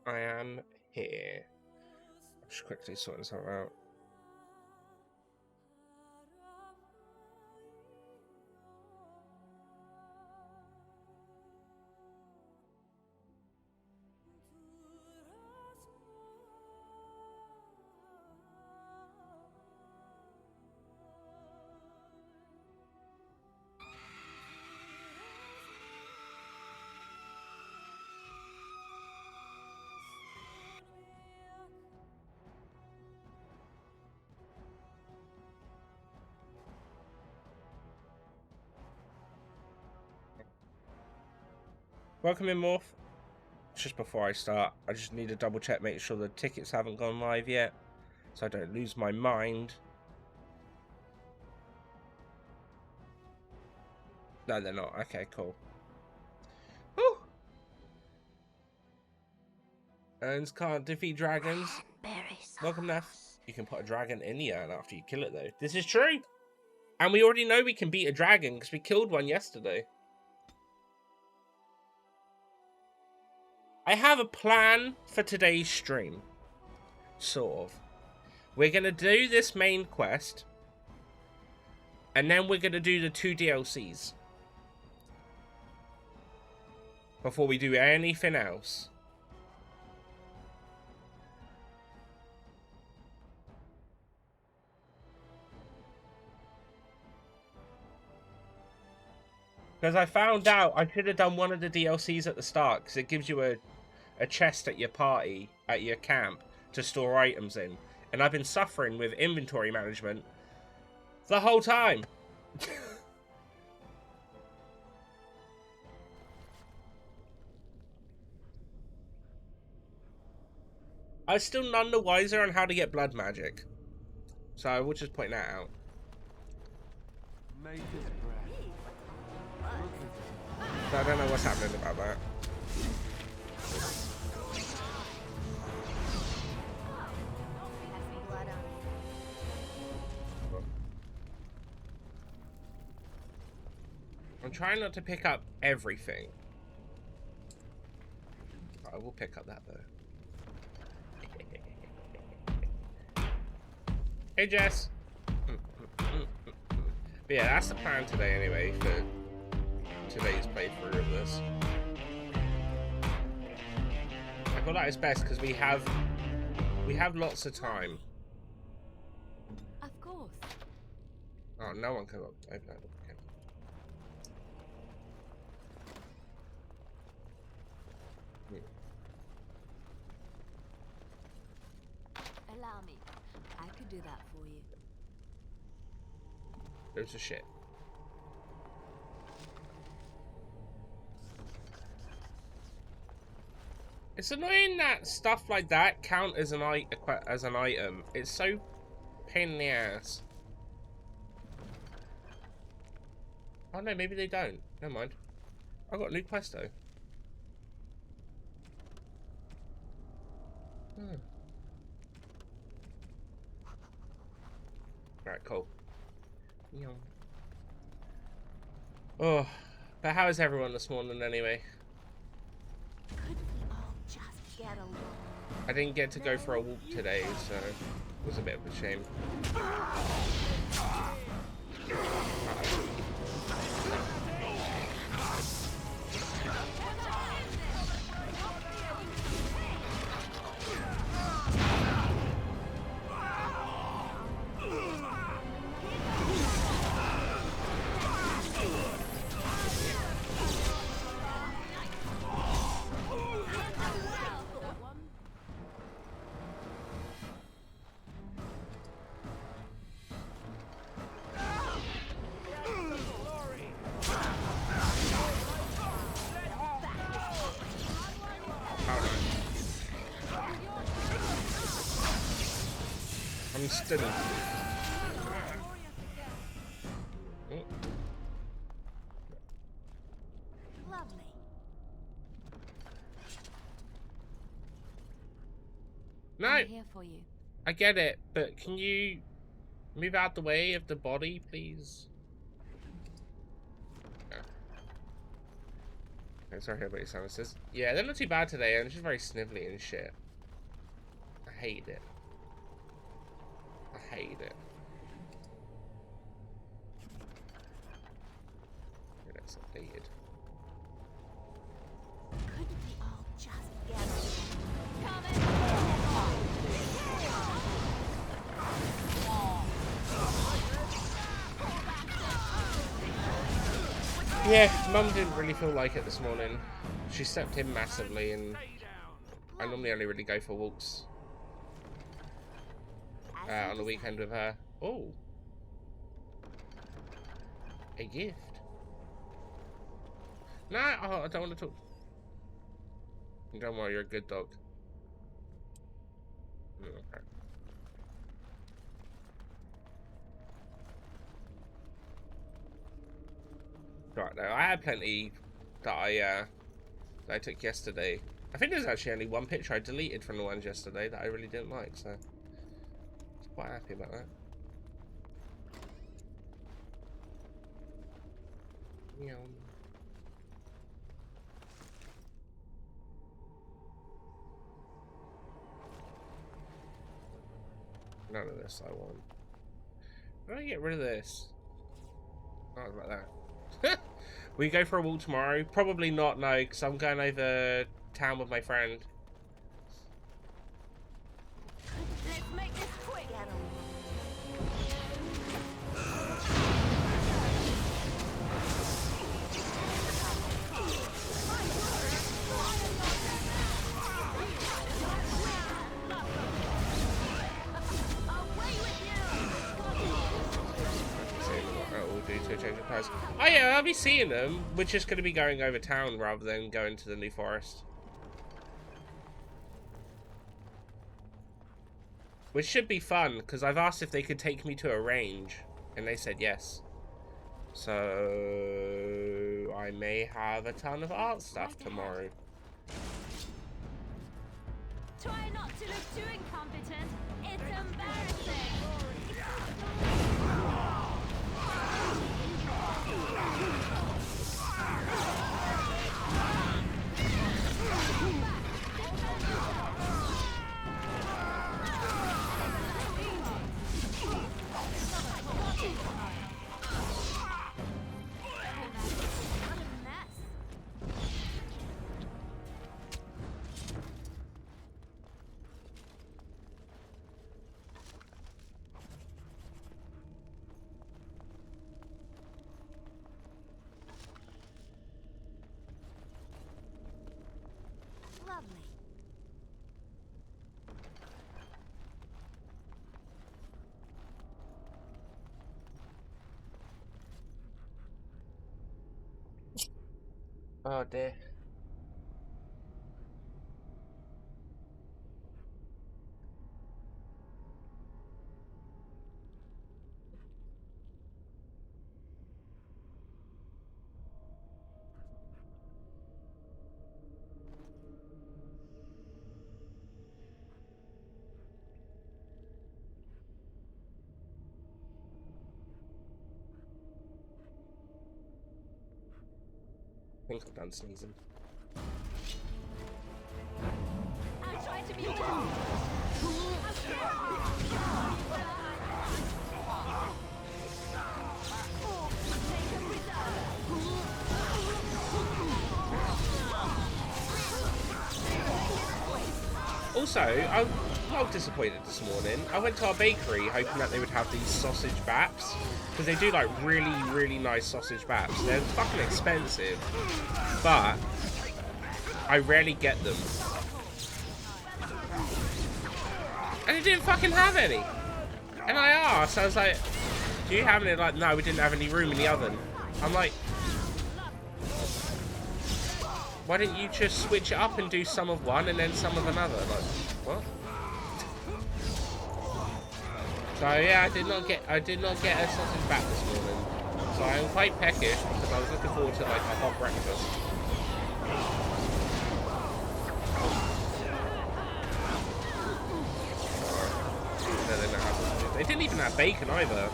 I am here. Just quickly sorting something out. Welcome in, Morph. Just before I start, I just need to double check, make sure the tickets haven't gone live yet, so I don't lose my mind. No, they're not. Okay, cool. Whew. Urns can't defeat dragons. Welcome, Neff. You can put a dragon in the urn after you kill it, though. This is true. And we already know we can beat a dragon because we killed one yesterday. I have a plan for today's stream. Sort of. We're going to do this main quest. And then we're going to do the 2 DLCs. Before we do anything else. Because I found out I should have done one of the DLCs at the start. Because it gives you a chest at your party, at your camp, to store items in. And I've been suffering with inventory management the whole time. I'm still none the wiser on how to get blood magic. So I will just point that out. So I don't know what's happening about that. I'm trying not to pick up everything. I will pick up that though. Hey Jess! But yeah, that's the plan today anyway for today's playthrough of this. I feel like it's best because we have lots of time. Of course. Oh, no one can open that up. Okay. Allow me. I could do that for you. There's a shit. It's annoying that stuff like that count as an item. It's so pain in the ass. Oh no, maybe they don't. Never mind. I got a new quest though. Right, cool. Oh, but how is everyone this morning anyway? Could we all just get along? I didn't get to go for a walk today, so it was a bit of a shame. I'm still. Lovely. No, I'm here for you. I get it, but can you move out the way of the body, please? I'm sorry about your sound. It says, yeah, they're not too bad today, and it's just very snivelly and shit. I hate it. I hate it. Yeah, that's updated. Couldn't we all just get coming? Yeah, Mum didn't really feel like it this morning. She stepped in massively, and I normally only really go for walks on the weekend with her. Oh, a gift. Nah, oh, I don't want to talk. Don't worry, you're a good dog. Okay. Right, now I had plenty that I took yesterday. I think there's actually only one picture I deleted from the ones yesterday that I really didn't like, so I was quite happy about that. Meow. None of this I want. How do I get rid of this? Not about that. We go for a walk tomorrow? Probably not, no, because I'm going over town with my friend. Let's make this quick. To a change of plans. Oh yeah, I'll be seeing them. We're just going to be going over town rather than going to the New Forest. Which should be fun, because I've asked if they could take me to a range, and they said yes. So I may have a ton of art stuff tomorrow. Try not to look too incompetent. It's embarrassing. Lovely. Oh dear. I think I'm done sneezing. I'll try to be little. Also, I'm well disappointed this morning. I went to our bakery hoping that they would have these sausage baps, because they do like really, really nice sausage baps. They're fucking expensive, but I rarely get them. And they didn't fucking have any. And I asked, I was like, do you have any? Like, no, we didn't have any room in the oven. I'm like, why didn't you just switch it up and do some of one and then some of another? Like, what? So yeah, I did not get a sausage back this morning. So I am quite peckish because I was looking forward to like a hot breakfast. They didn't even have bacon either.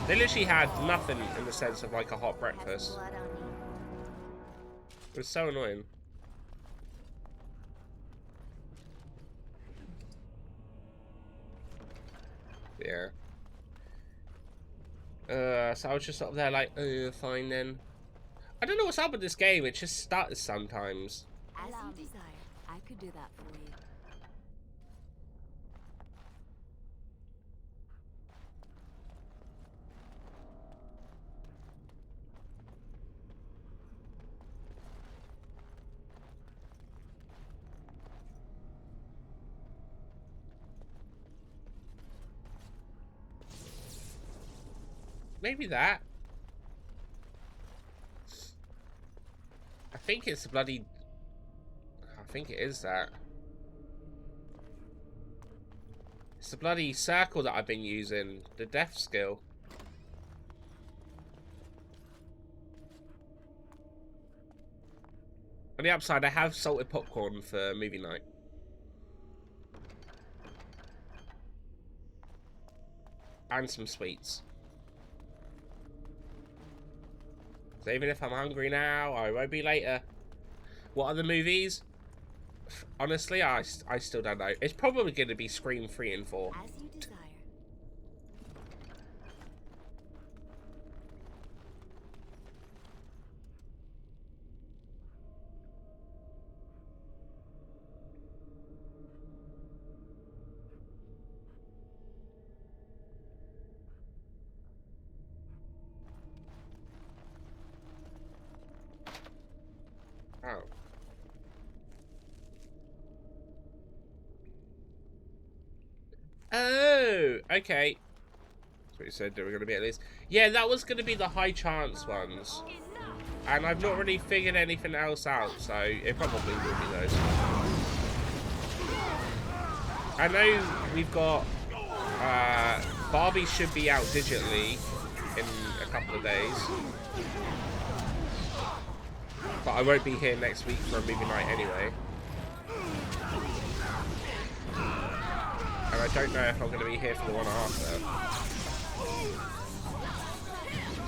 They literally had nothing in the sense of like a hot breakfast. It was so annoying. Yeah. So I was just up there like, fine then. I don't know what's up with this game. It just stutters sometimes. As you desire, I could do that for you. Maybe that. I think it's bloody... I think it is that. It's the bloody circle that I've been using. The death skill. On the upside, I have salted popcorn for movie night. And some sweets. So even if I'm hungry now, I won't be later. What are the movies? Honestly, I still don't know. It's probably going to be Scream 3 and 4. As you desire. Oh. Oh, okay. That's what you said they were going to be at least. Yeah, that was going to be the high chance ones. And I've not really figured anything else out, so it probably will be those. I know we've got... Barbie should be out digitally in a couple of days. But I won't be here next week for a movie night anyway. And I don't know if I'm going to be here for the one after.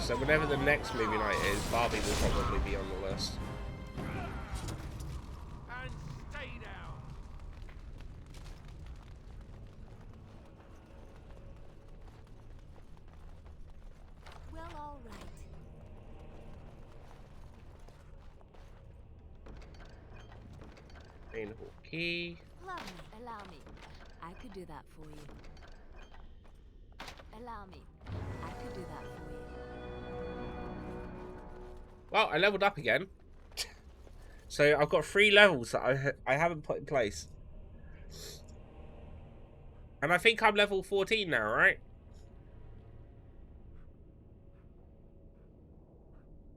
So whenever the next movie night is, Barbie will probably be on the list. And stay down. Well, all right. Main key. Allow me. I could do that for you. Allow me. I could do that for you. Well, I leveled up again. So I've got 3 levels that I haven't put in place. And I think I'm level 14 now, right?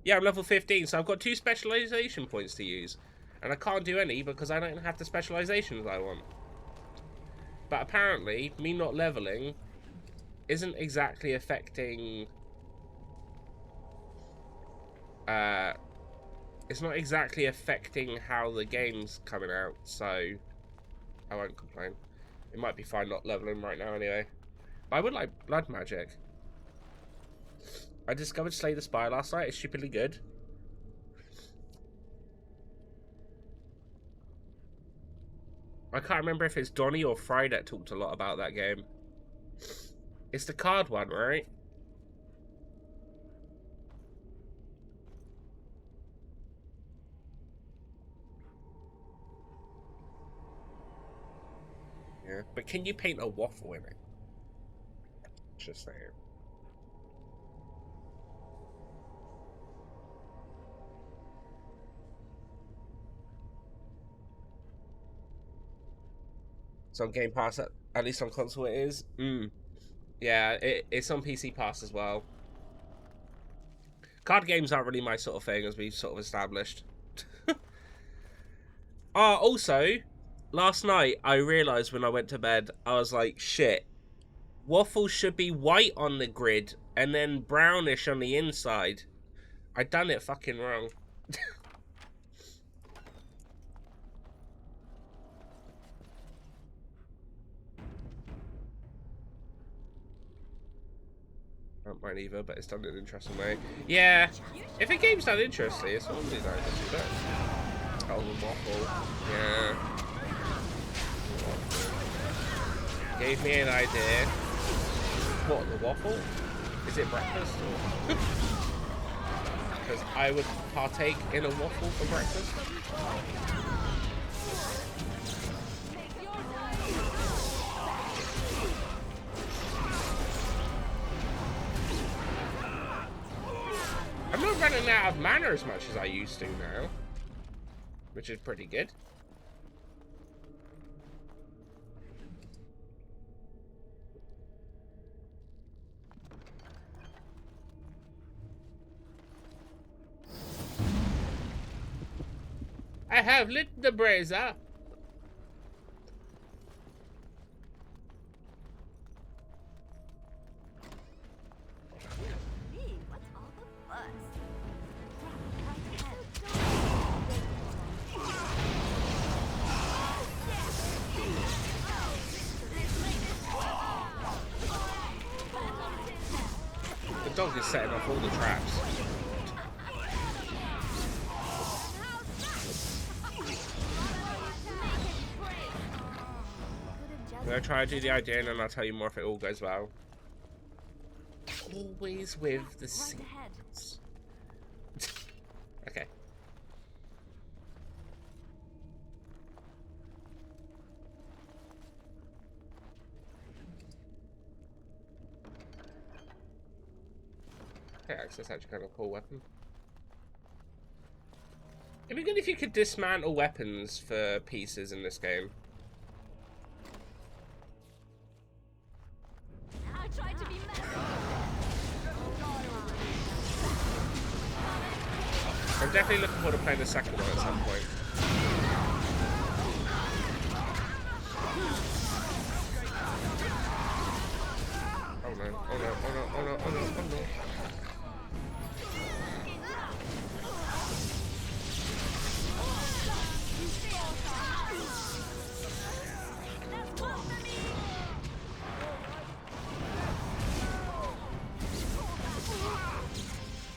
Yeah, I'm level 15, so I've got 2 specialization points to use. And I can't do any because I don't have the specializations I want. But apparently, me not leveling isn't exactly affecting... it's not exactly affecting how the game's coming out, so I won't complain. It might be fine not leveling right now anyway. But I would like blood magic. I discovered Slay the Spire last night. It's stupidly good. I can't remember if it's Donnie or Fry that talked a lot about that game. It's the card one, right? Yeah, but can you paint a waffle in it? Just saying. It's on Game Pass, at least on console it is. Yeah, it's on PC Pass as well. Card games aren't really my sort of thing, as we've sort of established. Also, last night I realised when I went to bed, I was like, shit, waffles should be white on the grid and then brownish on the inside. I done it fucking wrong. don't mind either, but it's done in an interesting way. Yeah, if a game's done interesting, it's normally nice to do that. Oh, the waffle. Yeah. Gave me an idea. What, the waffle? Is it breakfast? Because I would partake in a waffle for breakfast. I'm not running out of mana as much as I used to now, which is pretty good. I have lit the brazier. Hey, what's all the fuss? The dog is setting off all the traps. I'm gonna try to do the idea and then I'll tell you more if it all goes well. Always with the secrets. Okay. Okay, that's actually kind of a cool weapon. It'd be good if you could dismantle weapons for pieces in this game. I tried to be messy. I'm definitely looking forward to playing the second one at some point. Oh no, oh no, oh no, oh no, oh no, oh no. That's one for me.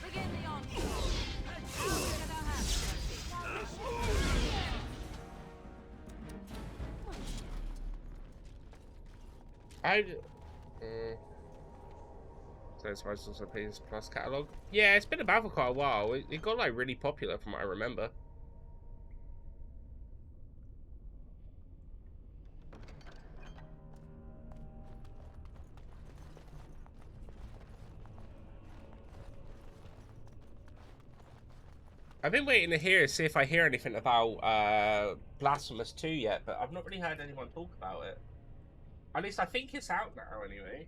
Begin the onslaught. Look at our hands, So it's also PS Plus catalog. Yeah, it's been about for quite a while. It got like really popular from what I remember. I've been waiting to see if I hear anything about Blasphemous 2 yet, but I've not really heard anyone talk about it. At least I think it's out now, anyway.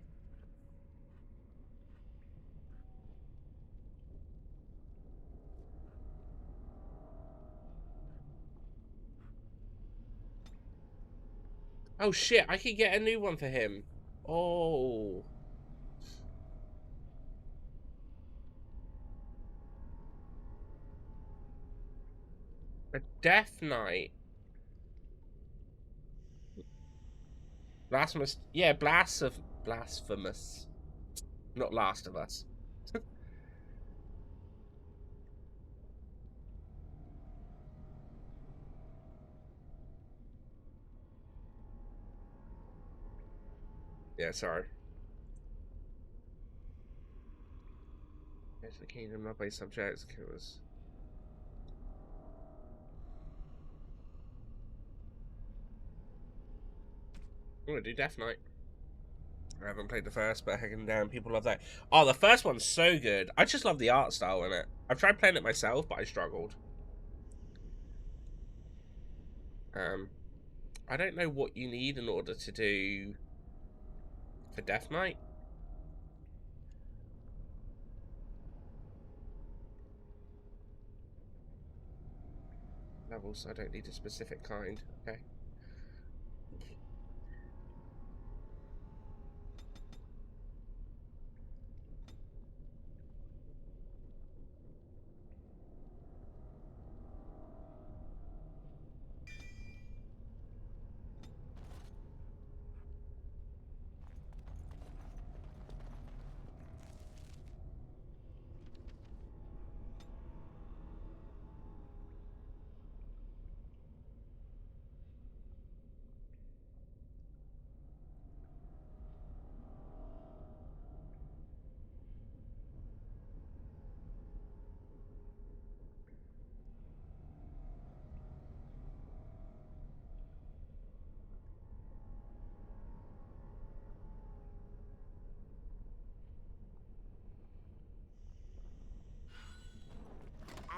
Oh shit, I could get a new one for him. Oh. A Death Knight. Blasphemous. Yeah, Blasphemous. Not Last of Us. Yeah, sorry. Here's the kingdom, not by subjects, killers. I'm gonna do Death Knight. I haven't played the first, but heck damn, people love that. Oh, the first one's so good. I just love the art style in it. I've tried playing it myself, but I struggled. I don't know what you need in order to do for Death Knight. Levels, I don't need a specific kind. Okay.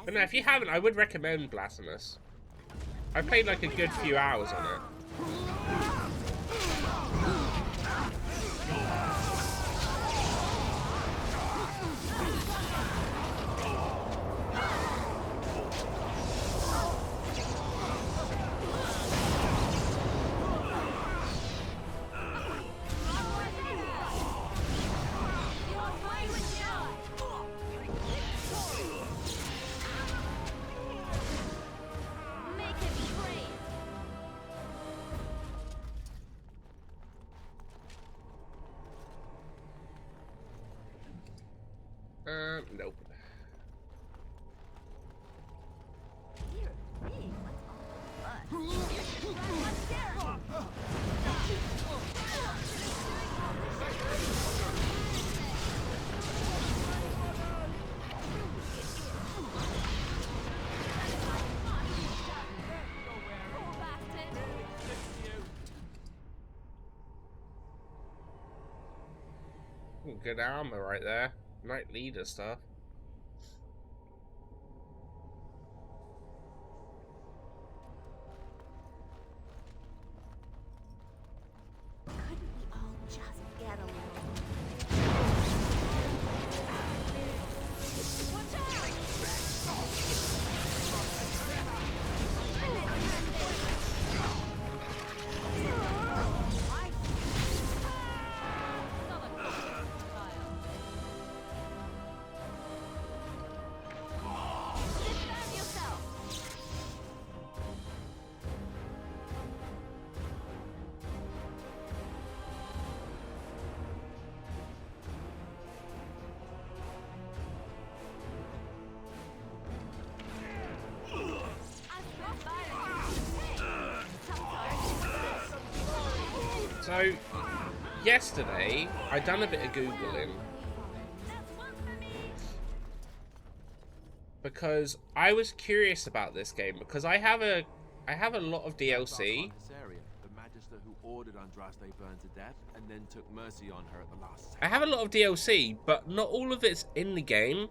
But no, if you haven't, I would recommend Blasphemous. I played like a good few hours on it. Nope. Ooh, good armor right there. Knight leader stuff. Couldn't we all just get along? Watch Defend yourself. So, yesterday, I done a bit of Googling. Because I was curious about this game, because I have a lot of DLC. The Magister who ordered Andraste burned to death and then took mercy on her at the last second. I have a lot of DLC, but not all of it's in the game.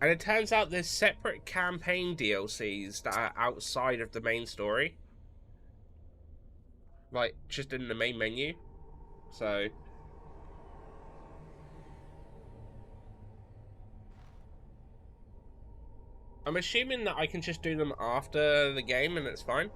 And it turns out there's separate campaign DLCs that are outside of the main story. Like, just in the main menu. So... I'm assuming that I can just do them after the game and it's fine.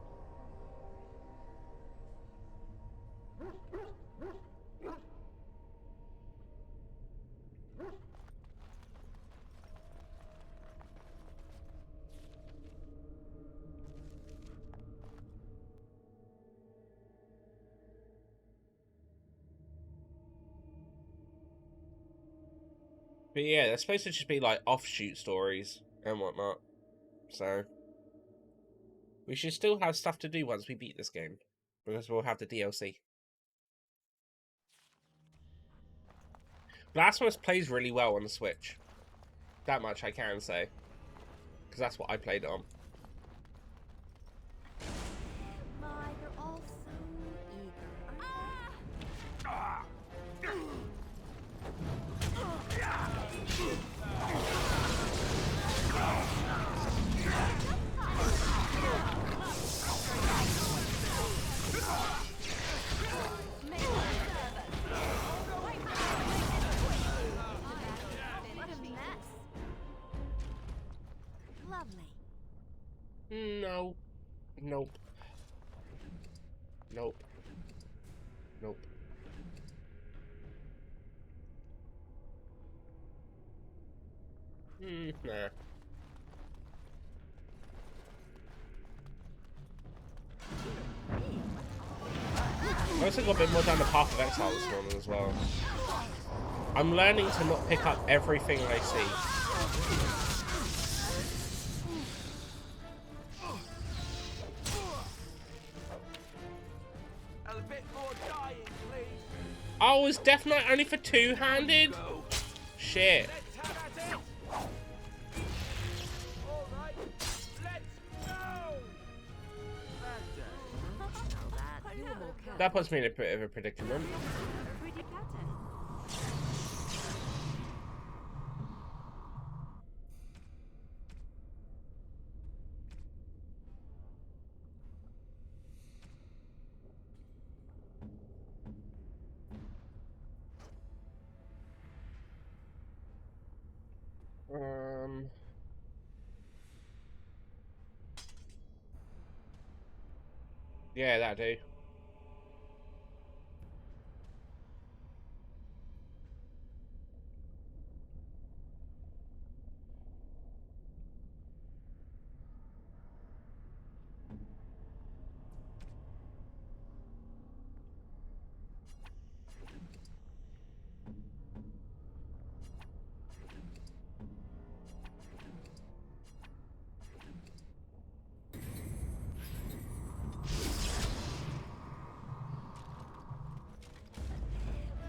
But yeah, they're supposed to just be like offshoot stories and whatnot. So we should still have stuff to do once we beat this game, because we'll have the DLC. Blasphemous plays really well on the Switch. That much I can say, because that's what I played it on. My, you're all so eager. What a mess. Lovely. No. Nope. Nope. Nope. Nah. I also got a bit more down the path of exile this morning as well. I'm learning to not pick up everything I see. A bit more dying, please. Oh, is Death Knight only for two-handed? Shit. Let's have at it. All right, let's go. Bad day. That puts me in a bit of a predicament. Pretty pattern. Yeah, that do.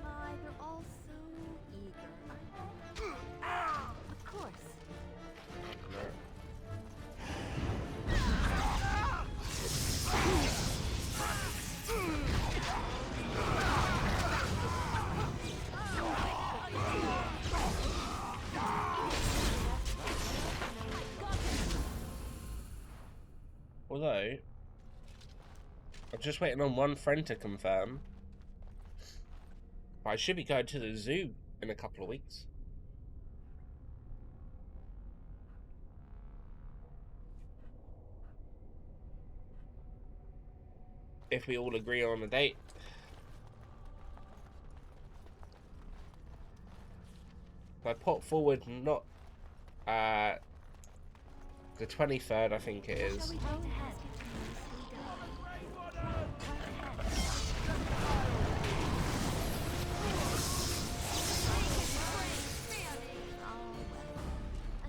My, they're all so eager. Of course. Although, I'm just waiting on one friend to confirm. I should be going to the zoo in a couple of weeks. If we all agree on a date. I put forward not the 23rd, I think it is. Shall we go ahead? Oh, well.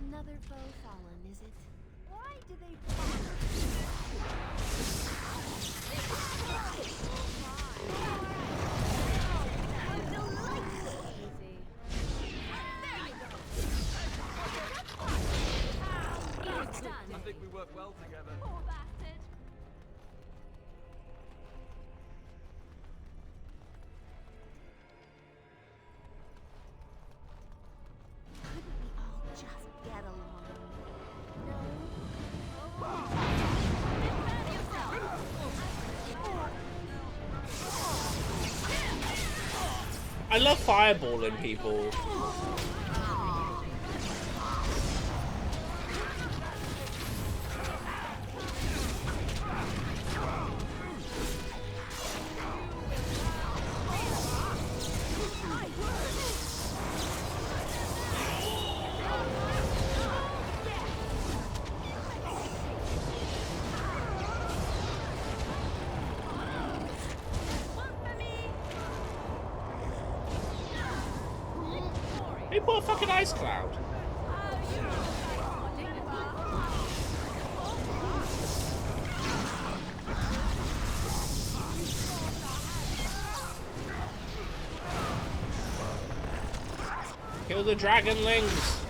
Another foe fallen, is it? Why do they I think we work well together. Poor bastard. Couldn't we all just get along? No. Prepare yourself. I love fireballing people. Who put a fucking ice cloud? Kill the dragonlings!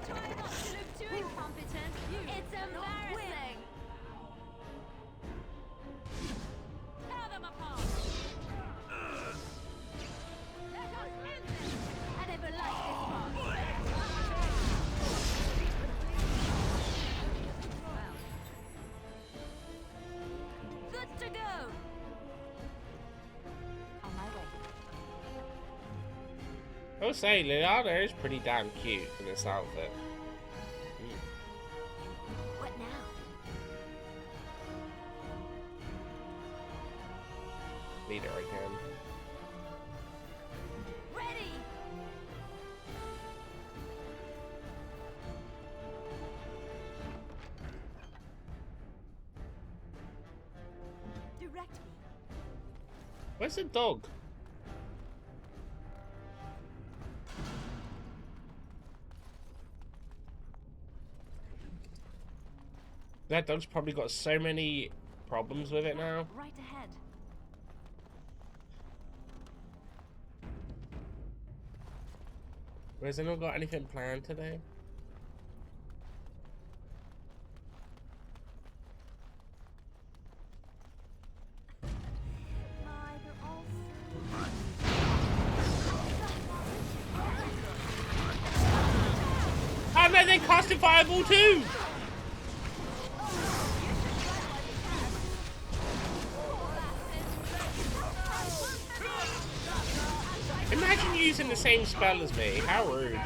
Try not to look too incompetent. It's embarrassing. Tear them apart. Let us end this. I never liked this part. Good to go. On my way. I will say, Leonardo is pretty damn cute in this outfit. What now? Leader again. Ready. Direct me. Where's the dog? That dog's probably got so many problems with it now. Right ahead. Has anyone got anything planned today? My, they're all Oh no, they casted Fireball too! Imagine you using the same spell as me. How rude.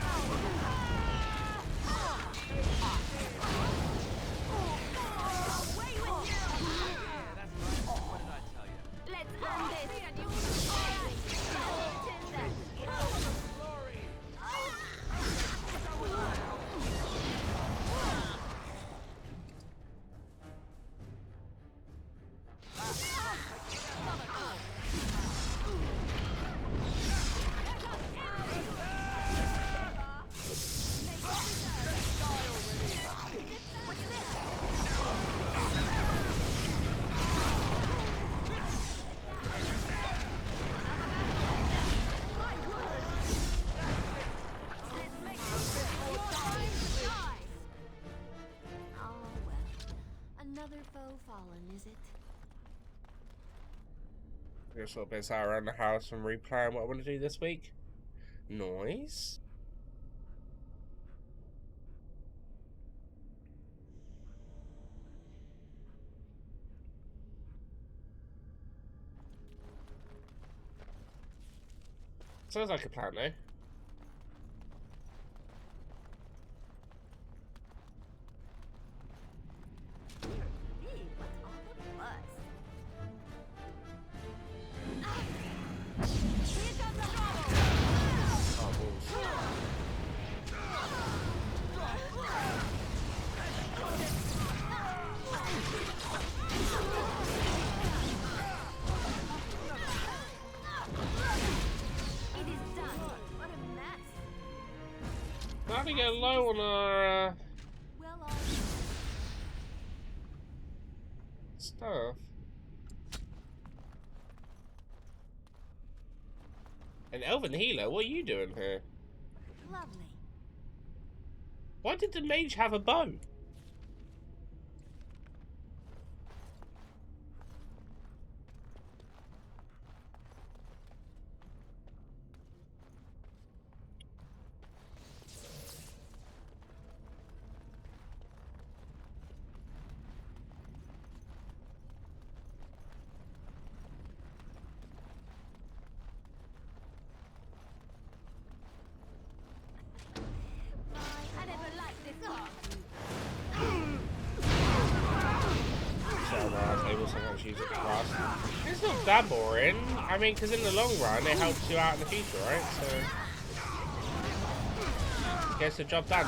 Is it? Just a little bit out around the house and replan what I want to do this week. Noise. Sounds like a plan, though. How to get low on our stuff. An elven healer? What are you doing here? Lovely. Why did the mage have a bow? I never liked this art. It's not that boring. I mean, because in the long run, it helps you out in the future, right? So, gets the job done.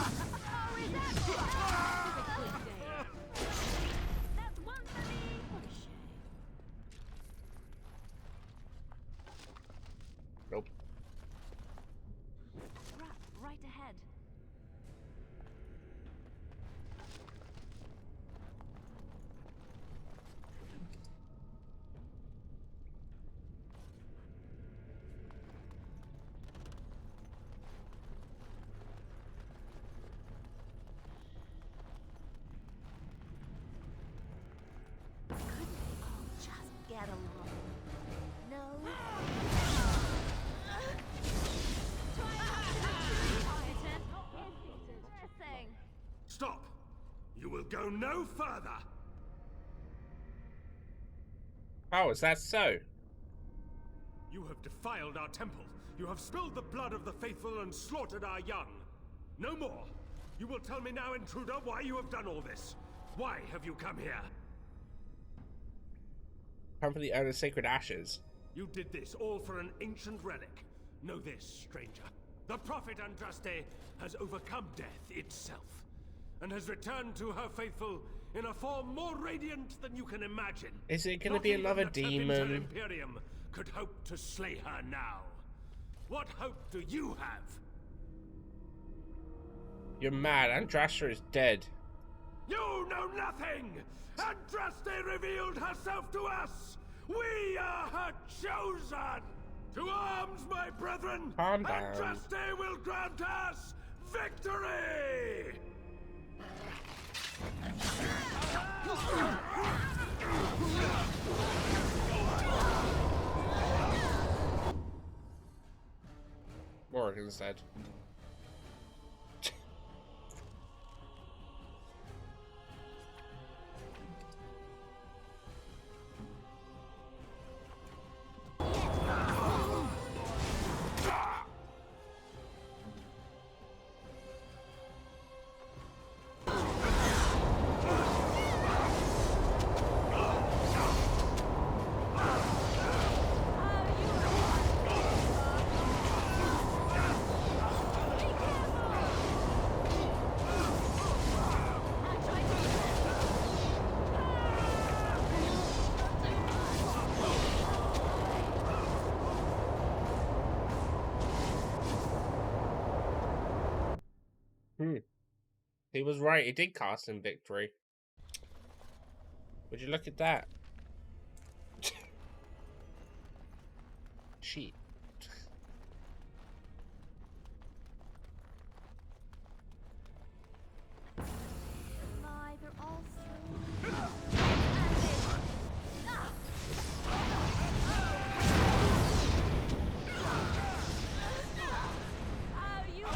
That's one for me. What a shame. Nope. Right ahead. Just get along. No. Stop! You will go no further! How is that so? You have defiled our temple. You have spilled the blood of the faithful and slaughtered our young. No more! You will tell me now, intruder, why you have done all this. Why have you come here? Come for the Urn of Sacred Ashes. You did this all for an ancient relic. Know this, stranger. The prophet Andraste has overcome death itself, and has returned to her faithful in a form more radiant than you can imagine. Is it gonna Not be even another the Tevinter demon? Imperium could hope to slay her now. What hope do you have? You're mad. Andrastra is dead. You know nothing! Andraste revealed herself to us! We are her chosen! To arms, my brethren! Calm down. Andraste will grant us victory! Morrigan's dead. He was right. He did cast in victory. Would you look at that? Cheat. My, they're all so... Oh, you are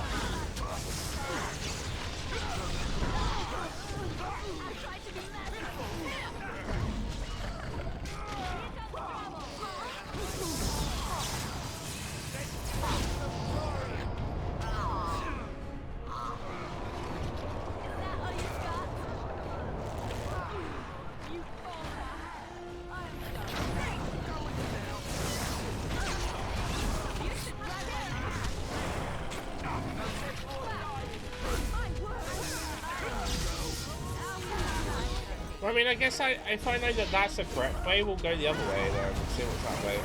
I tried to be merciful. Here comes trouble. Is that all you got? You call that? I'm sorry. You should run in. My word. Well, I mean, I guess if I know that that's the correct way, we'll go the other way then and see what's that way.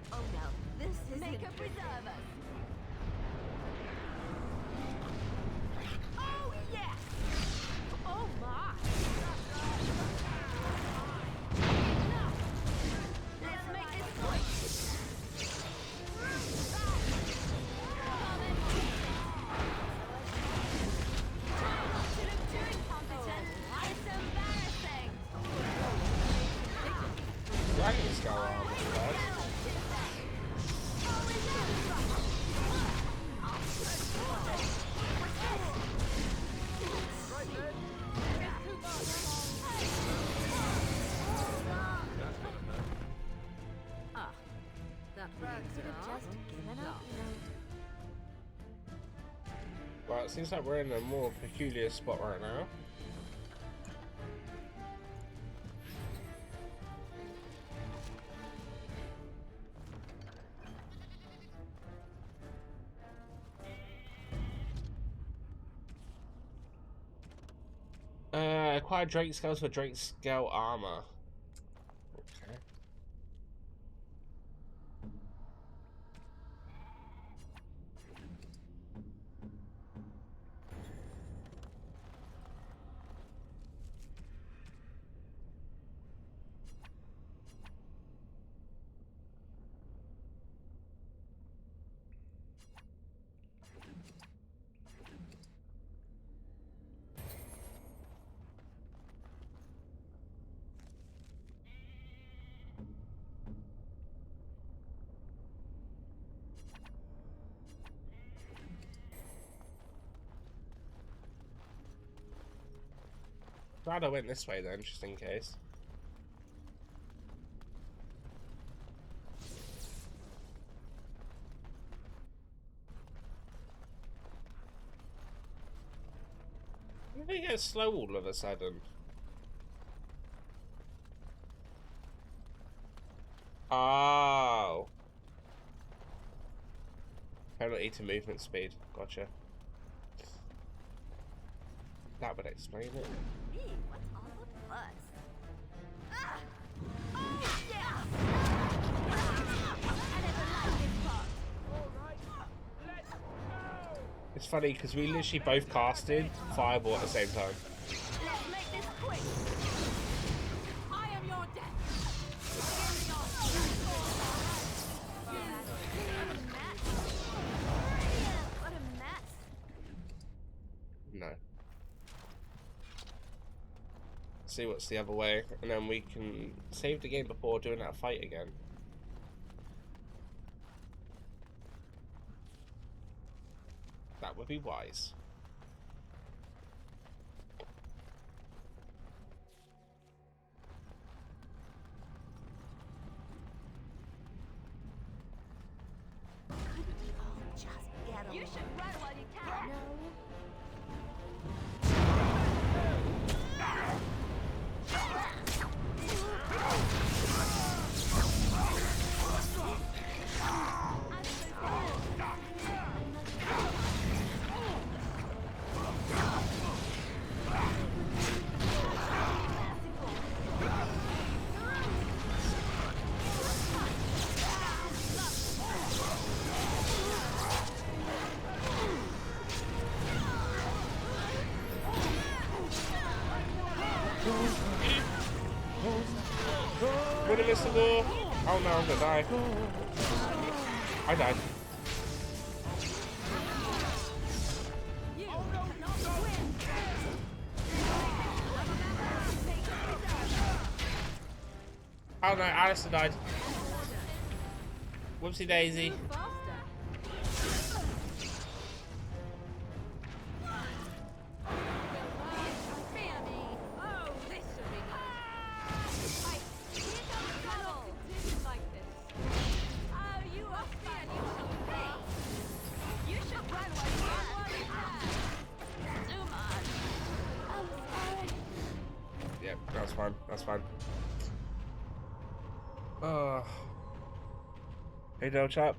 Oh no, this is make a preserve us. Oh yes! Oh my! Enough! Let's make this quick. Try not to look too incompetent. It's embarrassing. Dragon Skull armor, bud. Well, it seems like we're in a more peculiar spot right now. Acquire Drake Scales for Drake Scale armor. Okay. Glad I went this way then, just in case. Why did they get slow all of a sudden? Oh. Penalty to movement speed. Gotcha. That would explain it. Hey, what's all the fuss? Ah! Oh, yeah! I never liked this part. It's funny because we literally both casted Fireball at the same time. Let's make this quick. I am your death. What a mess. No. See what's the other way, and then we can save the game before doing that fight again. That would be wise. Couldn't we all just get along? You should run while you can. No. Would have missed the door. Oh no, I'm gonna die. I died. Oh no, Alistair died. Whoopsie daisy. Yeah, that's fine. That's fine. Hey, no chap.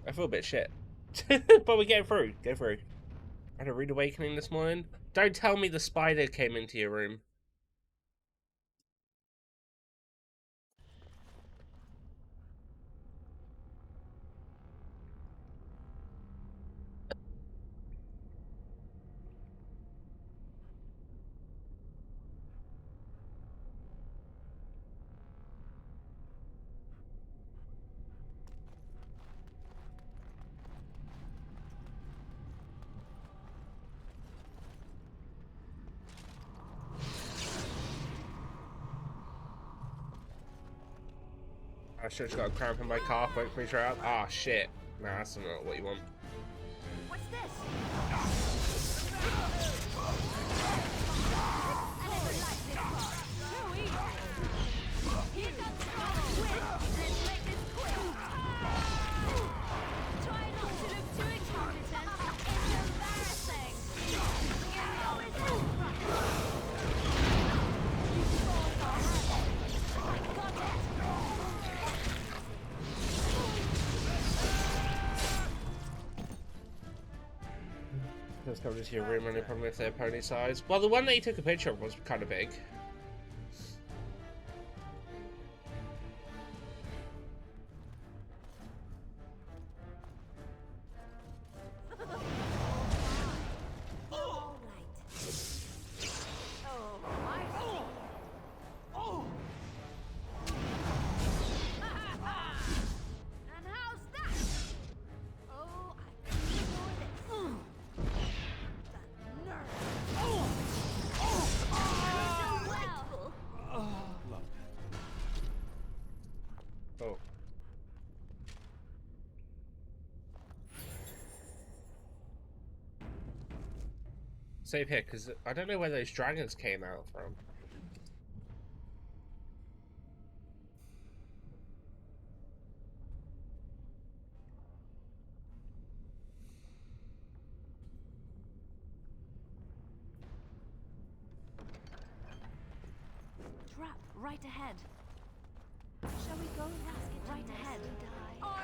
I feel a bit shit. But we're getting through. Get through. I had a rude awakening this morning. Don't tell me the spider came into your room. I should have got a cramp in my calf. Wait for me to try out. Ah, shit. Nah, that's not what you want. What's this? Let's come into your room and they probably say pony size. Well, the one that you took a picture of was kind of big. Oh. Save here, because I don't know where those dragons came out from. Trap right ahead. Shall we go and ask it right ahead? All right.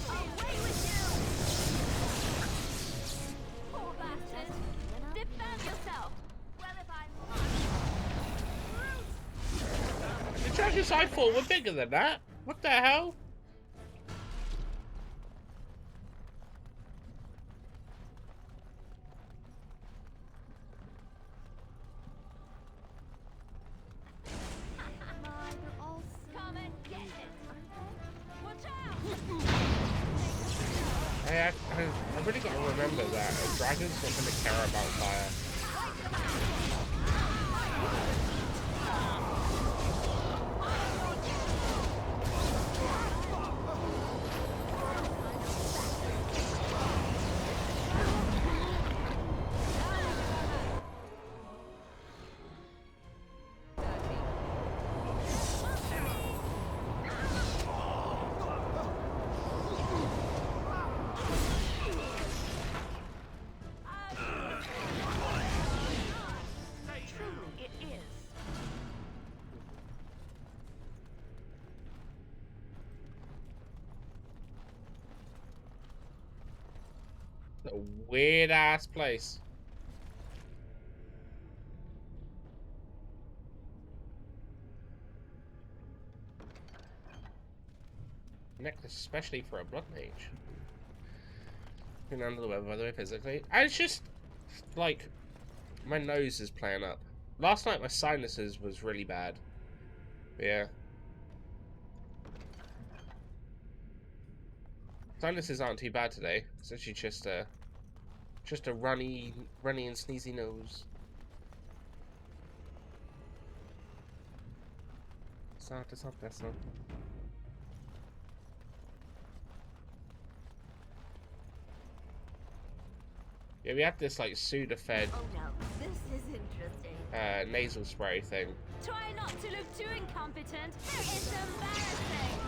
Away with you! Poor bastard. Defend yourself. Well, if I The dragons I thought were bigger than that. What the hell? come and get it. Watch out! I really got to remember that a dragon's not going to care about fire. A weird ass place. Necklace, especially for a blood mage. Been under the weather, by the way, physically. And it's just, like, my nose is playing up. Last night, my sinuses was really bad. But yeah. Sinuses aren't too bad today. It's actually just a runny and sneezy nose. It's not best, no. Yeah, we have this like Sudafed Oh no, this is interesting. nasal spray thing. Try not to look too incompetent. It's embarrassing.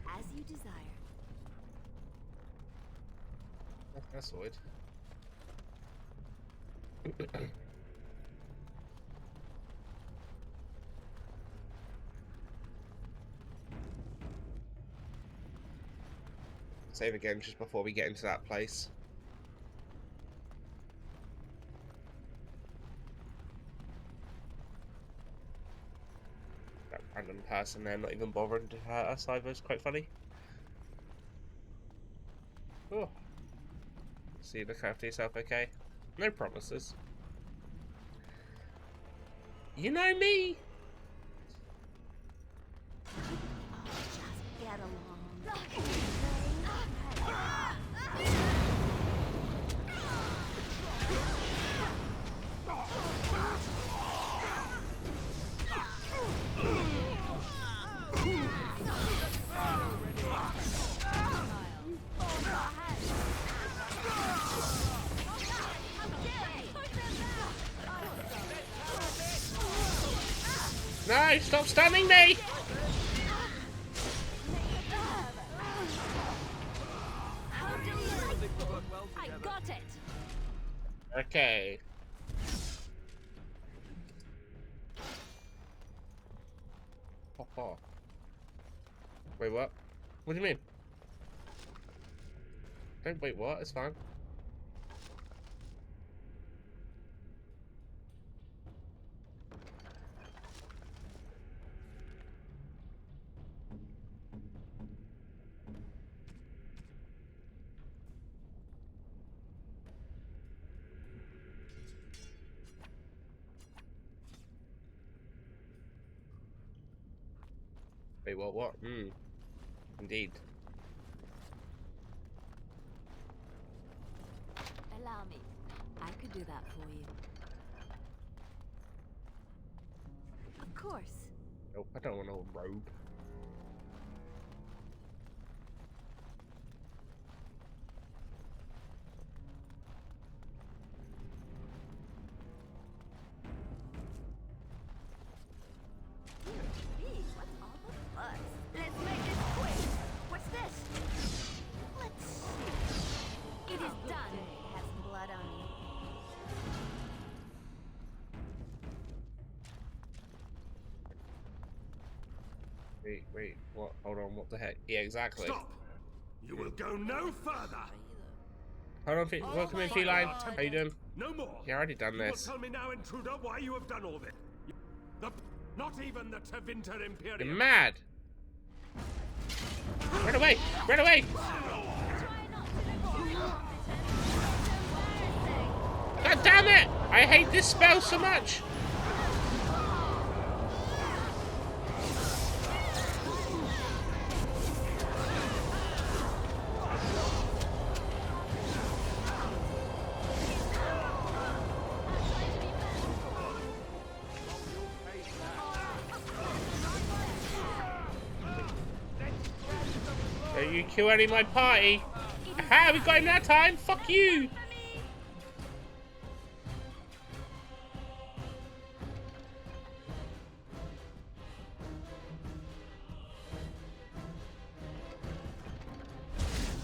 As you desire. That's weird. Save again just before we get into that place. That random person there not even bothering to hurt us either is quite funny. Oh. See, look after yourself, okay? No promises. You know me! Just get along. No, stop stunning me! I got it. Okay. Oh. Wait, what? What do you mean? Don't wait, what? It's fine. Wait, what? Hmm. Indeed. Allow me. I could do that for you. Of course. Nope, I don't want no robe. Gee, what's all the fuss? Let's make this quick. What's this? Let's see. It is done. Have some blood on you. Wait, what? Hold on, what the heck? Yeah, exactly. Stop! You will go no further! Hold on, welcome in, Feline. How you doing? No more! Yeah, I already done You will this. tell me now, intruder, why you have done all this. Not even the Tevinter Imperium. You're mad! Run away! Run away! God damn it! I hate this spell so much! Don't you kill any of my party! Aha, we got him that time! Fuck you!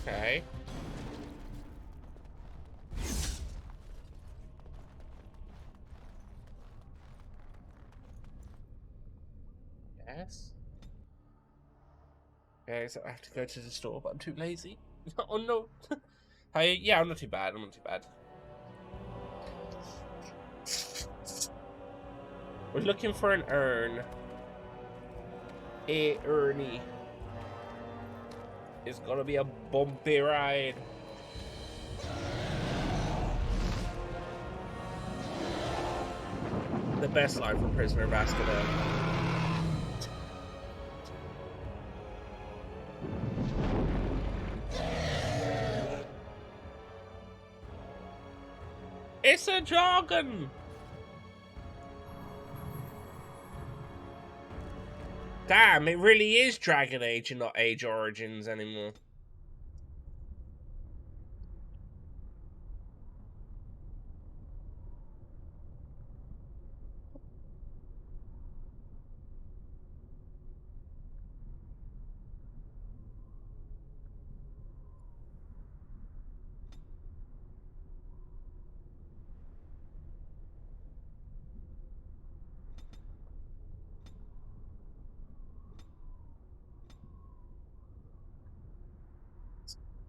Okay. Yes. Okay, so I have to go to the store, but I'm too lazy. Oh no. Hey, yeah, I'm not too bad. I'm not too bad. We're looking for an urn. Hey, Ernie. It's gonna be a bumpy ride. The best line from Prisoner of Azkaban. It's a dragon! Damn, it really is Dragon Age and not Age Origins anymore.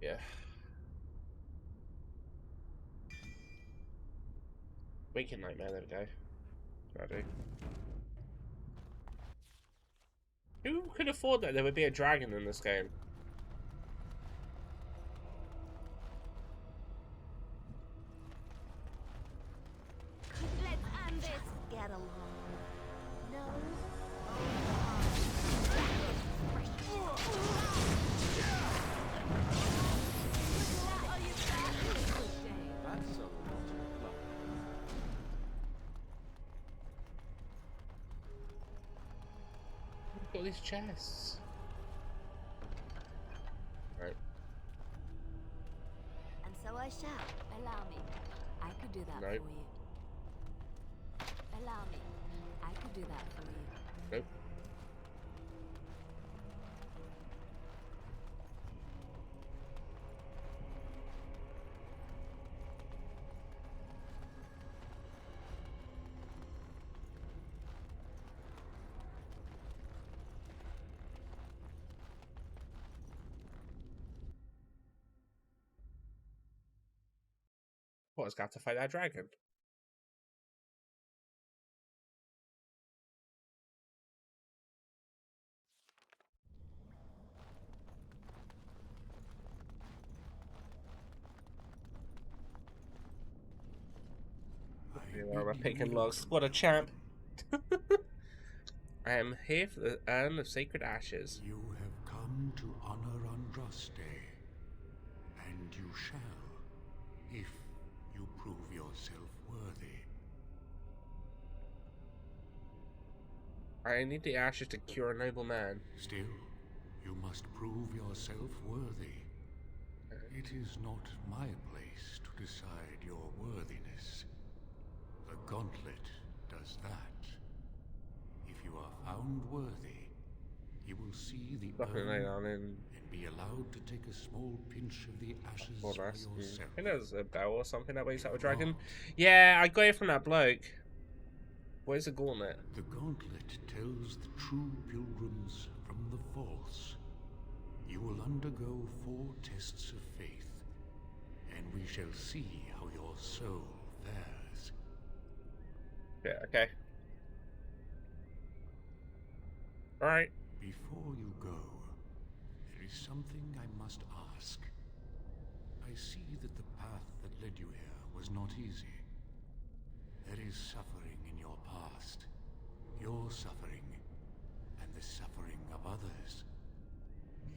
Yeah. Waking Nightmare, there we go. Ready. Who could have thought that there would be a dragon in this game? Let's end this. Get along. No. That's so logical. Look at all these chests. Right. And so I shall. Allow me. I could do that Nope. for you. Allow me. I could do that for you. Nope. What, it's got to fight that dragon? I'm picking logs. What a champ. I am here for the Urn of Sacred Ashes. You have come to honor Andraste, and you shall, if you prove yourself worthy. I need the ashes to cure a noble man. Still, you must prove yourself worthy. It is not my place to decide your worthiness. The gauntlet does that. If you are found worthy, you will see the Fucking lay urn down in. and be allowed to take a small pinch of the ashes Well, for that's. yourself. I think there's a bell or something that wakes up a dragon. Yeah, I got it from that bloke. Where's the gauntlet? The gauntlet tells the true pilgrims from the false. You will undergo 4 tests of faith, and we shall see how your soul fares. Yeah, okay. Alright. Before you go, there is something I must ask. I see that the path that led you here was not easy. There is suffering in your past. Your suffering, and the suffering of others.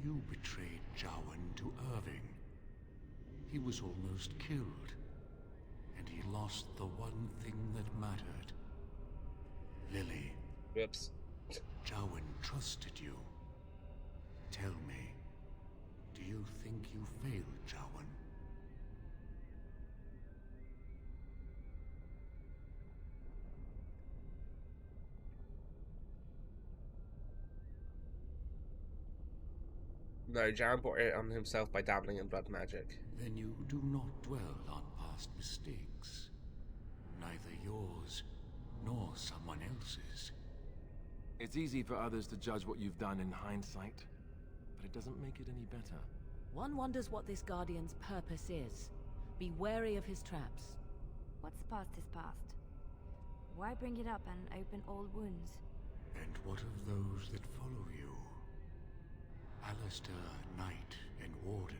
You betrayed Jowan to Irving. He was almost killed, and he lost the one thing that mattered. Lily. Whoops. Jowan trusted you. Tell me, do you think you failed Jowan? No, Jan brought it on himself by dabbling in blood magic. Then you do not dwell on past mistakes. Neither yours, nor someone else's. It's easy for others to judge what you've done in hindsight, but it doesn't make it any better. One wonders what this Guardian's purpose is. Be wary of his traps. What's past is past. Why bring it up and open old wounds? And what of those that follow you? Alistair, Knight, and Warden.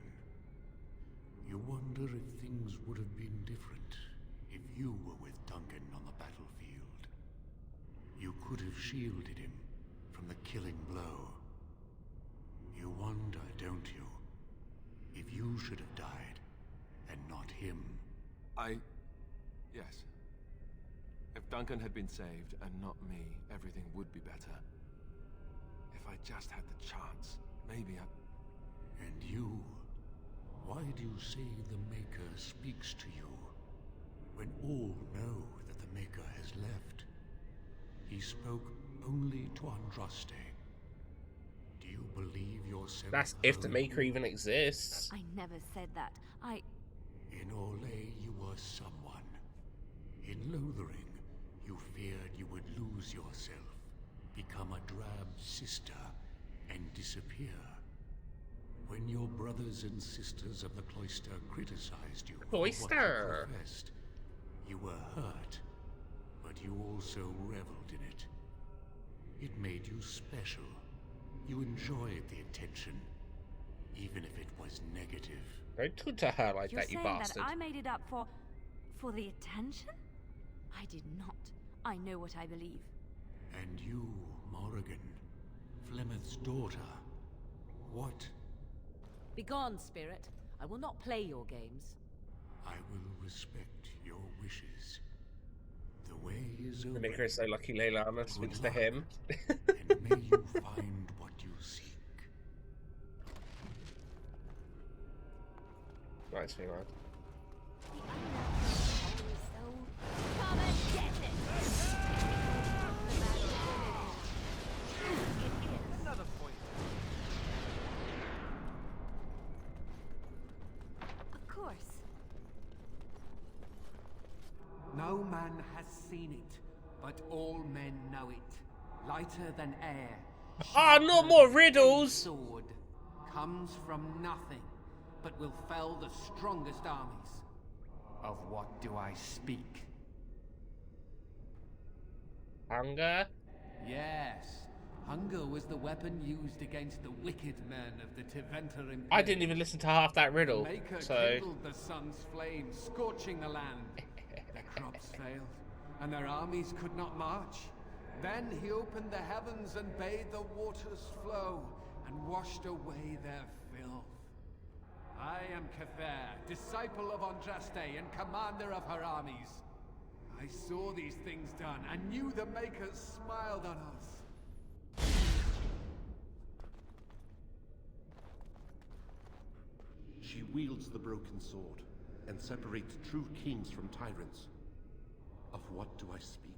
You wonder if things would have been different if you were with Duncan on the battlefield. You could have shielded him from the killing blow. You wonder, don't you, if you should have died and not him? Yes. If Duncan had been saved and not me, everything would be better. If I just had the chance, maybe I... And you? Why do you say the Maker speaks to you, when all know that the Maker has left? He spoke only to Andraste. Do you believe yourself? That's if the alone? Maker even exists. I never said that. In Orlais, you were someone. In Lothering, you feared you would lose yourself, become a drab sister, and disappear. When your brothers and sisters of the cloister criticized you for what you Cloister. professed, you were hurt, but you also reveled in it. It made you special. You enjoyed the attention, even if it was negative. Don't talk to her like You're that, you saying bastard. that I made it up for the attention? I did not. I know what I believe. And you, Morrigan, Flemeth's daughter, what? Begone, spirit. I will not play your games. I will respect your wishes. The way is The open. Maker is so lucky Leilana speaks to luck. him. And may you find what you seek. Right, so right. So, come and get it! Another point. Of course. No man has seen it, but all men know it. Lighter than air. Ah, no more riddles! Sword comes from nothing, but will fell the strongest armies. Of what do I speak? Hunger? Yes, hunger was the weapon used against the wicked men of the Tevinter Imperium. I didn't even listen to half that riddle, Maker so... kindled the sun's flame, scorching the land. Their crops failed, and their armies could not march. Then he opened the heavens and bade the waters flow, and washed away their filth. I am Cather, disciple of Andraste and commander of her armies. I saw these things done, and knew the Makers smiled on us. She wields the broken sword, and separates true kings from tyrants. Of what do I speak?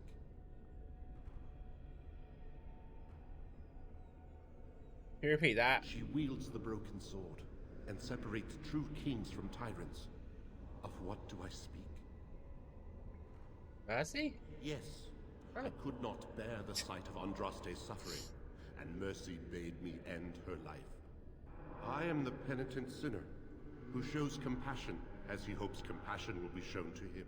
Can you repeat that? She wields the broken sword, and separates true kings from tyrants. Of what do I speak? Mercy? Yes, I could not bear the sight of Andraste's suffering, and mercy bade me end her life. I am the penitent sinner, who shows compassion as he hopes compassion will be shown to him.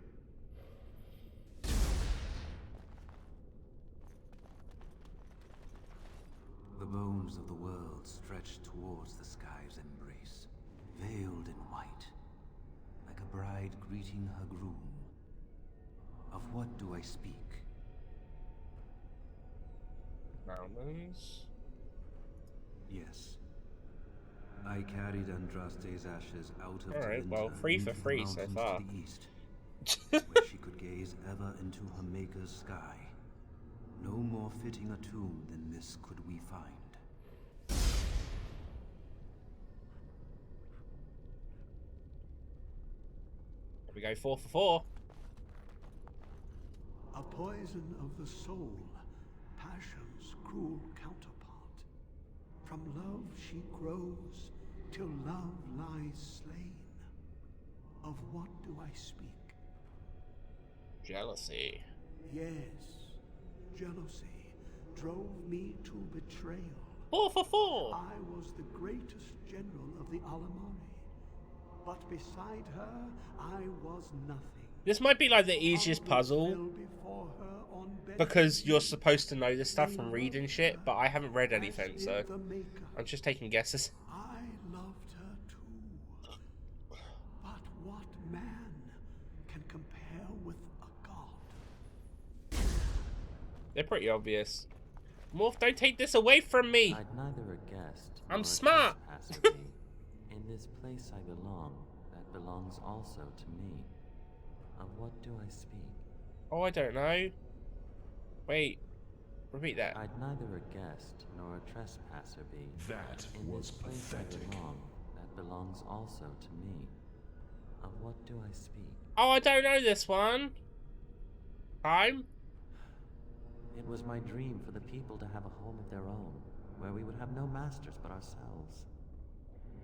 The bones of the world stretch towards the sky's embrace, veiled in white, like a bride greeting her groom. Of what do I speak? Mountains? Yes. I carried Andraste's ashes out of Alright, Tevinter well, free for into the free so mountains far. to the east, where she could gaze ever into her Maker's sky. No more fitting a tomb than this could we find. We go 4 for 4. A poison of the soul, passion's cruel counterpart. From love she grows, till love lies slain. Of what do I speak? Jealousy. Yes, jealousy, drove me to betrayal. 4 for 4. I was the greatest general of the Alamari, but beside her, I was nothing. This might be like the easiest puzzle because you're supposed to know this stuff from reading shit, but I haven't read anything, so I'm just taking guesses. I loved her too, but what man can compare with a god? They're pretty obvious. Morph, don't take this away from me! I'd neither a guest I'm nor a smart! trespasser be. In this place I belong, that belongs also to me. Of what do I speak? Oh, I don't know. Wait. Repeat that. I'd neither a guest nor a trespasser be. That In was this place pathetic. I belong, that belongs also to me. Of what do I speak? Oh, I don't know this one. Time? It was my dream for the people to have a home of their own, where we would have no masters but ourselves.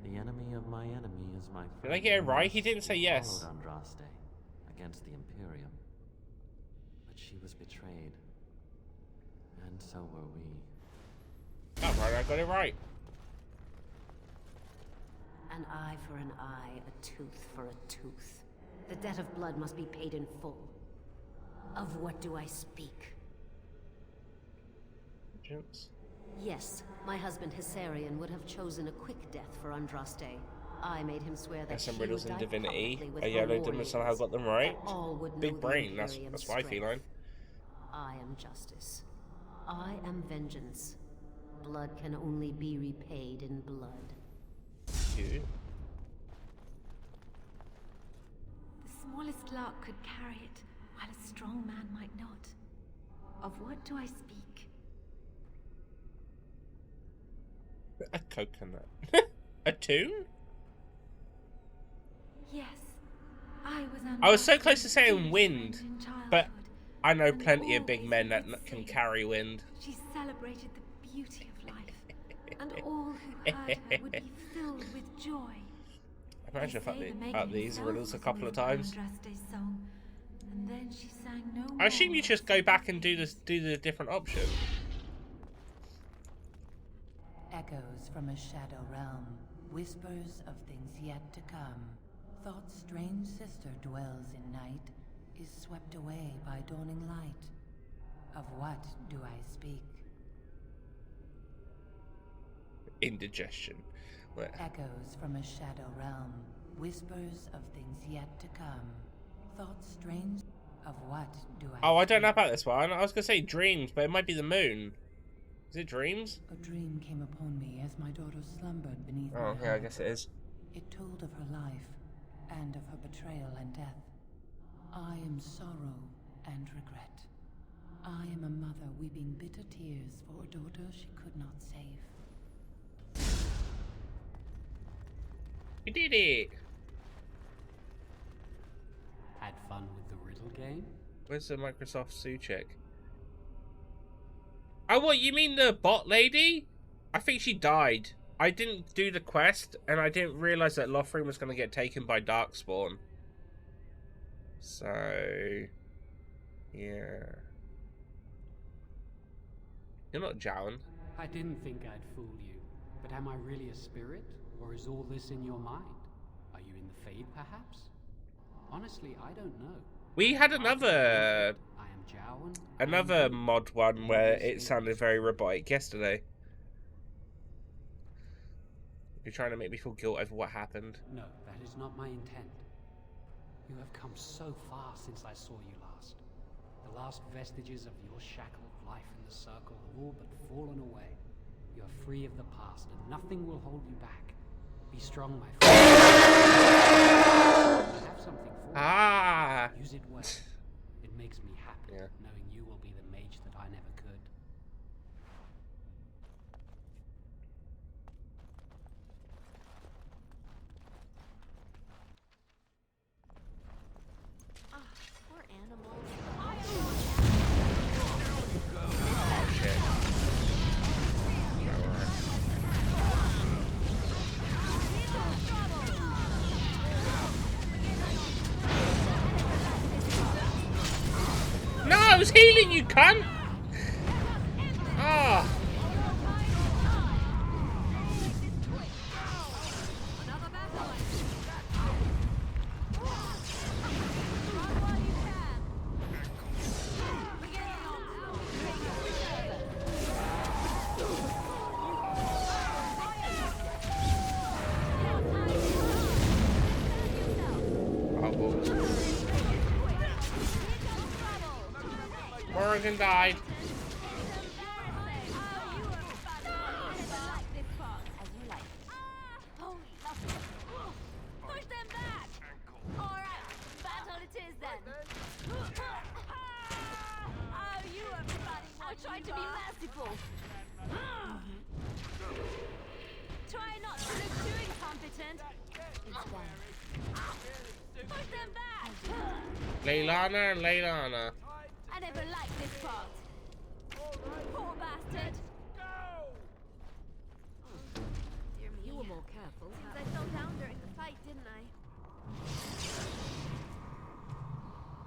The enemy of my enemy is my friend. Did I get it right? He didn't say yes. Followed Andraste against the Imperium. But she was betrayed. And so were we. Oh, right, I got it right. An eye for an eye, a tooth for a tooth. The debt of blood must be paid in full. Of what do I speak? Gents. Yes, my husband Hissarion would have chosen a quick death for Andraste. I made him swear that Some she riddles would in die Divinity. publicly with I her yellowed them and warriors, somehow got them right. that all would know Big the brain, that's Imperium's my strength. feline. I am justice. I am vengeance. Blood can only be repaid in blood. You. The smallest lark could carry it, while a strong man might not. Of what do I speak? A coconut. A tune? Yes, I was so close to saying wind, but I know plenty of big men that can carry wind. She celebrated the beauty of life, and all who heard her would be filled with joy. Imagine if I up these riddles a couple of times. Song, and then she sang no more. I assume you just go back and do the different option. Echoes from a shadow realm, whispers of things yet to come. Thought's strange sister dwells in night, is swept away by dawning light. Of what do I speak? Indigestion. Where? Echoes from a shadow realm, whispers of things yet to come. Thought's strange. Of what do I? Oh, I don't know about this one. I was gonna say dreams, but it might be the moon. Is it dreams? A dream came upon me as my daughter slumbered beneath my Oh, yeah, I heart. guess it is. It told of her life, and of her betrayal and death. I am sorrow and regret. I am a mother weeping bitter tears for a daughter she could not save. You did it! Had fun with the riddle game? Where's the Microsoft Sue check? Oh, what, you mean the bot lady? I think she died. I didn't do the quest, and I didn't realise that Lothric was going to get taken by Darkspawn. So... yeah. You're not Jowan. I didn't think I'd fool you, but am I really a spirit, or is all this in your mind? Are you in the Fade, perhaps? Honestly, I don't know. We had another... I am Jowan. another mod one where it sounded very robotic yesterday. You're trying to make me feel guilt over what happened. No, that is not my intent. You have come so far since I saw you last. The last vestiges of your shackled life in the Circle have all but fallen away. You are free of the past, and nothing will hold you back. Be strong, my friend. I have something for you. Use it well. It makes me happy knowing you will be the mage that I never could. Poor animals. Oh shit. No, I was healing you, cunt! Morrigan died. Push them back! Alright, battle it is then. Oh, you are funny. I tried to be merciful. Try not to look too incompetent. It's done. Push them back! Leilana and Leilana. I never liked this part. Poor bastard. Dear me. You were more careful. Seems I fell down during the fight, didn't I?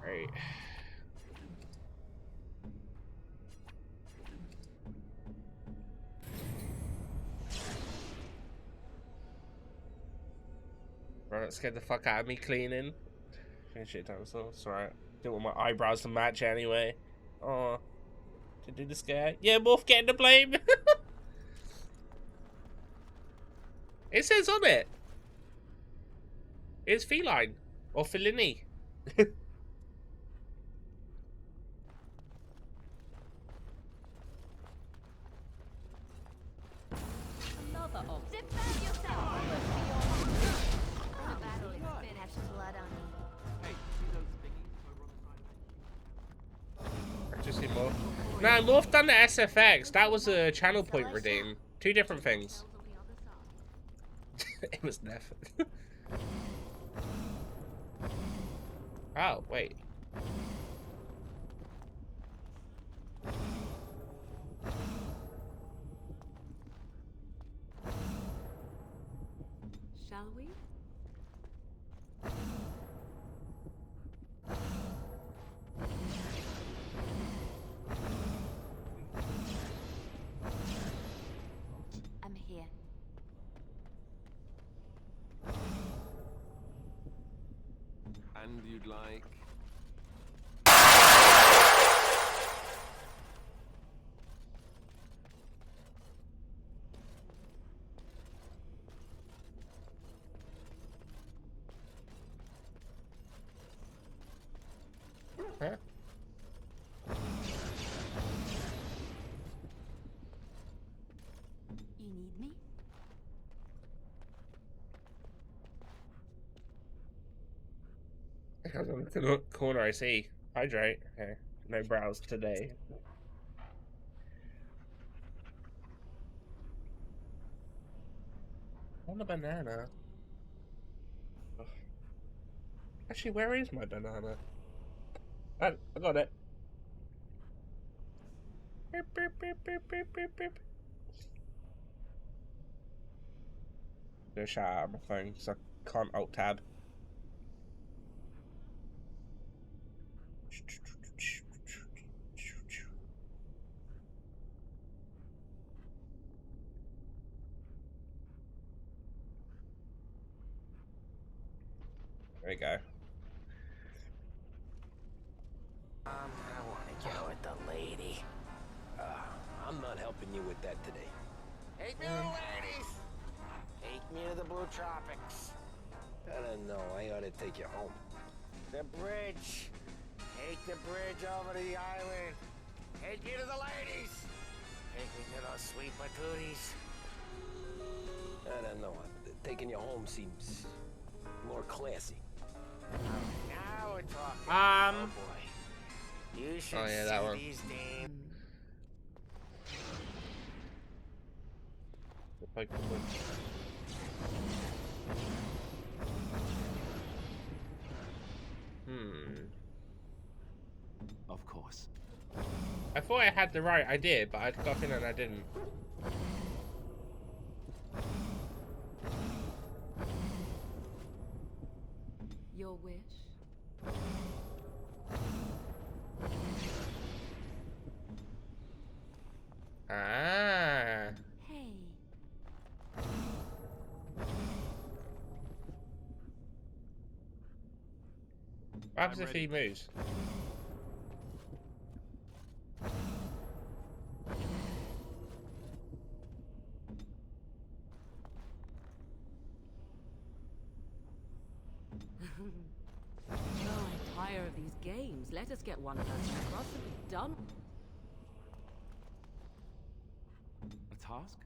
Right. Right, that scared the fuck out of me cleaning. Finish it down, so it's alright. Didn't want my eyebrows to match anyway. Oh, to do this guy. Yeah, Morph getting the blame. It says on it. It's feline or felini. Another op. Defend yourself! The battle is finished. Blood on me. I just see Morph. No, Morph done the SFX. That was a channel point redeem. Two different things. It was Neff. Oh, wait. Shall we? I'm here. And you'd like... Huh? You need me? Because I'm looking at the corner, I see hydrate. Okay, no brows today. I want a banana. Ugh. Actually, where is my banana? I got it. Beep, beep, beep, beep, beep, beep, beep. Go shout out my phone because I can't alt tab. There we go. I want to go with the lady. I'm not helping you with that today. Take me to the ladies! Take me to the Blue Tropics. I don't know, I ought to take you home. The bridge. Take the bridge over to the island. Take you to the ladies. Take me to those sweet patooties. I don't know, taking you home seems more classy. Now we're talking. Oh boy. You should yeah, see that one. these dames. Of course. I thought I had the right idea, but I got a feeling I didn't. Your wish? Ah. Hey. What happens if he moves? Oh, I'm tired of these games. Let us get one person across and be done. task?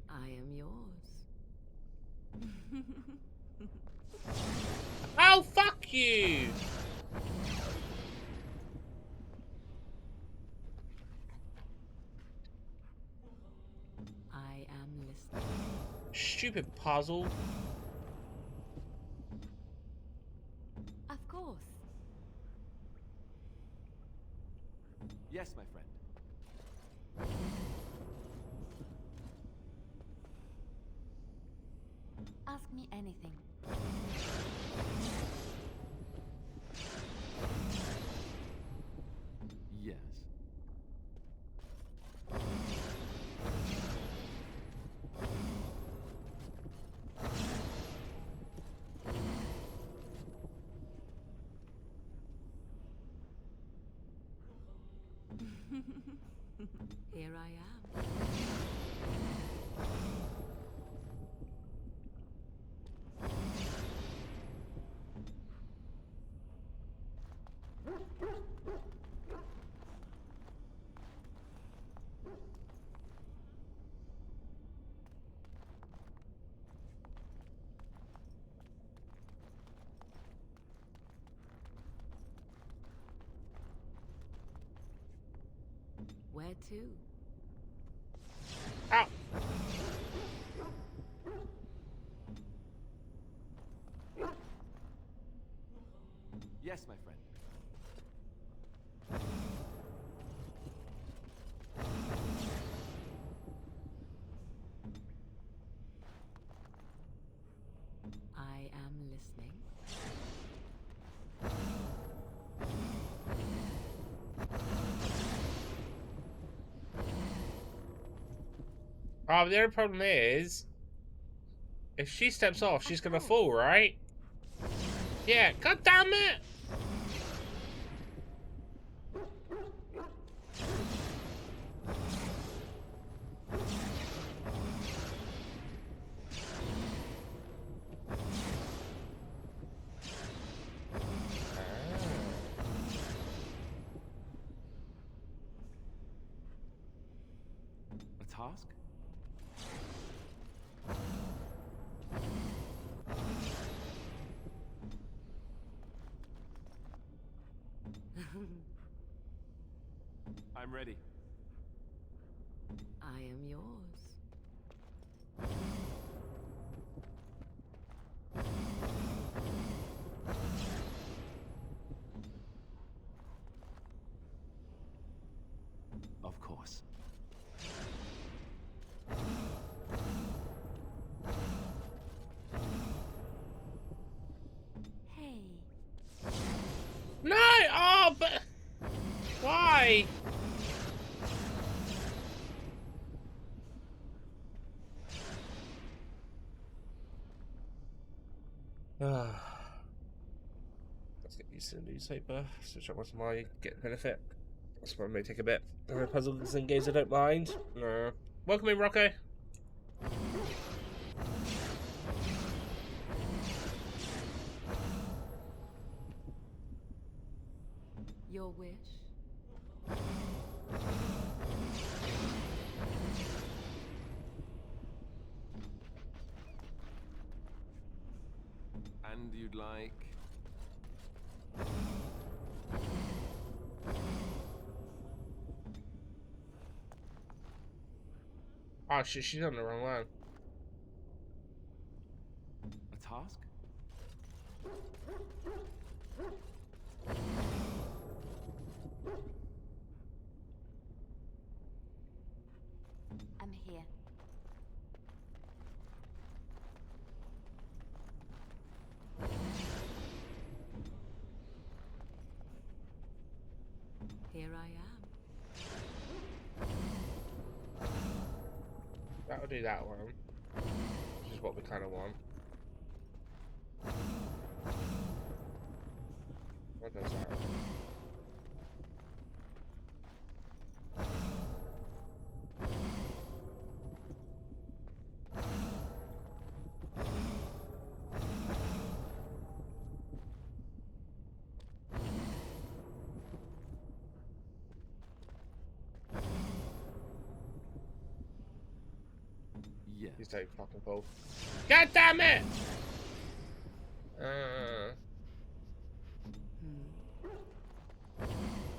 I am yours. Oh, fuck you! I am listening. Stupid puzzle. Of course. Yes, my friend. Ask me anything. Yes. Here I am. Where to? Ow! Yes, my friend. I am listening. Oh, the only problem is, if she steps off, she's gonna fall, right? Yeah, god damn it! A task? I'm ready. I am yours. Of course. Hey. No! Oh, but... Why? Let's get used to the newspaper. Switch up once my get benefit. That's why I may take a bit. Puzzles and games I don't mind. No. Welcome in, Rocco. Your wish? And you'd like... Oh shit, she's on the wrong one. A task? I'm here. Here I am. That'll do that one. Which is what we kind of want. What does that? Please don't fucking fall. God damn it!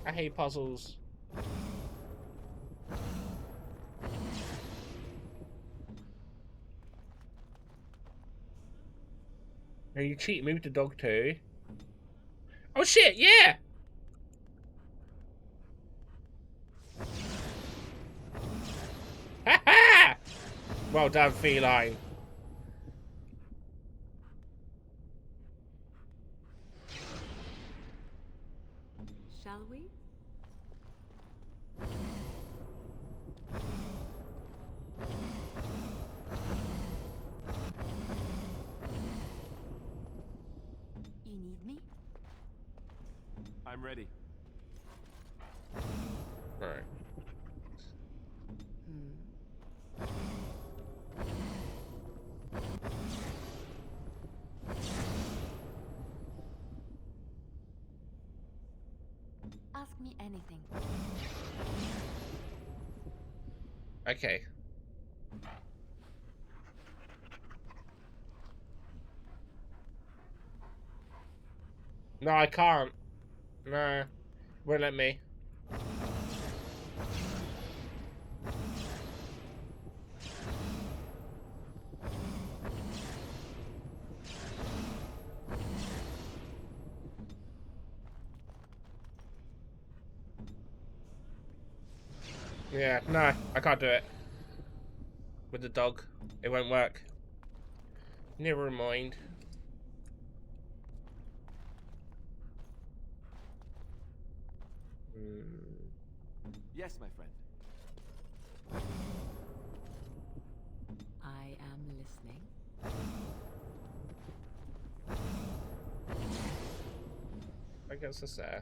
I hate puzzles. No, you cheat. Move the dog too. Oh shit! Yeah. Ha ha! Well done, feline. Shall we? You need me? I'm ready. Alright. Ask me anything. Okay. No, I can't. No. Won't let me. Yeah, no, I can't do it. With the dog. It won't work. Never mind. Yes, my friend. I am listening. I guess it's there.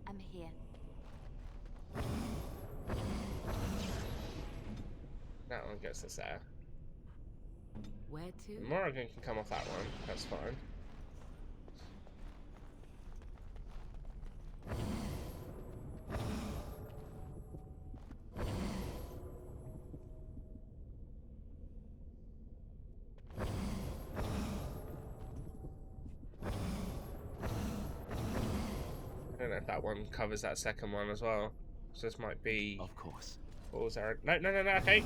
I'm here. That one gets us there. Where to? Morrigan can come off that one. That's fine. I don't know if that one covers that second one as well. So this might be. Of course. What was there? No, okay.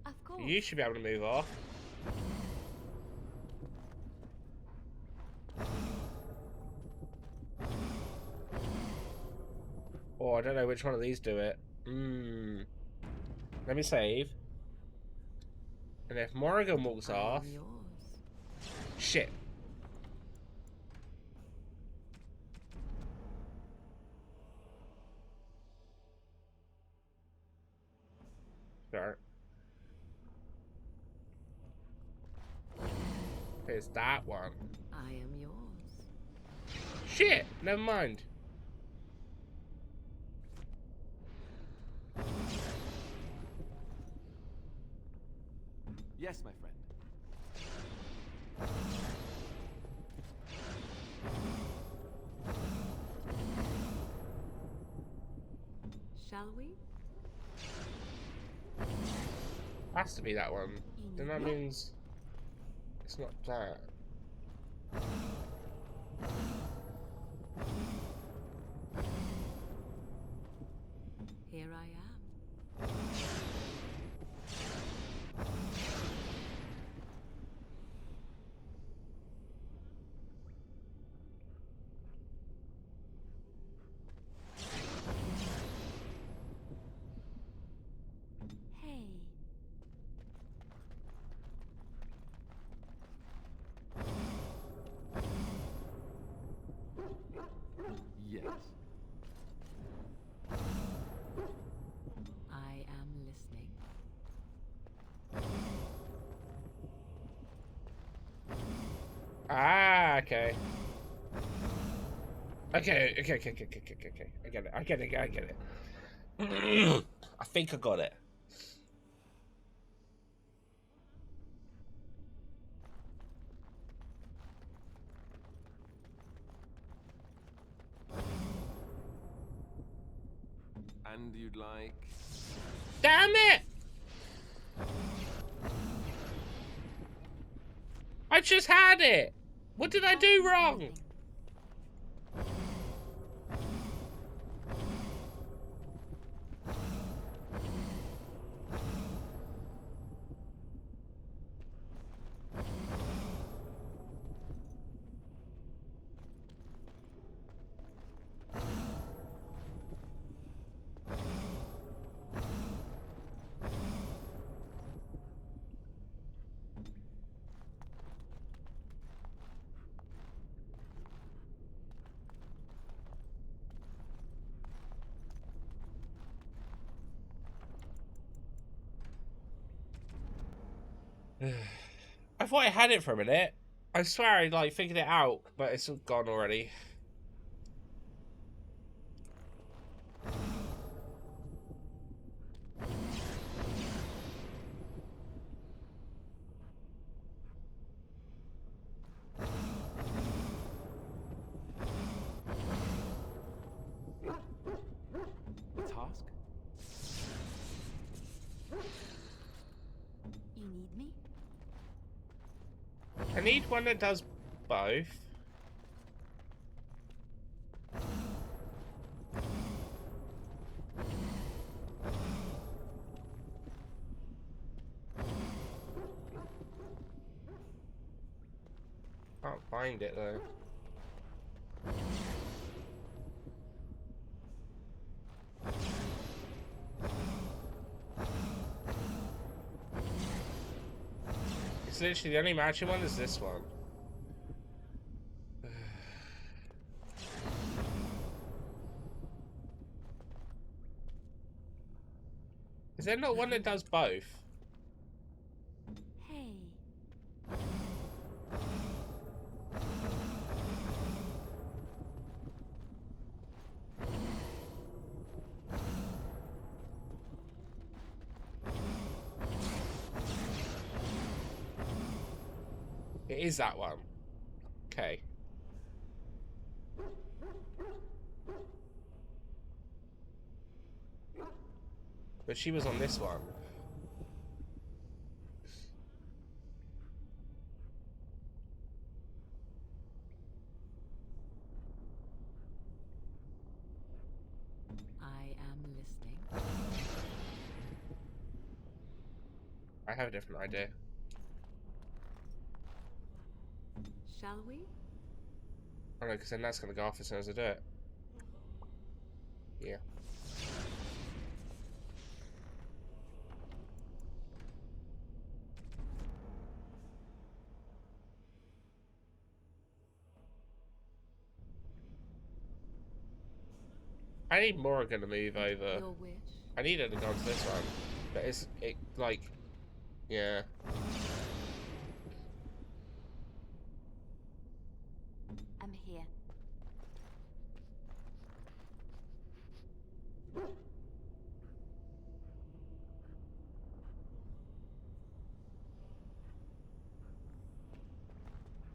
Of course. You should be able to move off. Oh, I don't know which one of these do it. Let me save. And if Morrigan walks off... Shit. Sorry. It's that one. I am yours. Shit! Never mind. Yes, my friend. Shall we? Has to be that one. Then that means it's not that. Here I am. Hey. Yes. I am listening. Ah, okay. Okay. I get it. I think I got it. And you'd like... Damn it! I just had it! What did I do wrong? I thought I had it for a minute. I swear I like figured it out, but it's gone already. A task? You need me? I need one that does both. Can't find it though. It's literally the only matching one is this one. Is there not one that does both? Hey. It is that one. Okay. But she was on this one. I am listening. I have a different idea. Shall we? Oh no, because then that's going to go off as soon as I do it. Yeah. I need Morrigan to move over. Your wish? I need her to go to this one. But like, yeah. I'm here.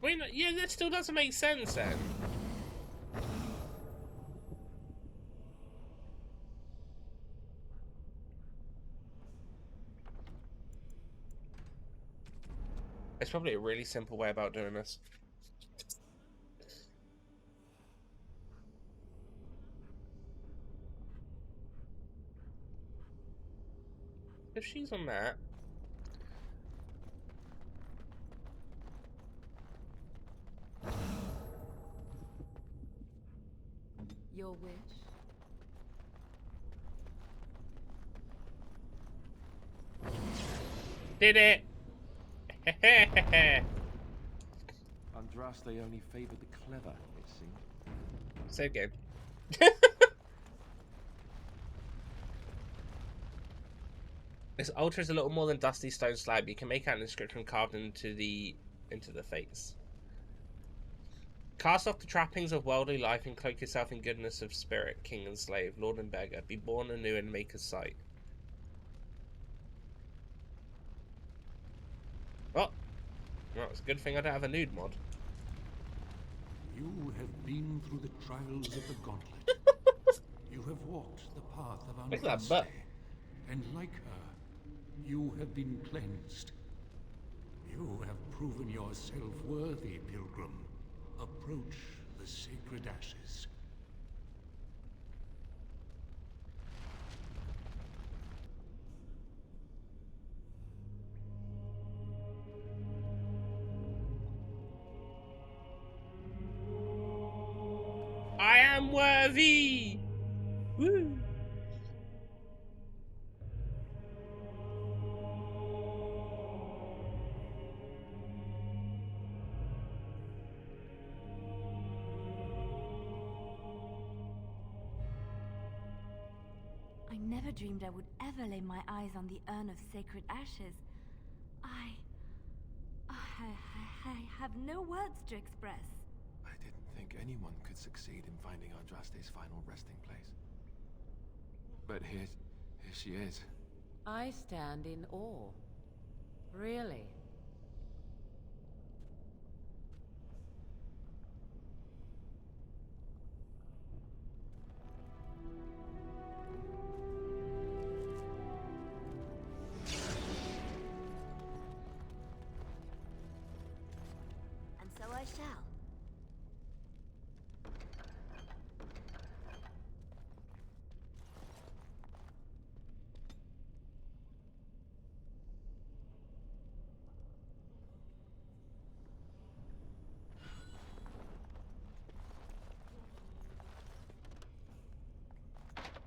Wait, no, yeah, that still doesn't make sense then. It's probably a really simple way about doing this. If she's on that... Your wish? Did it! Andraste only favored the clever, it seemed. Say again. This altar is a little more than dusty stone slab. You can make out an inscription carved into the face. Cast off the trappings of worldly life and cloak yourself in goodness of spirit, king and slave, lord and beggar. Be born anew in Maker's sight. Well, it's a good thing I don't have a nude mod. You have been through the trials of the gauntlet. You have walked the path of Look at that Andraste. butt. And like her, you have been cleansed. You have proven yourself worthy, pilgrim. Approach the sacred ashes. I am worthy! Woo! I never dreamed I would ever lay my eyes on the urn of sacred ashes. I have no words to express. I didn't think anyone could succeed in finding Andraste's final resting place. But here she is. I stand in awe. Really? And so I shall.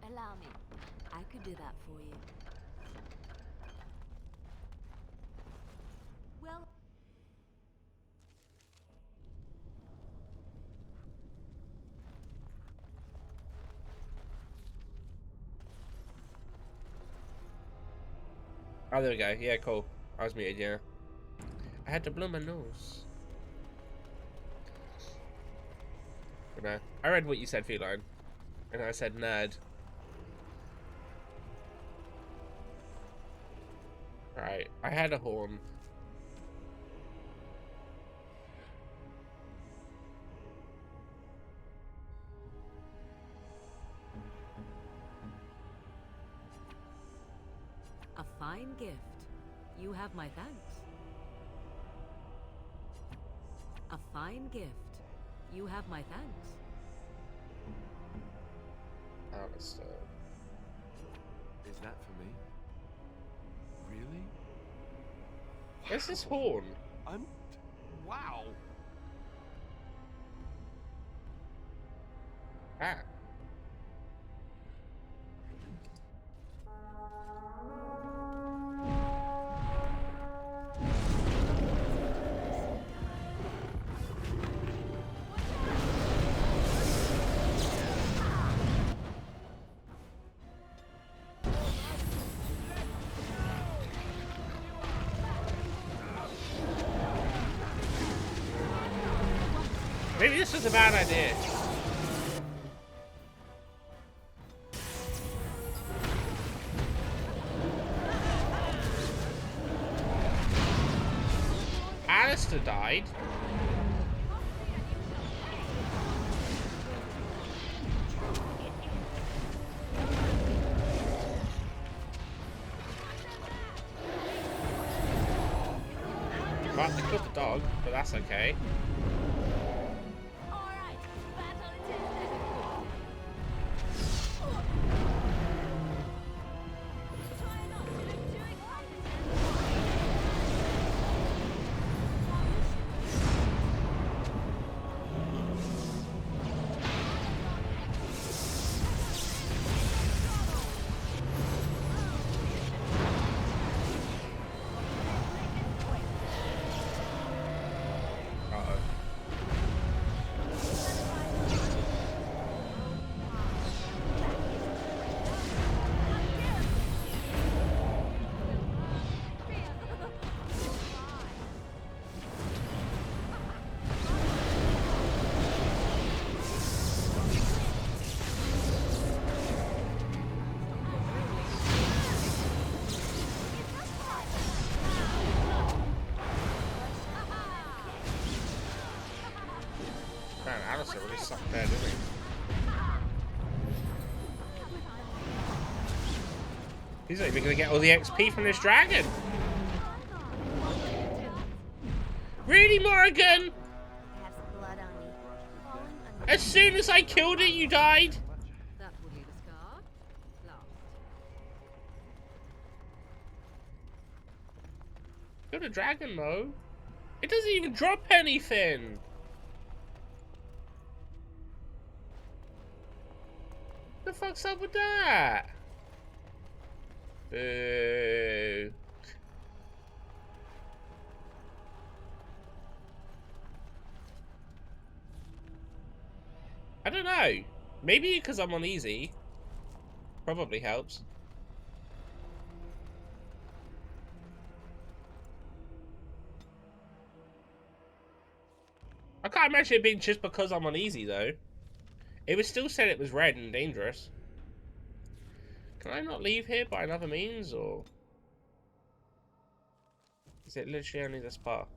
Allow me. I could do that for you. Well... Oh, there we go. Yeah, cool. I was muted, yeah. I had to blow my nose. But no. I read what you said, Feline. And I said nerd. Right. I had a horn. A fine gift. You have my thanks. A fine gift. You have my thanks. Alistair. Is that for me? Really? Where's this horn? Wow! Ah. Maybe this was a bad idea. Alistair died. Well, they killed the dog, but that's okay. Uh-oh. Lannister really sucked there, didn't he? He's not even gonna get all the XP from this dragon. Really, Morrigan? As soon as I killed it, you died? That will leave a scar. Last. Killed a dragon, though. It doesn't even drop anything. The fuck's up with that? Boo. I don't know. Maybe because I'm on easy. Probably helps. I can't imagine it being just because I'm on easy, though. It would still say it was red and dangerous. Can I not leave here by another means, or... is it literally only this part?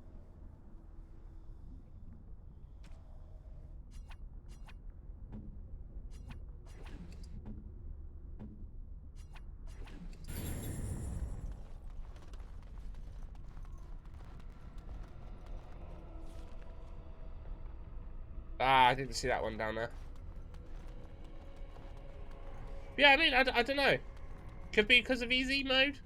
Ah, I didn't see that one down there. Yeah, I mean, I don't know. Could be because of easy mode.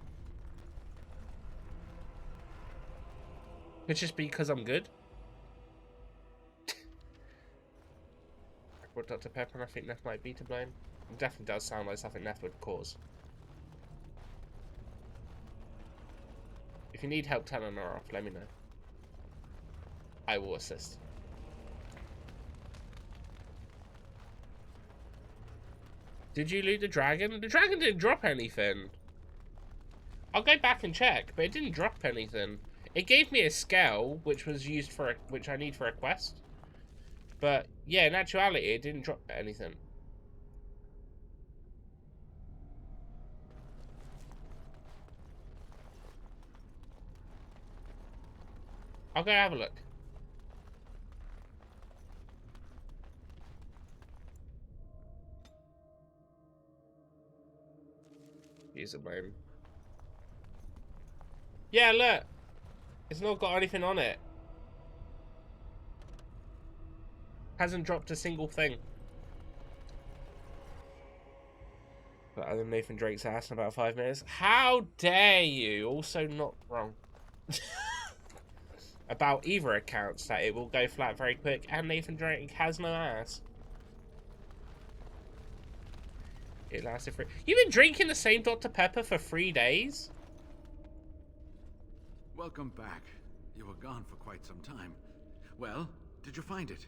Could just be because I'm good. I brought Dr. Pepper and I think Neff might be to blame. It definitely does sound like something Neff would cause. If you need help telling her off, let me know. I will assist. Did you loot the dragon? The dragon didn't drop anything. I'll go back and check, but it didn't drop anything. It gave me a scale, which was used for which I need for a quest. But yeah, in actuality, it didn't drop anything. I'll go have a look. Use a name. Yeah, look. It's not got anything on it. Hasn't dropped a single thing. But other than Nathan Drake's ass in about 5 minutes. How dare you? Also not wrong. About either accounts that it will go flat very quick and Nathan Drake has no ass. It lasted for... You've been drinking the same Dr. Pepper for 3 days? Welcome back. You were gone for quite some time. Well, did you find it?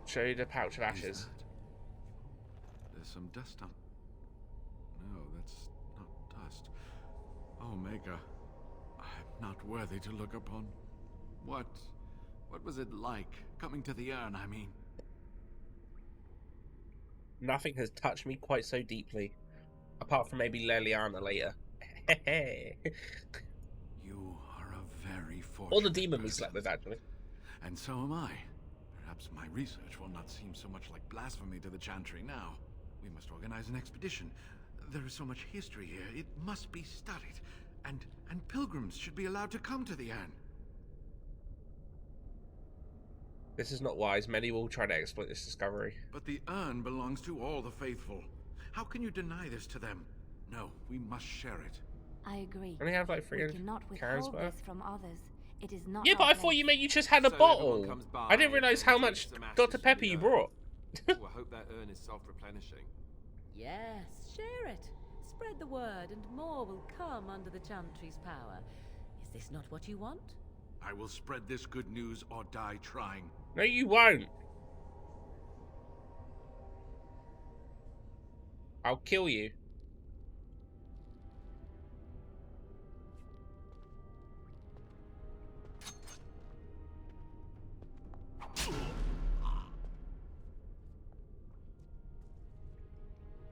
Show you the pouch of ashes. There's some dust on... No, that's not dust. Omega, I'm not worthy to look upon. What was it like, coming to the urn, I mean? Nothing has touched me quite so deeply. Apart from maybe Leliana later. You are a very fortunate Or the demon we person. slept with, actually. And so am I. Perhaps my research will not seem so much like blasphemy to the Chantry now. We must organize an expedition. There is so much history here, it must be studied. And pilgrims should be allowed to come to the urn. This is not wise. Many will try to exploit this discovery. But the urn belongs to all the faithful. How can you deny this to them? No, we must share it. I agree. Only have like We 300 cannot cans withhold worth. this from others. It is not. Yeah, but our I thought you place. meant you just had a So bottle. everyone comes by I didn't realize how and much takes some ashes Dr. from Pepper the you urn. brought. Well, I hope that urn is self-replenishing. Yes, share it. Spread the word, and more will come under the Chantry's power. Is this not what you want? I will spread this good news or die trying. No, you won't. I'll kill you.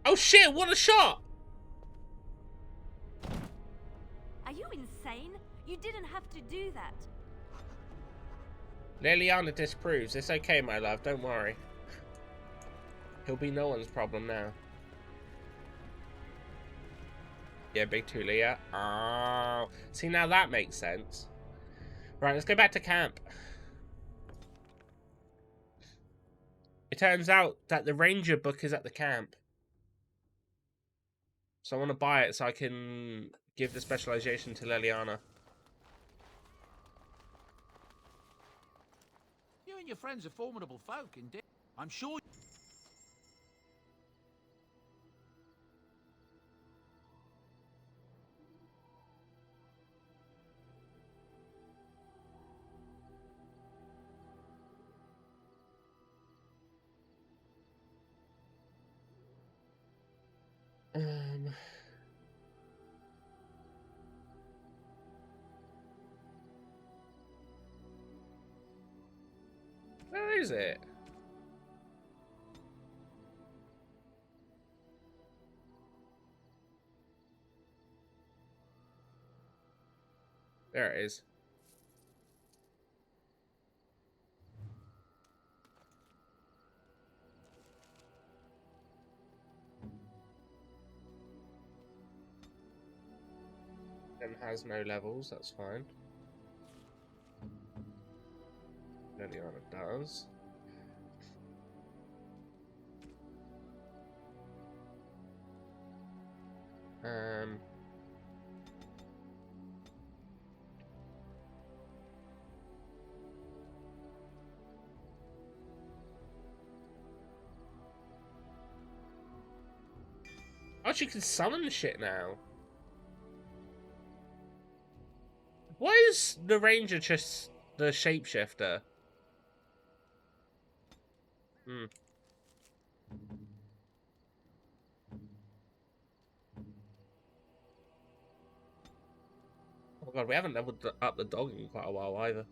Oh shit, what a shot! Are you insane? You didn't have to do that. Leliana disapproves. It's okay, my love. Don't worry. He'll be no one's problem now. Yeah, big two, Leah. Oh. See, now that makes sense. Right, let's go back to camp. It turns out that the ranger book is at the camp. So I want to buy it so I can give the specialization to Leliana. You and your friends are formidable folk, indeed. I'm sure... Where is it? There it is. And has no levels, that's fine. Leliana does. Oh, she can summon shit now. Why is the ranger just the shapeshifter? Hmm. Oh god, we haven't leveled up the dog in quite a while either.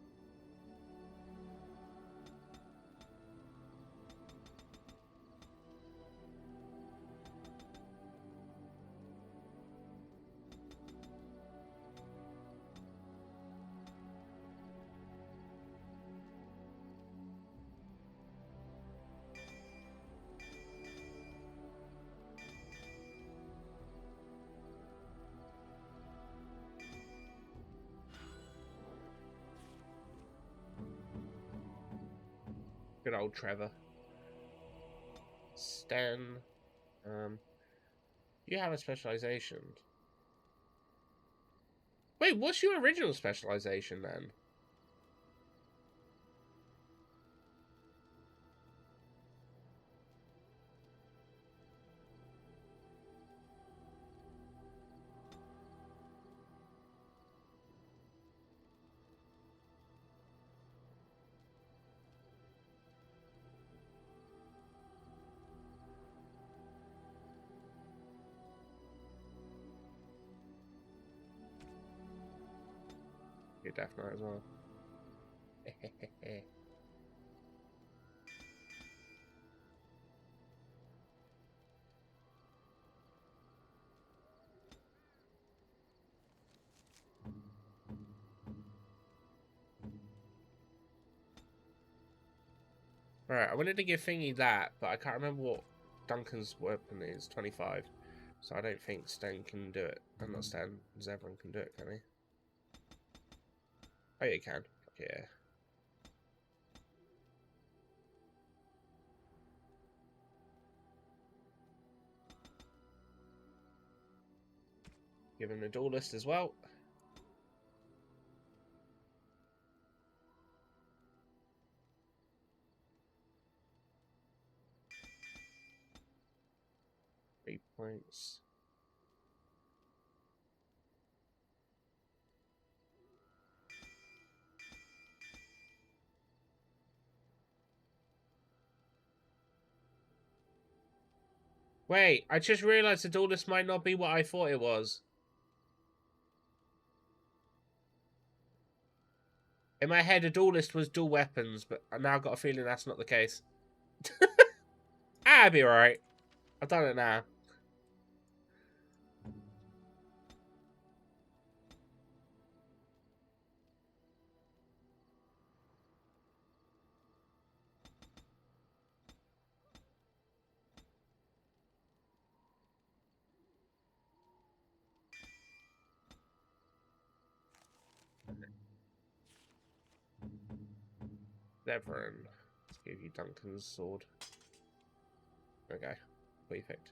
Good old Trevor. Sten. You have a specialization. Wait, what's your original specialization then? Death Knight as well. Alright, I wanted to give Thingy that, but I can't remember what Duncan's weapon is. 25. So I don't think Sten can do it. I'm not Sten. Zevran can do it, can he? Oh, you can. Yeah. Give him a duelist as well. Three points. Wait, I just realized the duelist might not be what I thought it was. In my head, a duelist was dual weapons, but I now got a feeling that's not the case. I'll be alright. I've done it now. Severin. Let's give you Duncan's sword. Okay, perfect.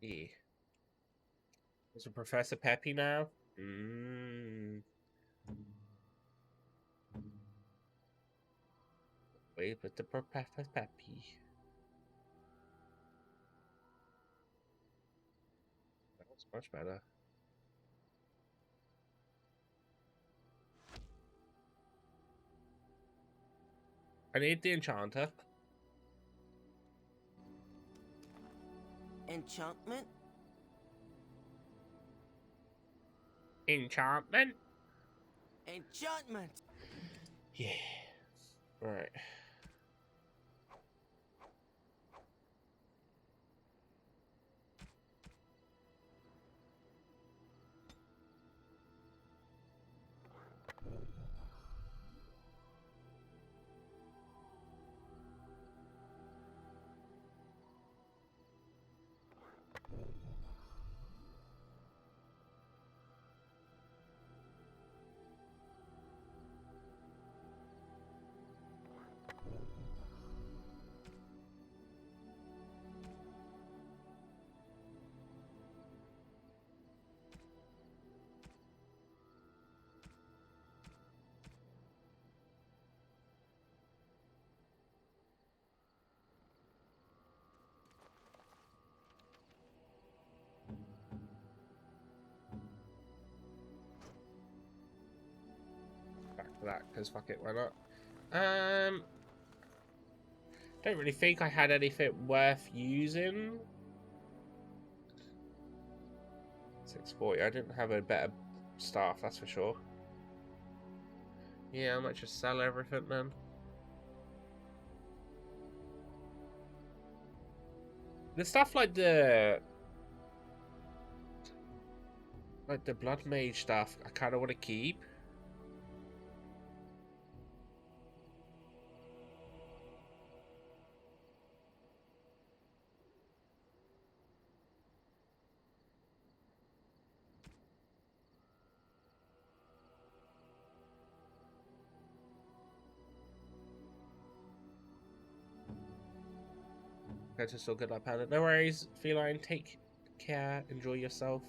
Yeah. Is it Professor Peppy now? Wait, but the Professor Peppy. That's much better. I need the enchanter. Enchantment? Enchantment? Enchantment! Yeah. Right. For that, because fuck it, why not? Don't really think I had anything worth using. 640. I didn't have a better staff, that's for sure. Yeah, I might just sell everything then. The stuff like the Blood Mage stuff, I kind of want to keep. Okay, still good up, Panda. No worries, Feline. Take care. Enjoy yourself.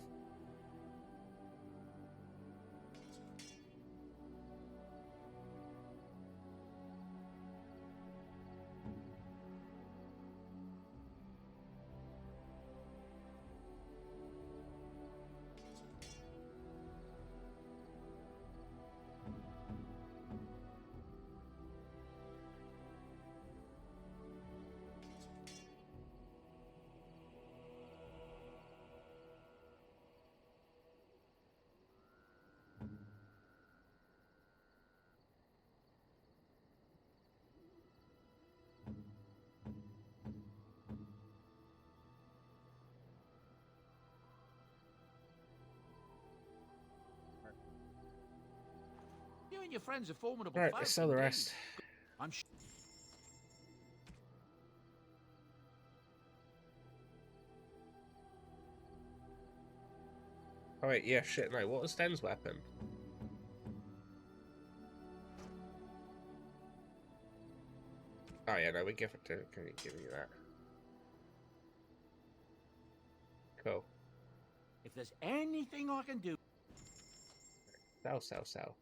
You and your friends are formidable Right, folk, let's sell the indeed. rest. I'm sure. Oh wait, yeah, shit, no. What was Sten's weapon? Oh yeah, no, we give it to. Can you give me that? Cool. If there's anything I can do. Sell.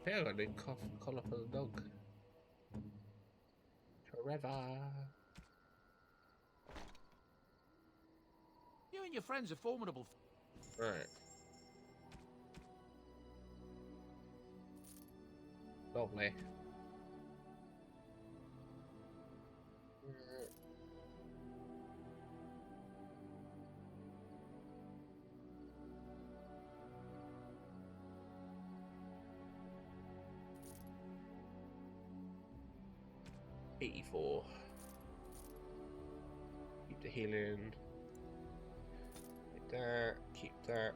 think I did collar for the dog. Forever. You and your friends are formidable. Right. Lovely. $84. Keep the healing. Keep that. Keep that.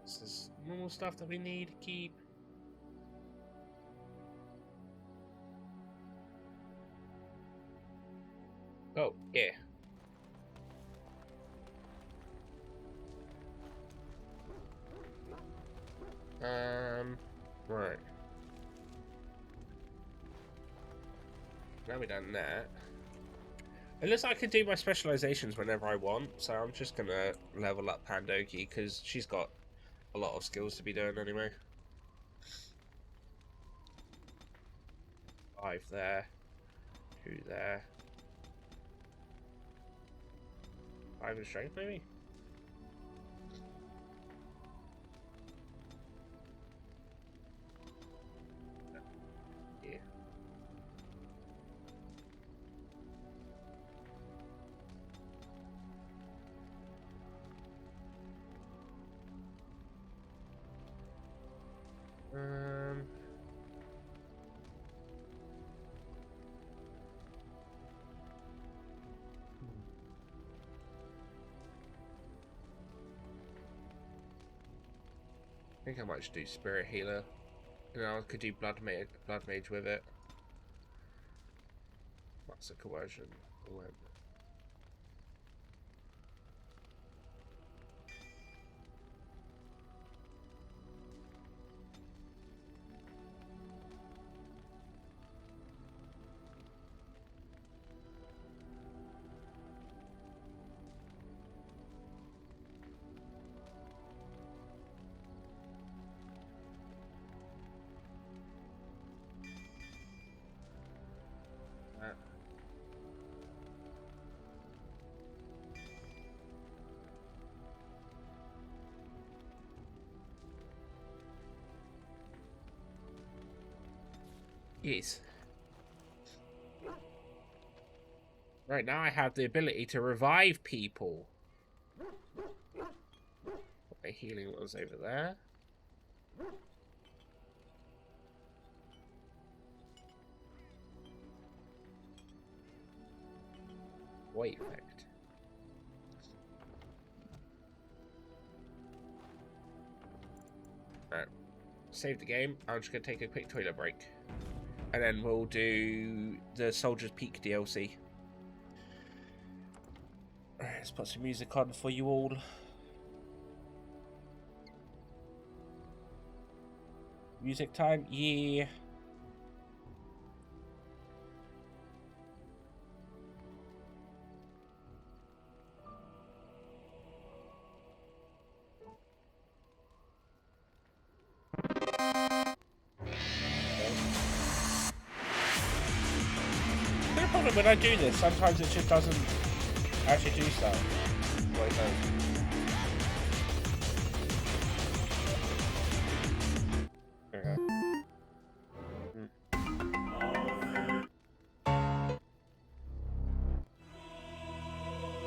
This is normal stuff that we need to keep. Oh, yeah. Right. Now we've done that. It looks like I can do my specializations whenever I want, so I'm just gonna level up Pandoki because she's got a lot of skills to be doing anyway. 5 there. 2 there. 5 in strength, maybe? Yeah. I think I might just do Spirit Healer. You know, I could do Blood Mage with it. What's the coercion? Yes. Right, now I have the ability to revive people. My healing was over there. Weight effect. Alright. Save the game. I'm just going to take a quick toilet break. And then we'll do the Soldier's Peak DLC. Alright, let's put some music on for you all. Music time? Yeah. When I do this, sometimes it just doesn't actually do stuff. Wait, no. There we go.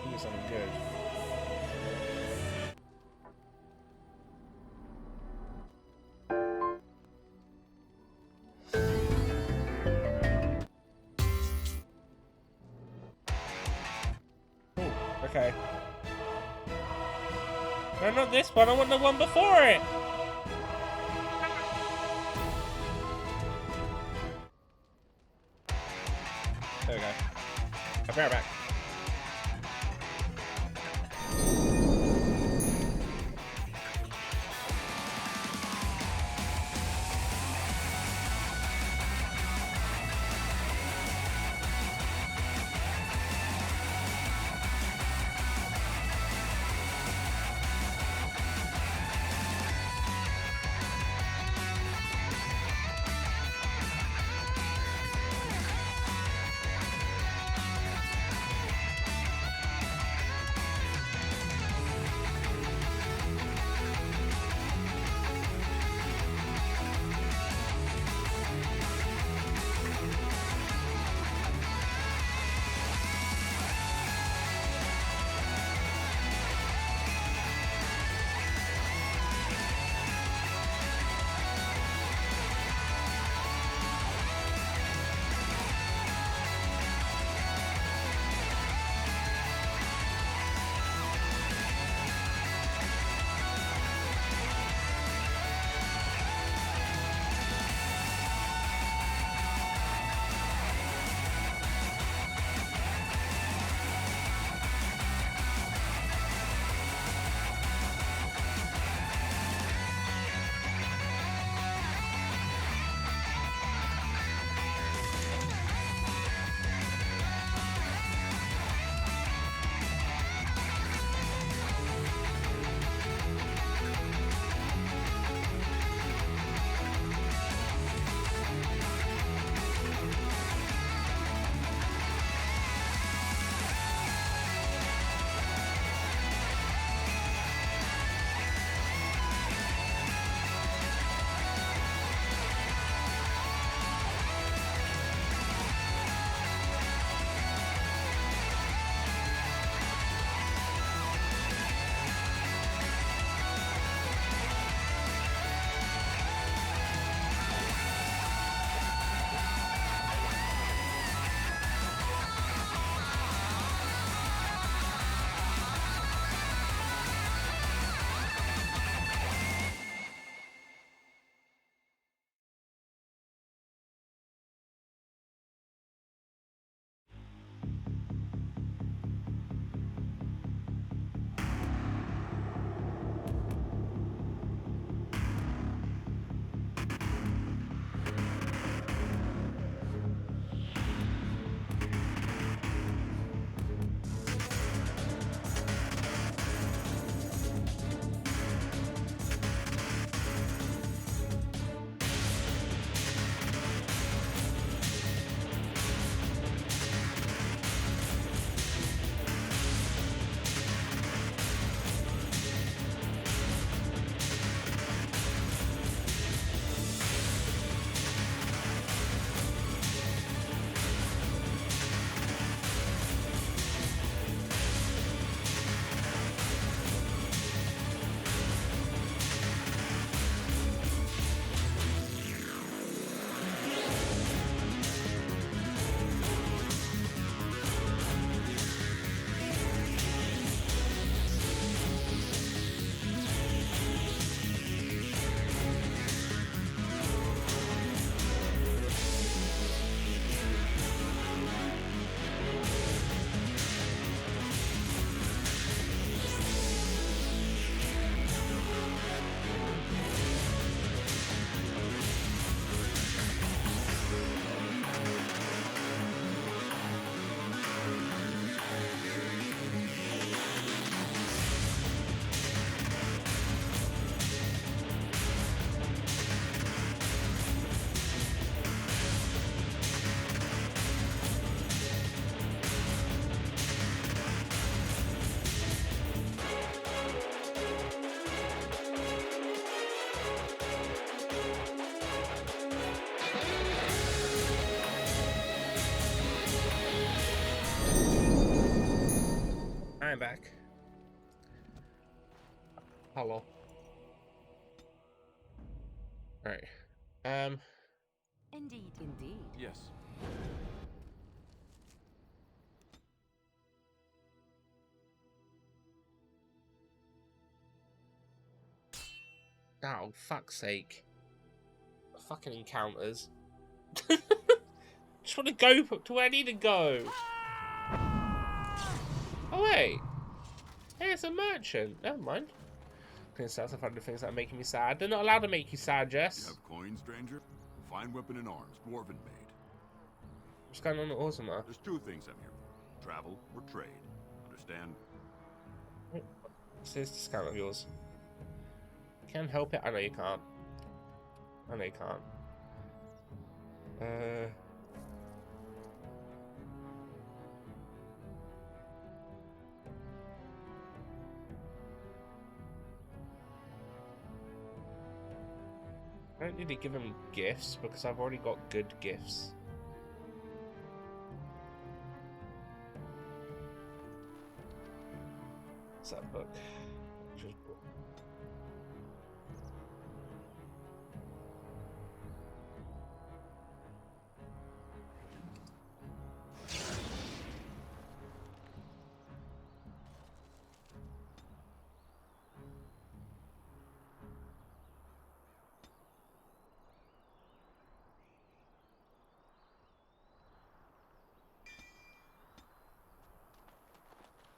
Give me something good. Okay. No, not this one. I want the one before it. be right back. I'm back. Hello. Alright. Indeed. Indeed. Yes. Oh, fuck's sake. Fucking encounters. Just want to go to where I need to go. Oh wait, hey, it's a merchant. Never mind. Clean stats of other things that are making me sad. They're not allowed to make you sad, Jess. You have coins, stranger? Fine weapon and arms, dwarven made. What's going on at Ozma? There's two things I'm here for. Travel or trade. Understand? What's this discount of yours? Can't help it. I know you can't. I know you can't. I don't need to give him gifts because I've already got good gifts. What's that book?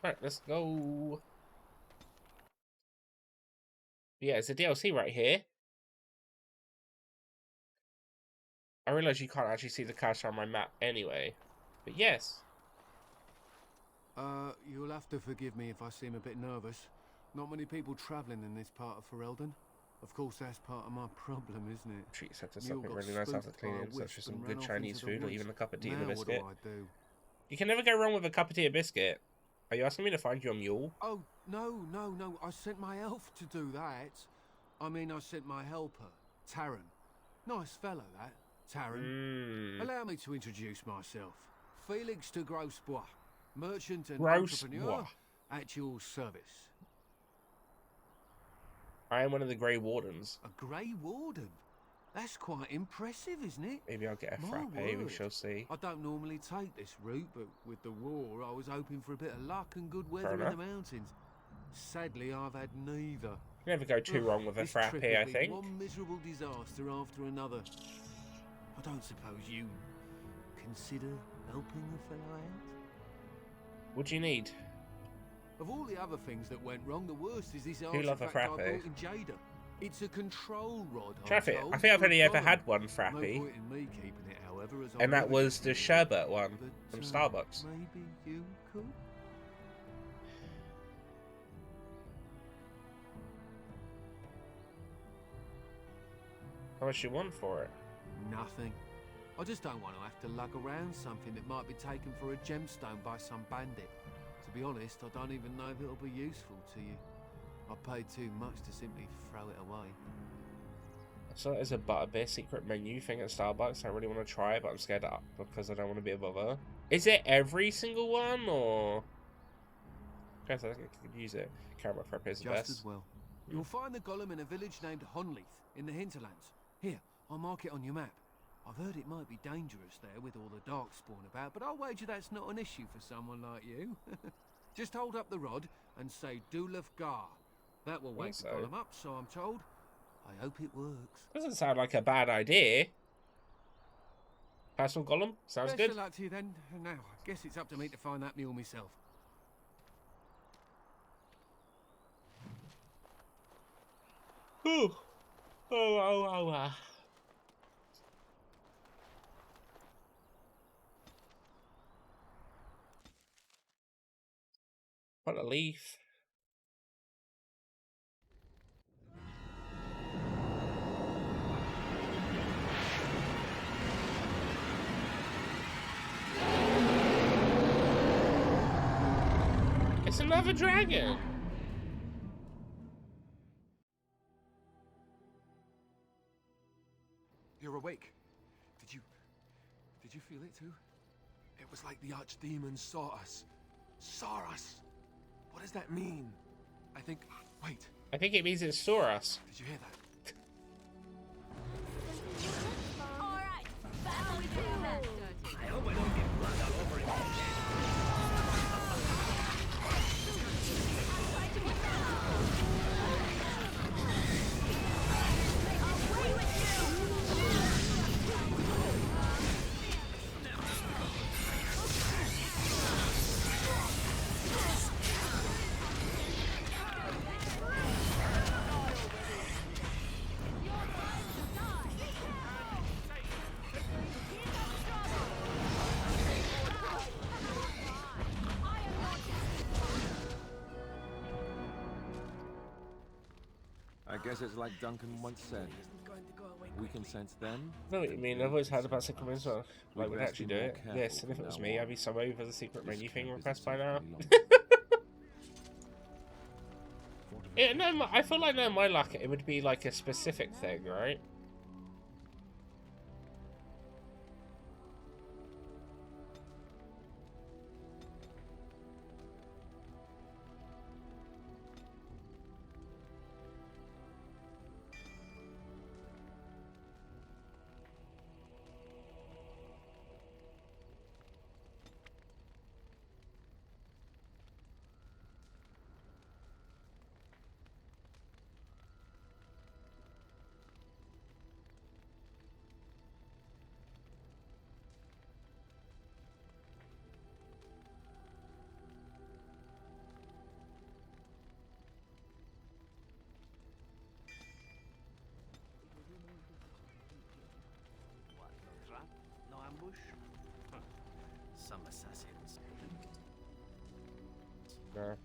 Right, let's go. Yeah, it's a DLC right here. I realize you can't actually see the cursor on my map anyway. But yes. You'll have to forgive me if I seem a bit nervous. Not many people travelling in this part of Ferelden. Of course, that's part of my problem, isn't it? Treat yourself to something really nice after cleaning, such as some good Chinese food or even a cup of tea and a biscuit. What do I do? You can never go wrong with a cup of tea and biscuit. Are you asking me to find you a mule? Oh, no. I sent my elf to do that. I mean, I sent my helper, Taran. Nice fellow, that, Taran. Allow me to introduce myself. Felix de Grosbois, merchant and entrepreneur at your service. I am one of the Grey Wardens. A Grey Warden? That's quite impressive, isn't it? Maybe I'll get a frappe, we shall see. I don't normally take this route, but with the war, I was hoping for a bit of luck and good weather in the mountains. Sadly, I've had neither. You never go too wrong with a frappe, I think. One miserable disaster after another. I don't suppose you consider helping a fellow out? What do you need? Of all the other things that went wrong, the worst is this You love a artifact I frappe. bought in Jada. It's a control rod. Traffic. I think I've only ever had one frappe. No point in me keeping it, however, as and that was the sherbet one from Starbucks. Maybe you could. How much you want for it? Nothing. I just don't want to have to lug around something that might be taken for a gemstone by some bandit. To be honest, I don't even know if it'll be useful to you. I paid too much to simply throw it away. So there's a butterbeer secret menu thing at Starbucks. I really want to try it, but I'm scared up because I don't want to be a bother. Is it every single one, or? Guess I think I could use it. Caramel frappe is the best. Just as well. You'll find the golem in a village named Honleith in the hinterlands. Here, I'll mark it on your map. I've heard it might be dangerous there with all the darkspawn about, but I'll wager that's not an issue for someone like you. Just hold up the rod and say Dulav Gar. That will wake the golem up, so I'm told. I hope it works. Doesn't sound like a bad idea. Personal golem? Sounds good. Best of luck to you then. Now, I guess it's up to me to find that mule myself. Ooh. Oh. What a leaf. It's another dragon. You're awake. Did you feel it too? It was like the archdemon saw us. Saw us. What does that mean? I think... Wait. I think it means it saw us. Did you hear that? Alright, how we doing that? I hope I don't get blood all over it. I guess it's like Duncan once said. We can sense then. I know what you mean. I've always heard about secret menus, so like would actually do it. Yes, and if it was me, I'd be so over the secret menu thing request by now. Yeah, no, I feel like no, my luck, it would be like a specific thing, right? What, no trap? No ambush? Huh. Some assassins. No.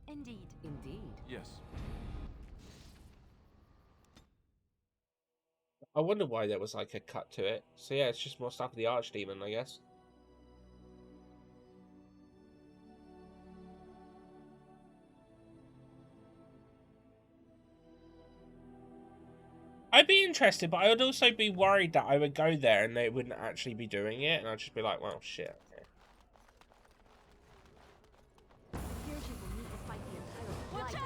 Indeed. Indeed. Yes. I wonder why there was like a cut to it. So yeah, it's just more stuff of the Archdemon, I guess. I'd be interested, but I would also be worried that I would go there and they wouldn't actually be doing it, and I'd just be like, well, shit. Okay. Here's you will need to fight the entire Watch out!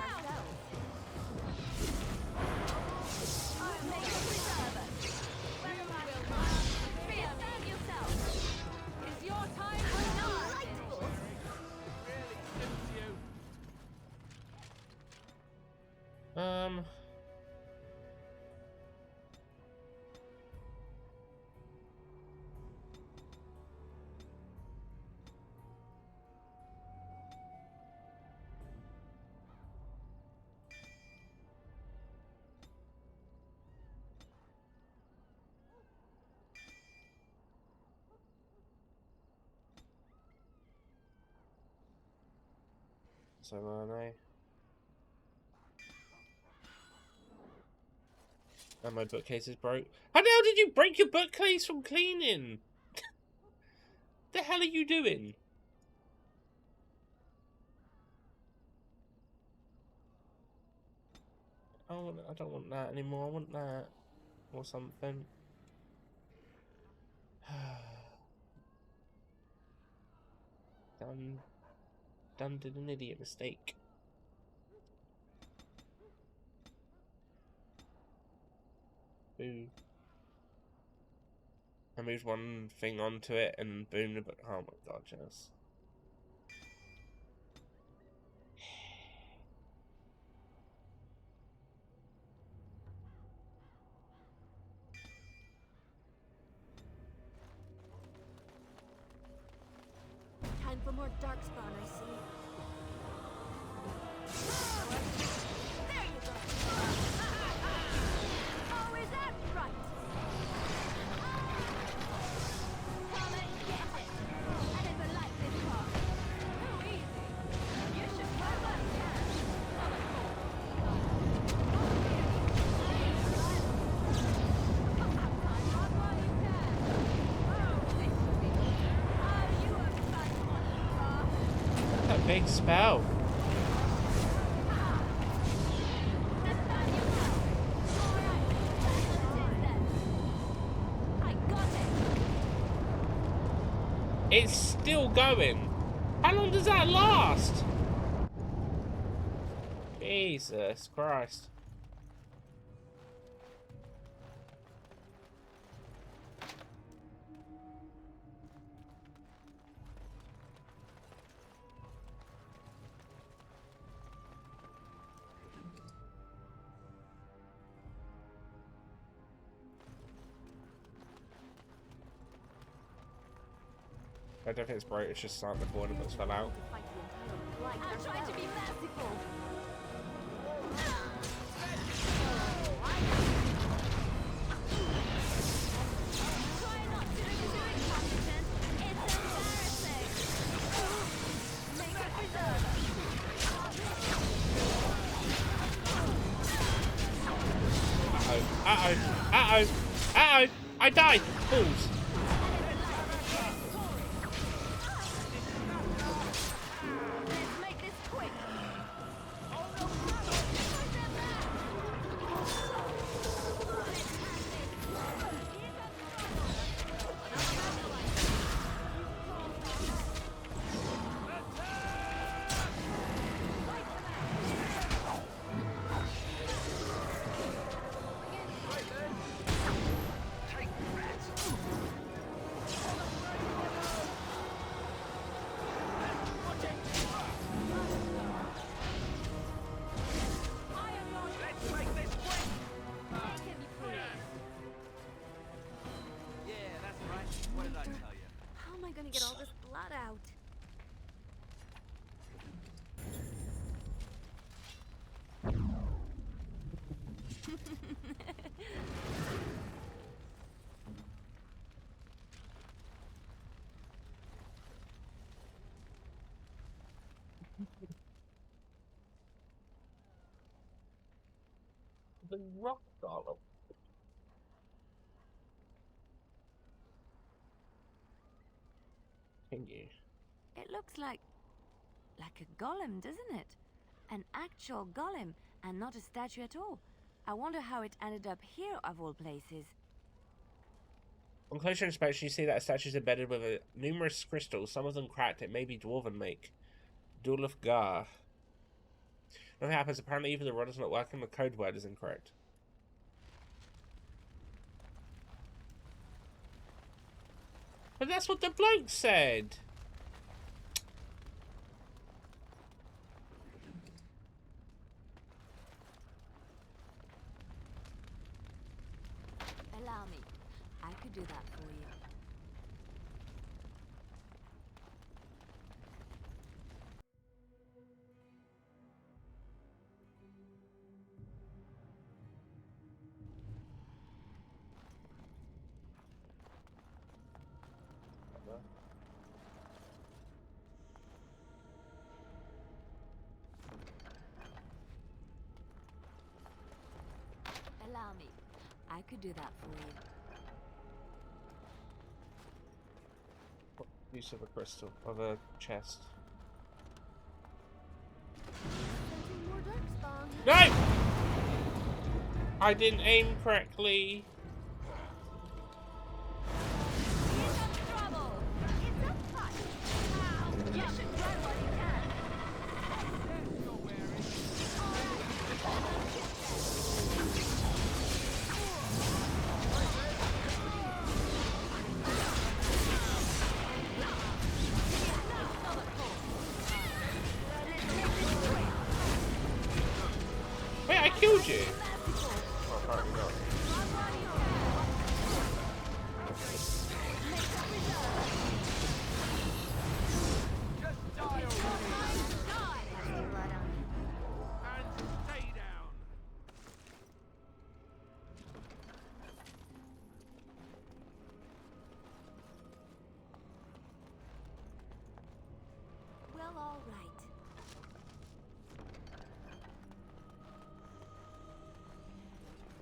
Make a preserver. Stand yourself. Is your time delightful? So I know. And my bookcase is broke. How the hell did you break your bookcase from cleaning? The hell are you doing? Oh, I don't want that anymore. I want that. Or something. Done did an idiot mistake. Boo. I moved one thing onto it and boom, but oh my god, Jess. Time for more darkspawn, I see. There you go. Oh, is that right? Come and get it. I never liked this part. Too easy. You should try one. That big spell. It's still going. How long does that last? Jesus Christ. I don't think it's broke, it's just starting the corner but it's fell out. I'm trying to be merciful. Try Uh-oh. Uh-oh. I died. Balls. Let's make this quick. Yeah, that's right. What did I tell you? How am I gonna get all this blood out? The rock golem. Continue. It looks like a golem, doesn't it? An actual golem, and not a statue at all. I wonder how it ended up here, of all places. On closer inspection, you see that a statue is embedded with numerous crystals, some of them cracked. It may be dwarven make. Dulaf Gar. Nothing happens. Apparently, either the rod is not working, the code word is incorrect. But that's what the bloke said. Allow me. I could do that for you. Allow me. I could do that for you. Use of a crystal, of a chest. Sensing more darkspawn. No! I didn't aim correctly. Trouble. It's a fight. Wow. You should run while you can. Wait, I killed you. Oh, apparently not. Well, all right.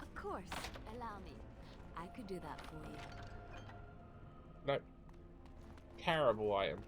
Of course. Allow me. I could do that for you. No. Terrible item.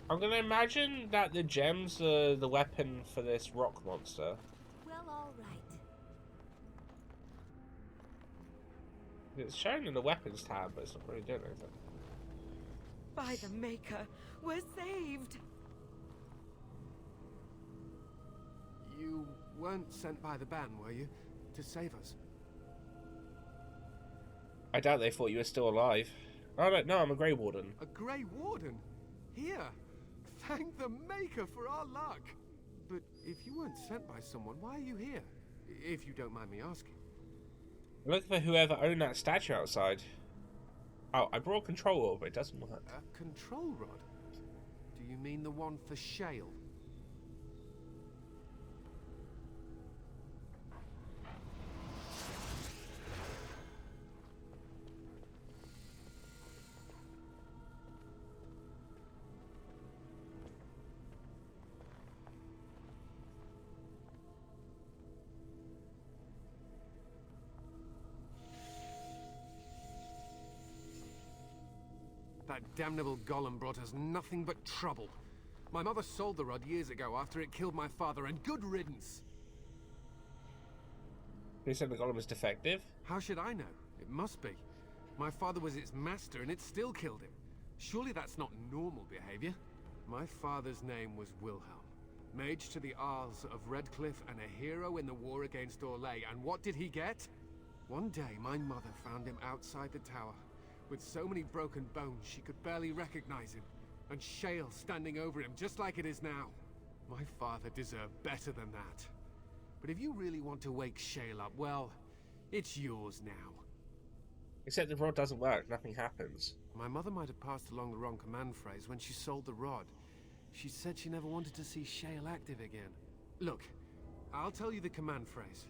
I'm gonna imagine that the gems are the weapon for this rock monster. Well, all right. It's shown in the weapons tab, but it's not really doing anything. By the Maker, we're saved! You weren't sent by the ban, were you? To save us? I doubt they thought you were still alive. Oh, no, I'm a Grey Warden. A Grey Warden? Here! Thank the Maker for our luck! But if you weren't sent by someone, why are you here? If you don't mind me asking. I'm looking for whoever owned that statue outside. Oh, I brought a control orb, but it doesn't work. A control rod? Do you mean the one for Shale? That damnable golem brought us nothing but trouble. My mother sold the rod years ago after it killed my father, and good riddance. They said the golem was defective? How should I know? It must be. My father was its master, and it still killed him. Surely that's not normal behavior. My father's name was Wilhelm, mage to the Arls of Redcliffe and a hero in the war against Orlais. And what did he get? One day, my mother found him outside the tower, with so many broken bones she could barely recognize him, and Shale standing over him just like it is now. My father deserved better than that. But if you really want to wake Shale up, well, it's yours now. Except the rod doesn't work, nothing happens. My mother might have passed along the wrong command phrase when she sold the rod. She said she never wanted to see Shale active again. Look, I'll tell you the command phrase,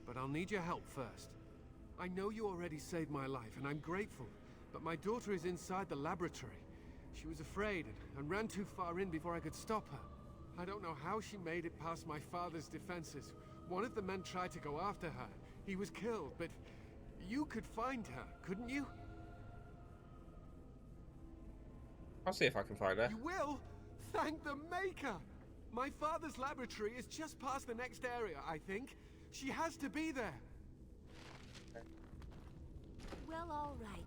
but I'll need your help first. I know you already saved my life, and I'm grateful. But my daughter is inside the laboratory. She was afraid and ran too far in before I could stop her. I don't know how she made it past my father's defenses. One of the men tried to go after her. He was killed, but you could find her, couldn't you? I'll see if I can find her. You will? Thank the Maker! My father's laboratory is just past the next area, I think. She has to be there. Well, all right.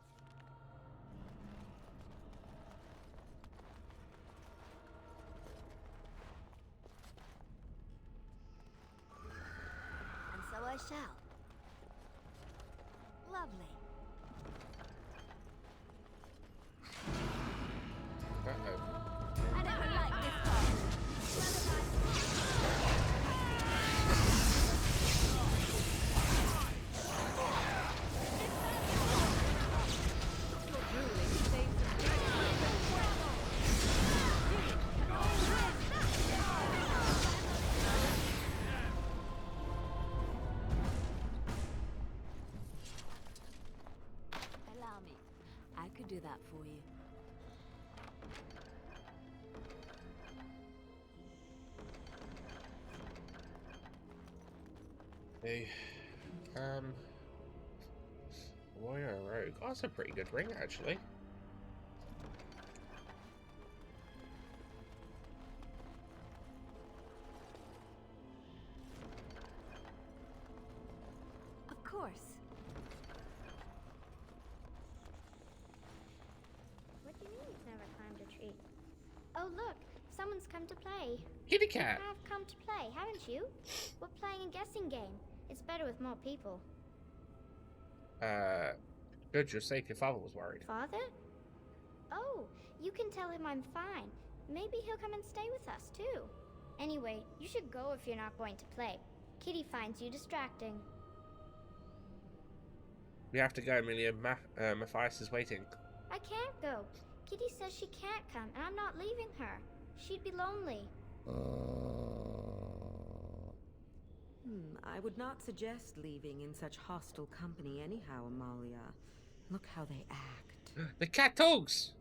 So I shall. Lovely. Uh-oh. I never liked this part. Allow me. I could do that for you. Hey, Warrior Rogue. Oh, that's a pretty good ring, actually. Of course. What do you mean you've never climbed a tree? Oh look, someone's come to play. Kitty cat. You have come to play, haven't you? We're playing a guessing game. It's better with more people. Good, you're safe. Your father was worried. Father? Oh, you can tell him I'm fine. Maybe he'll come and stay with us too. Anyway, you should go if you're not going to play. Kitty finds you distracting. We have to go, Amelia. Matthias is waiting. I can't go. Kitty says she can't come, and I'm not leaving her. She'd be lonely. I would not suggest leaving in such hostile company anyhow, Amalia. Look how they act. The cat dogs!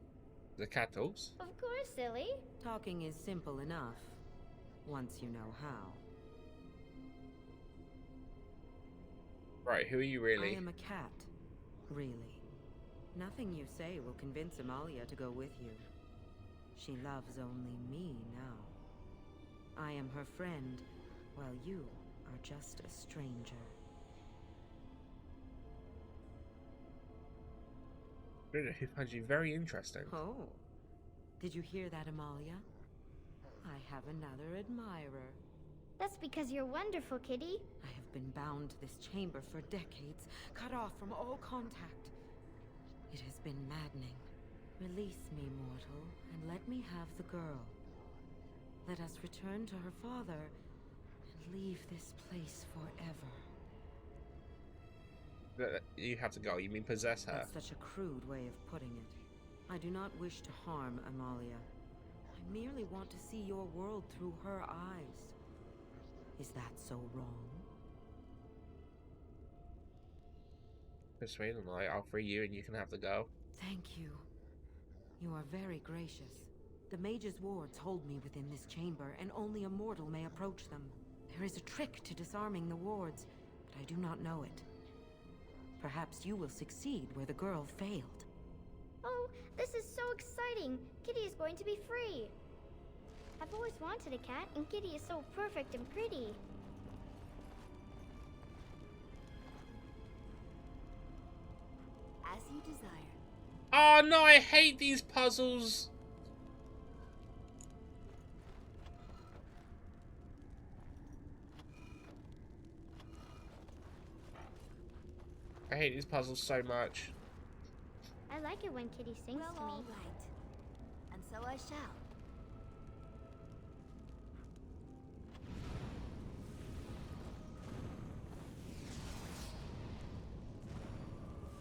The cat dogs? Of course, silly. Talking is simple enough, once you know how. Right, who are you really? I am a cat, really. Nothing you say will convince Amalia to go with you. She loves only me now. I am her friend, while you are just a stranger. He finds you very interesting. Oh, Did you hear that, Amalia? I have another admirer. That's because you're wonderful, Kitty. I have been bound to this chamber for decades, cut off from all contact. It has been maddening. Release me, mortal, and let me have the girl. Let us return to her father and leave this place forever. You have to go. You mean possess her? That's such a crude way of putting it. I do not wish to harm Amalia. I merely want to see your world through her eyes. Is that so wrong? Persuade them, I'll free you and you can have the go. Thank you. You are very gracious. The mage's wards hold me within this chamber, and only a mortal may approach them. There is a trick to disarming the wards, but I do not know it. Perhaps you will succeed where the girl failed. Oh, this is so exciting! Kitty is going to be free! I've always wanted a cat, and Kitty is so perfect and pretty. As you desire. Oh no, I hate these puzzles! I hate these puzzles so much. I like it when Kitty sings to me. All right. And so I shall.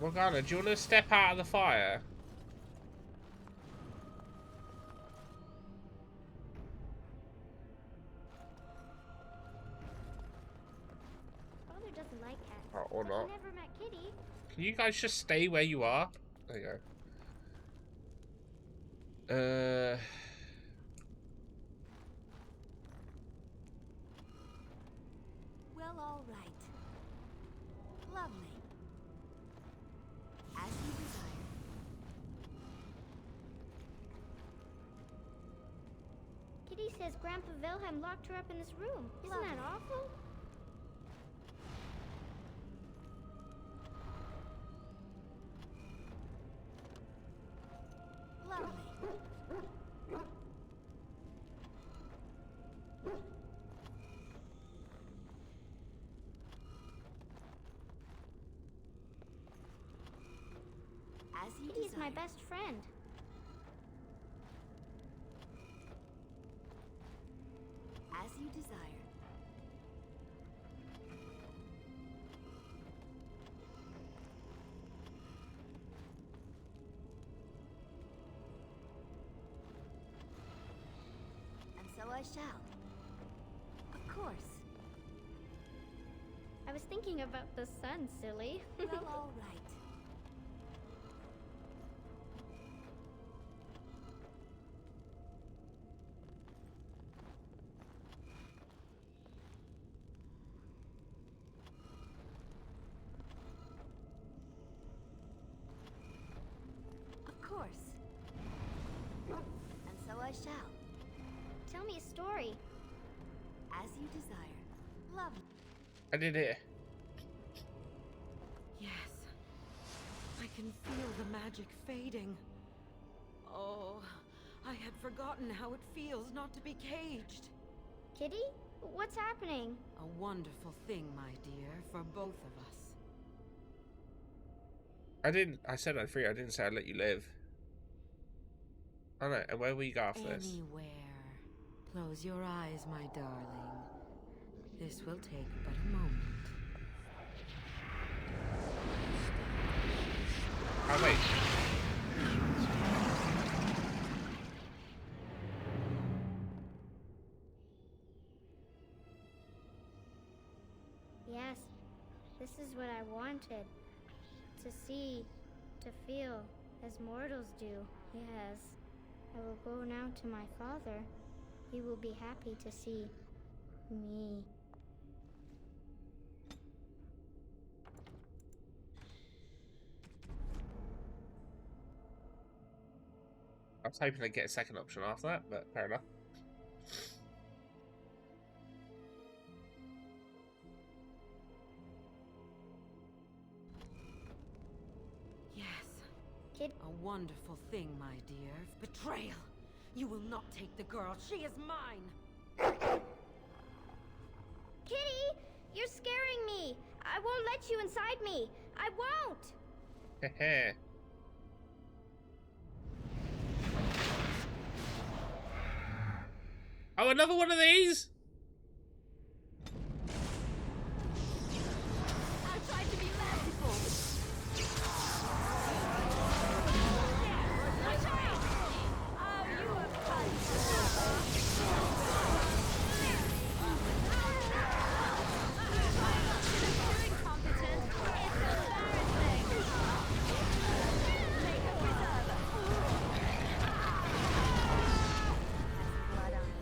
Morgana, do you want to step out of the fire? Father doesn't like cats. Or but not. he never met Kitty. Can you guys just stay where you are? There you go. Well, all right. Lovely. As you desire. Kitty says Grandpa Wilhelm locked her up in this room. Isn't that awful? As you Kitty is my desire. best friend. As you desire. And so I shall. Of course. I was thinking about the sun, silly. Well, all right. Of course. And so I shall. Tell me a story. As you desire. Lovely. I did it. Yes. I can feel the magic fading. Oh, I had forgotten how it feels not to be caged. Kitty? What's happening? A wonderful thing, my dear, for both of us. I said I'd free you, I didn't say I'd let you live. Oh no, and where will you go after this? Anywhere. Close your eyes, my darling. This will take but a moment. Oh wait. Yes, this is what I wanted. To see, to feel, as mortals do. Yes, I will go now to my father. He will be happy to see me. I was hoping I'd get a second option after that, but fair enough. Yes. A wonderful thing, my dear. Betrayal. You will not take the girl. She is mine. Kitty, you're scaring me. I won't let you inside me. I won't. Heh. Oh, another one of these? I tried to be merciful. Oh, you are fun. Incompetent. It's embarrassing. Make a preserve. Blood on it.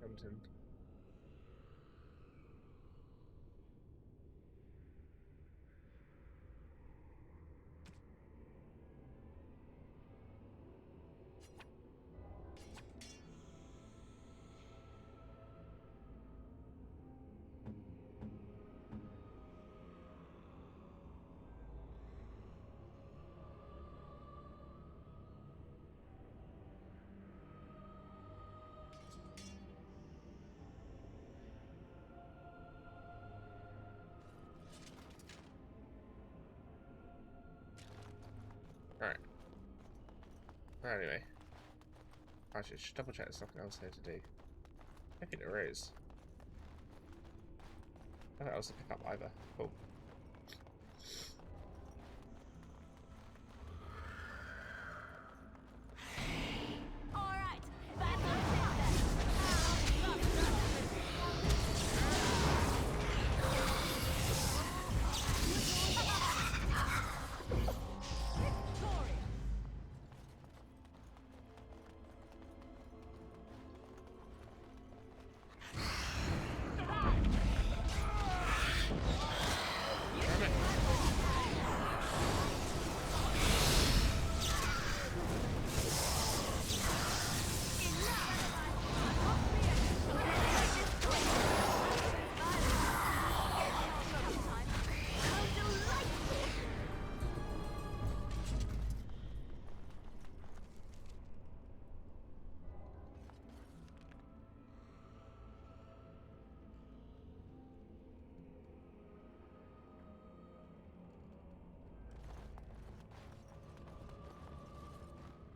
Content. Alright. Anyway. I should just double check there's something else here to do. I think there is. Nothing else to pick up either. Cool.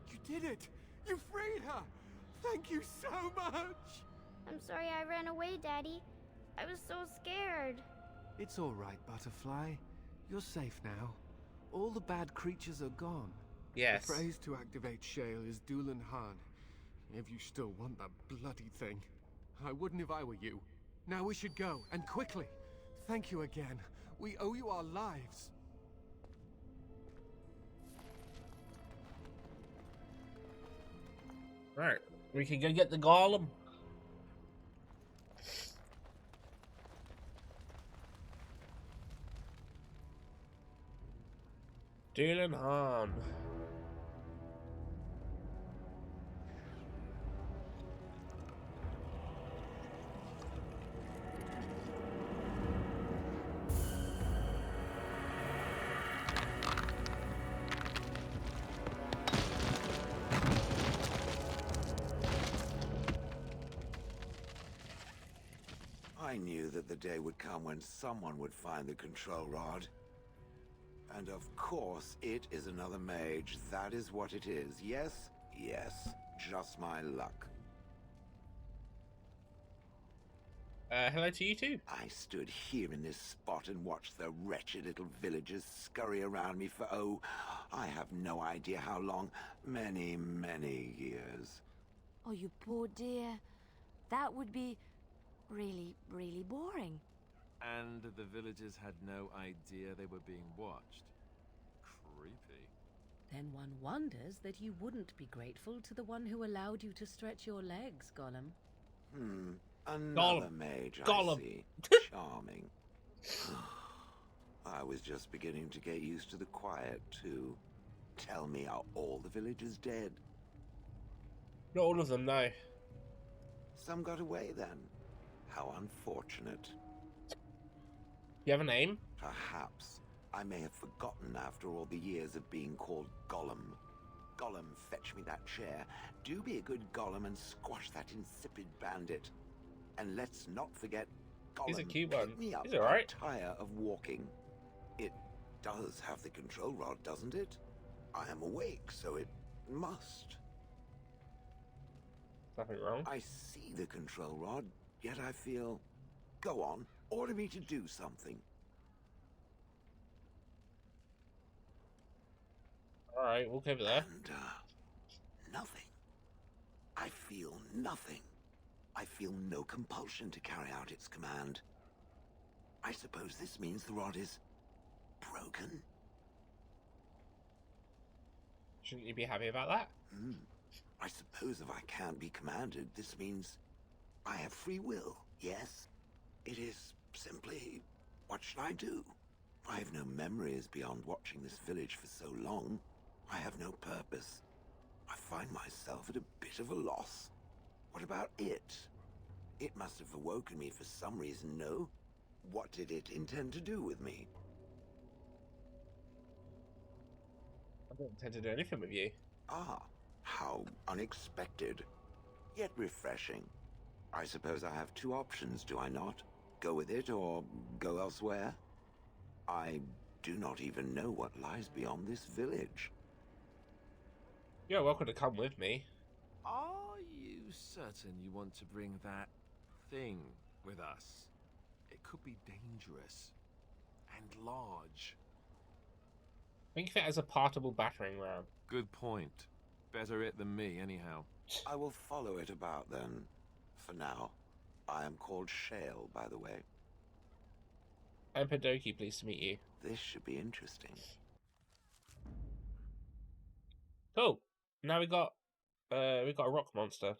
You did it! You freed her! Thank you so much! I'm sorry I ran away, Daddy. I was so scared. It's all right, Butterfly. You're safe now. All the bad creatures are gone. Yes. The phrase to activate Shale is Dulan Han. If you still want that bloody thing. I wouldn't if I were you. Now we should go, and quickly. Thank you again. We owe you our lives. Right. We can go get the golem. Dulan Han. I knew that the day would come when someone would find the control rod. And of course, it is another mage. That is what it is. Yes? Yes. Just my luck. Hello to you too. I stood here in this spot and watched the wretched little villagers scurry around me for, oh, I have no idea how long. Many, many years. Oh, you poor dear. That would be... really, really boring. And the villagers had no idea they were being watched. Creepy. Then one wonders that you wouldn't be grateful to the one who allowed you to stretch your legs, Gollum. Another mage, Gollum. I see. Charming. I was just beginning to get used to the quiet, too. Tell me, are all the villagers dead? Not all of them, no. Some got away, then. How unfortunate. You have a name? Perhaps. I may have forgotten after all the years of being called Gollum. Gollum, fetch me that chair. Do be a good Gollum and squash that insipid bandit. And let's not forget Gollum. He's a cute one. Pick me up. He's alright. I'm tired of walking. It does have the control rod, doesn't it? I am awake, so it must. Nothing wrong. I see the control rod, yet I feel... Go on, order me to do something. Alright, we'll go over there. And, nothing. I feel nothing. I feel no compulsion to carry out its command. I suppose this means the rod is... broken? Shouldn't you be happy about that? I suppose if I can't be commanded, this means I have free will, yes? It is simply, what should I do? I have no memories beyond watching this village for so long. I have no purpose. I find myself at a bit of a loss. What about it? It must have awoken me for some reason, no? What did it intend to do with me? I don't intend to do anything with you. Ah, how unexpected, yet refreshing. I suppose I have two options, do I not? Go with it or go elsewhere? I do not even know what lies beyond this village. You're welcome to come with me. Are you certain you want to bring that thing with us? It could be dangerous and large. Think of it as a portable battering ram. Good point. Better it than me, anyhow. I will follow it about then. For now. I am called Shale, by the way. I'm Padoki, pleased to meet you. This should be interesting. Cool. Now we got a rock monster.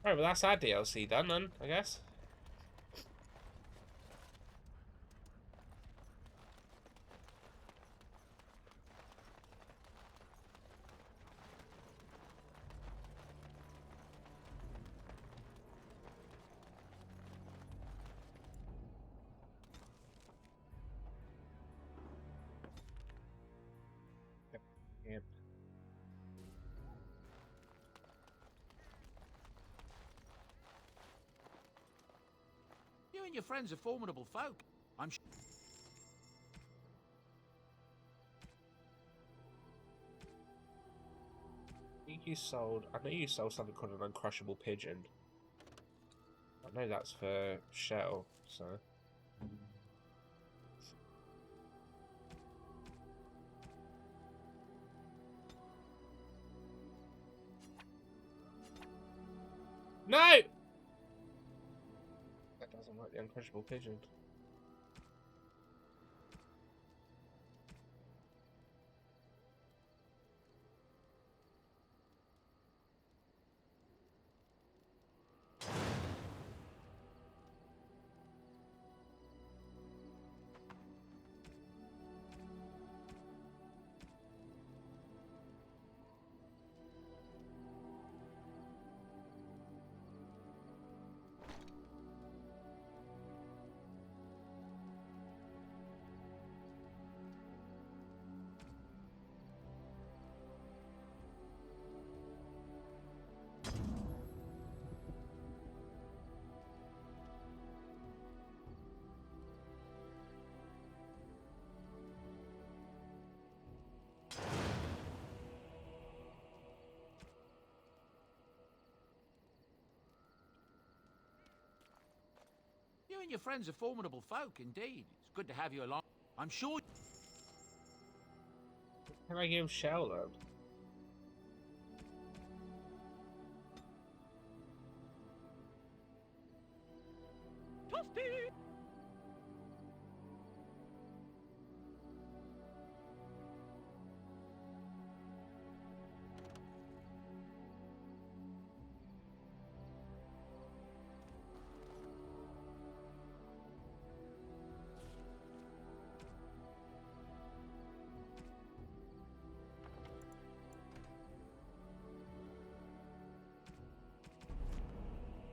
Right, well that's our DLC done then, I guess. Yep. You and your friends are formidable folk. I'm sure. I know you sold something called an uncrushable pigeon. I know that's for Shell, so. No! That doesn't work, the uncrushable pigeon. You and your friends are formidable folk, indeed. It's good to have you along. I'm sure... can I give Shell then?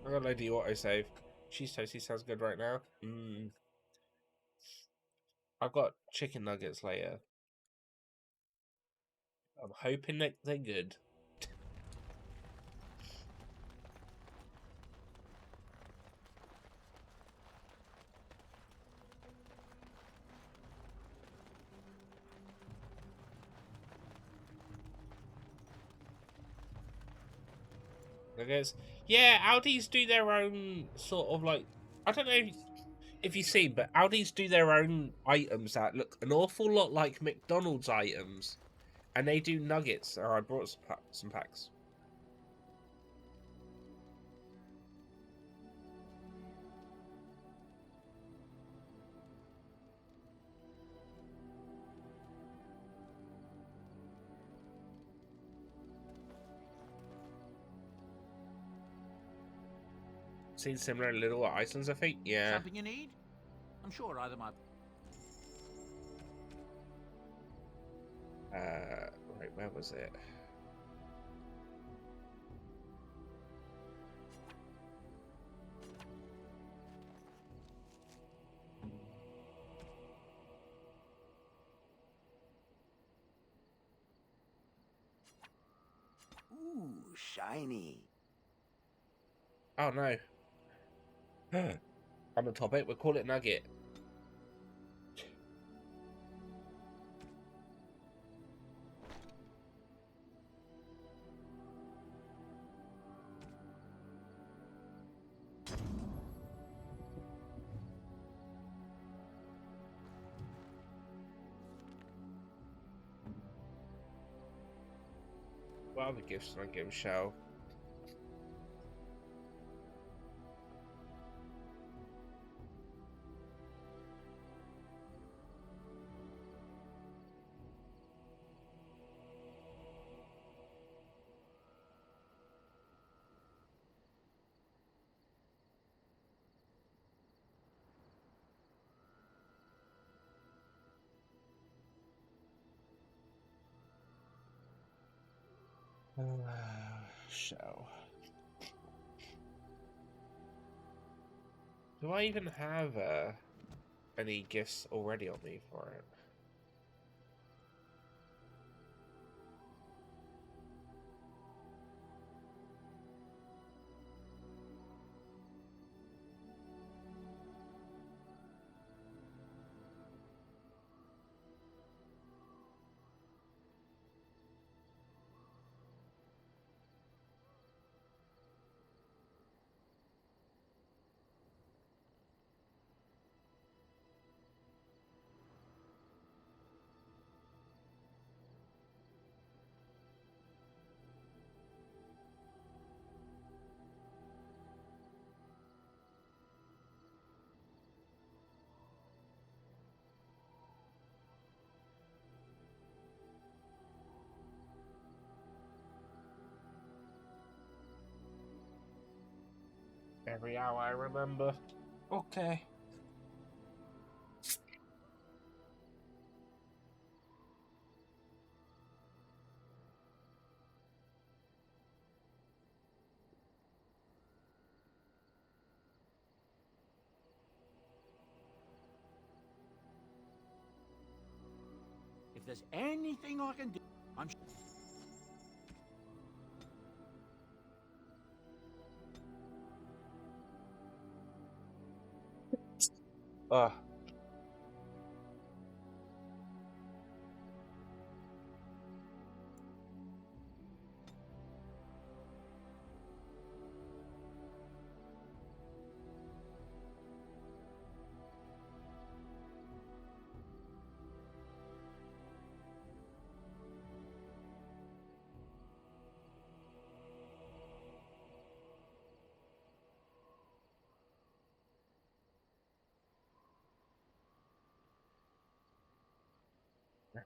I'm gonna do autosave. Cheese toasty sounds good right now. I've got chicken nuggets later. I'm hoping that they're good. Nuggets. Yeah, Aldi's do their own sort of like, I don't know if you see, but Aldi's do their own items that look an awful lot like McDonald's items, and they do nuggets. Oh, I brought some packs. Seen similar in Little Icelands, I think. Yeah. Something you need? I'm sure either my... Right, where was it? Ooh, shiny. Oh no. On the topic, we'll call it Nugget. What other gifts can I give Shell? Shell. Do I even have any gifts already on me for it? Every hour I remember. Okay. If there's anything I can do, I'm...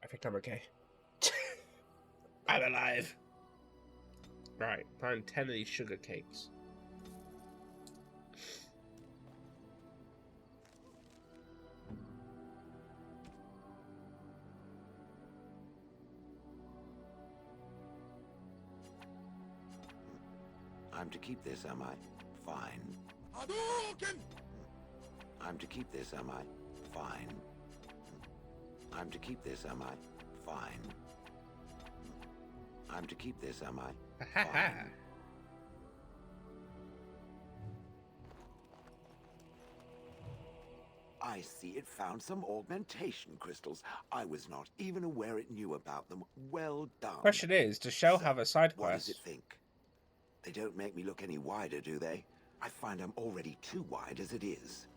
I think I'm okay. I'm alive. Right, find 10 of these sugar cakes. I'm to keep this, am I? Fine. Hadouken! I'm to keep this, am I? Fine. I'm to keep this, am I? Fine. I'm to keep this, am I? Fine. I see it found some augmentation crystals. I was not even aware it knew about them. Well done. Question is, does Shell have a side What quest? does it think? They don't make me look any wider, do they? I find I'm already too wide as it is.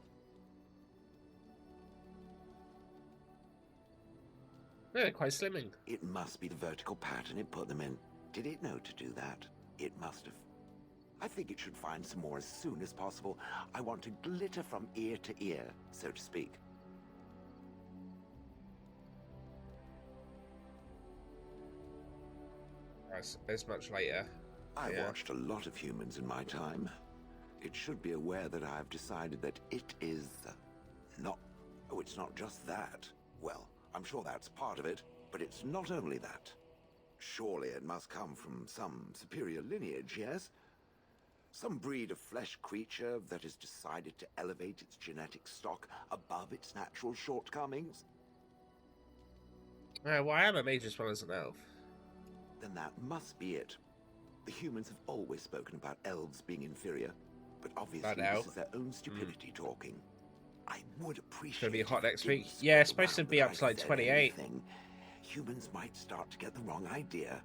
They're quite slimming. It must be the vertical pattern it put them in. Did it know to do that? It must have. I think it should find some more as soon as possible. I want to glitter from ear to ear, so to speak. It's much later. I watched a lot of humans in my time. It should be aware that I have decided that it is not... Oh, it's not just that. Well, I'm sure that's part of it, but it's not only that. Surely it must come from some superior lineage, yes? Some breed of flesh creature that has decided to elevate its genetic stock above its natural shortcomings? Well, I am a mage as well as an elf. Then that must be it. The humans have always spoken about elves being inferior, but obviously this is their own stupidity talking. I would appreciate It's gonna be hot if next it week. didn't Yeah, it's spread supposed to around be that up to I like said 28. anything. Humans might start to get the wrong idea.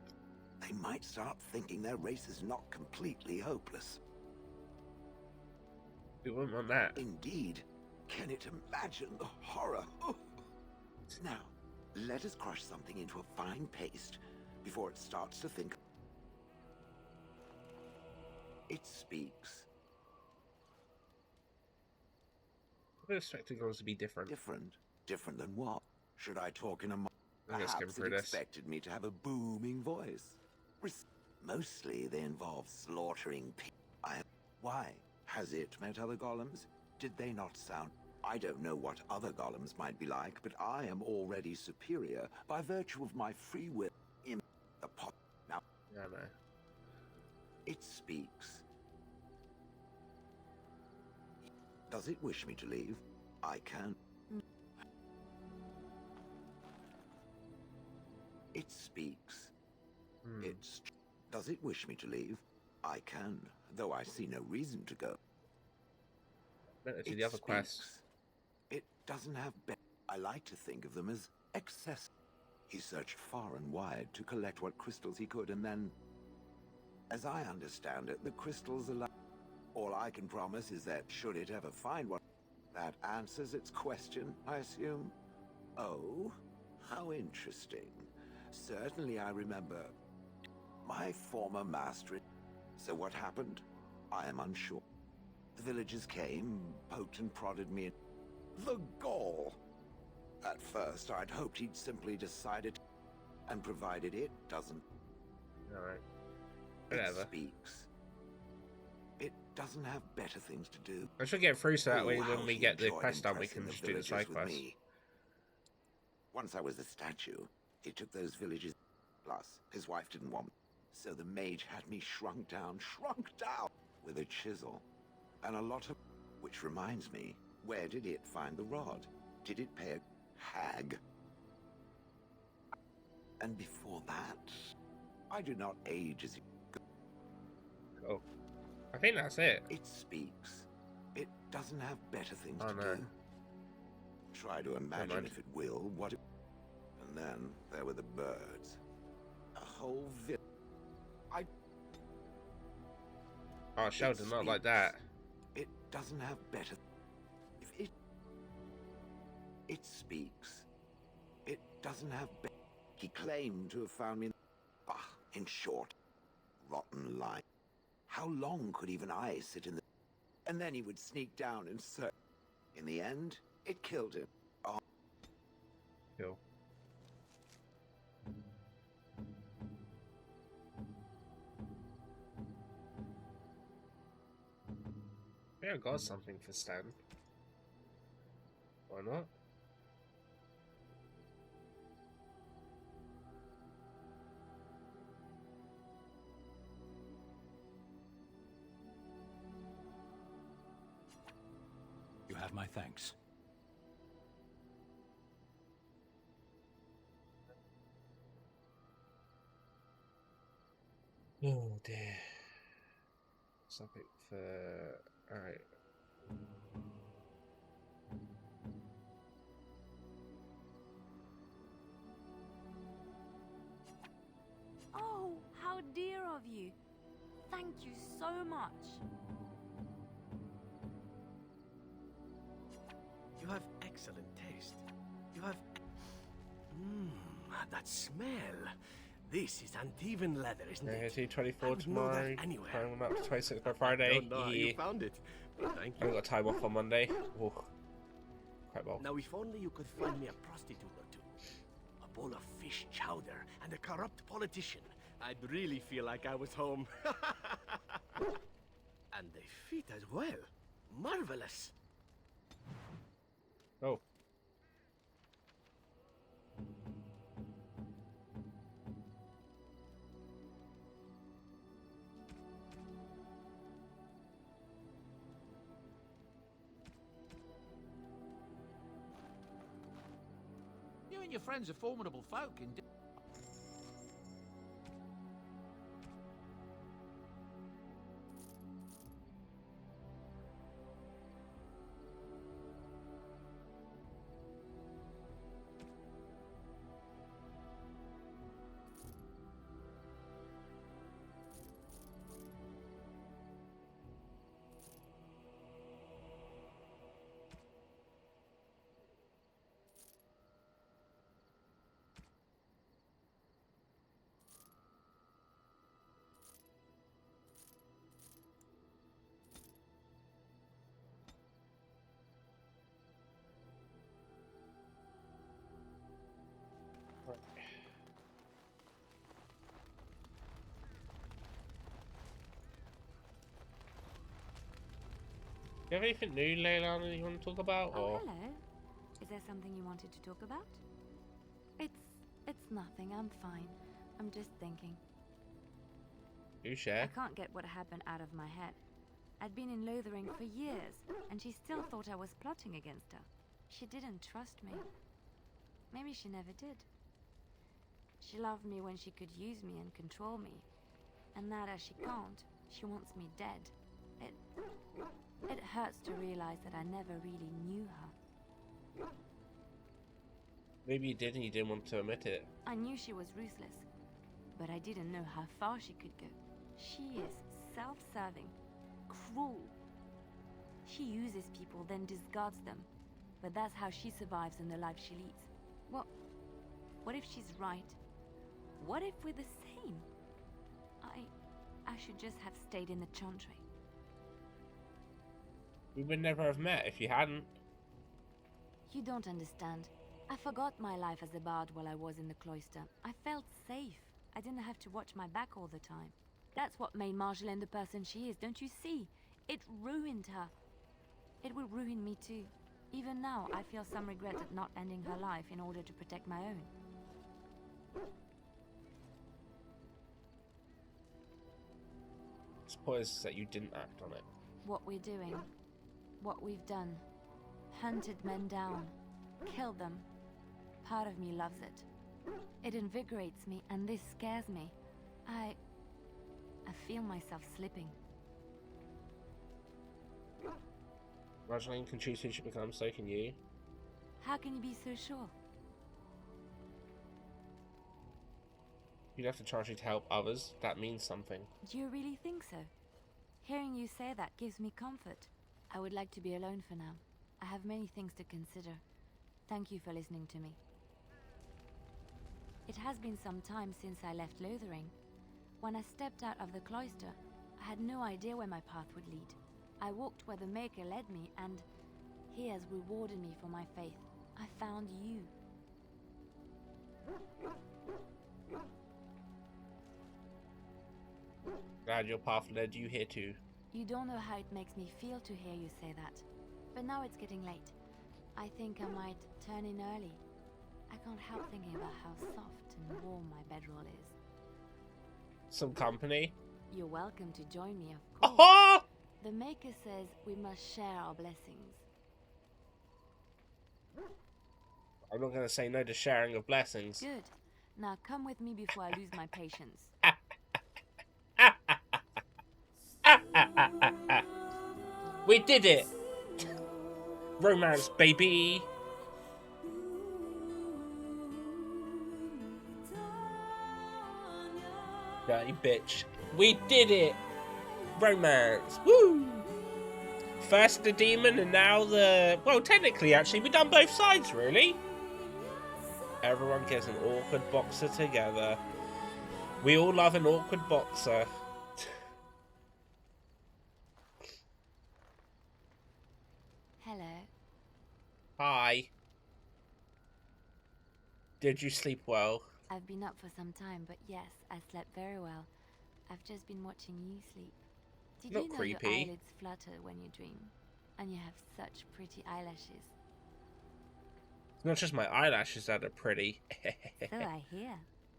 They might start thinking their race is not completely hopeless. We wouldn't want that. Indeed. Can it imagine the horror? Oh. Now, let us crush something into a fine paste before it starts to think. It speaks. I was expecting those to be different. Different? Different than what? Should I talk in a... I'm gonna skim Perhaps through it this. expected me to have a booming voice. Mostly they involve slaughtering people. Why? Has it met other golems? Did they not sound... I don't know what other golems might be like, but I am already superior by virtue of my free will. In the pot... Now... Yeah, no. It speaks. Does it wish me to leave? I can. It speaks. Does it wish me to leave? I can, though I see no reason to go. Better do the other quests. It doesn't have I like to think of them as excess. He searched far and wide to collect what crystals he could, and then... As I understand it, the crystals allow... All I can promise is that, should it ever find one, that answers its question, I assume? Oh, how interesting. Certainly I remember my former master. So what happened? I am unsure. The villagers came, poked and prodded me. The gall! At first, I'd hoped he'd simply decided, and provided it doesn't. Alright. Whatever. It speaks. It doesn't have better things to do. I should get through so that way how when we he get the enjoyed quest done, we impressing can just do the villagers side with quest. me. Once I was a statue, he took those villages. Plus, his wife didn't want me. So the mage had me shrunk down with a chisel. And a lot of... Which reminds me, where did it find the rod? Did it pay a hag? And before that, I do not age as you go. Oh. I think that's it. It speaks. It doesn't have better things to no. do. Try to imagine, if it will, what it... And then there were the birds. A whole village. Oh, Sheldon, not like that. It doesn't have better... If it... It speaks. It doesn't have better... He claimed to have found me... Bah, in short. Rotten lie. How long could even I sit in the... And then he would sneak down and search. In the end, it killed him. Oh. Cool. think I got something for Stan. Why not? You have my thanks. Oh dear. Something for... Alright. Oh, how dear of you. Thank you so much. You have excellent taste. You have... that smell. This is Antivan leather, isn't it? Yeah, 24 I would know that tomorrow. anywhere. Time up to 26 by Friday. I don't know how you found it, but thank you. I've got time off on Monday. Oh, quite well. Now, if only you could find me a prostitute or two, a bowl of fish chowder, and a corrupt politician, I'd really feel like I was home. And they fit as well. Marvelous. Oh. You and your friends are formidable folk, indeed. Do you have anything new, Leilani, you want to talk about? Oh, or? hello. Is there something you wanted to talk about? It's nothing. I'm fine. I'm just thinking. Do share. I can't get what happened out of my head. I'd been in Lothering for years, and she still thought I was plotting against her. She didn't trust me. Maybe she never did. She loved me when she could use me and control me. And now that she can't, she wants me dead. It hurts to realize that I never really knew her. Maybe you did and you didn't want to admit it. I knew she was ruthless, but I didn't know how far she could go. She is self-serving, cruel. She uses people, then discards them. But that's how she survives in the life she leads. What if she's right? What if we're the same? I should just have stayed in the Chantry. We would never have met if you hadn't. You don't understand. I forgot my life as a bard while I was in the cloister. I felt safe. I didn't have to watch my back all the time. That's what made Marjolaine the person she is, don't you see? It ruined her. It will ruin me too. Even now, I feel some regret at not ending her life in order to protect my own. Suppose that you didn't act on it. What we're doing, what we've done, hunted men down, killed them. Part of me loves it. It invigorates me, and this scares me. I feel myself slipping. Marjolaine can choose who she becomes, so can you. How can you be so sure? You'd have to charge you to help others. That means something. Do you really think so? Hearing you say that gives me comfort. I would like to be alone for now. I have many things to consider. Thank you for listening to me. It has been some time since I left Lothering. When I stepped out of the cloister, I had no idea where my path would lead. I walked where the Maker led me, and he has rewarded me for my faith. I found you. Glad your path led you here too. You don't know how it makes me feel to hear you say that. But now it's getting late. I think I might turn in early. I can't help thinking about how soft and warm my bedroll is. Some company. You're welcome to join me, of course. Oh! The Maker says we must share our blessings. I'm not going to say no to sharing of blessings. Good. Now come with me before I lose my patience. We did it! Romance, baby! Dirty bitch. We did it! Romance. Woo! First the demon and now the... Well, technically, actually, we've done both sides, really. Everyone gets an awkward boxer together. We all love an awkward boxer. Hello. Hi. Did you sleep well? I've been up for some time, but yes, I slept very well. I've just been watching you sleep. Did Not you know creepy. your eyelids flutter when you dream? And you have such pretty eyelashes. It's not just my eyelashes that are pretty. So I hear.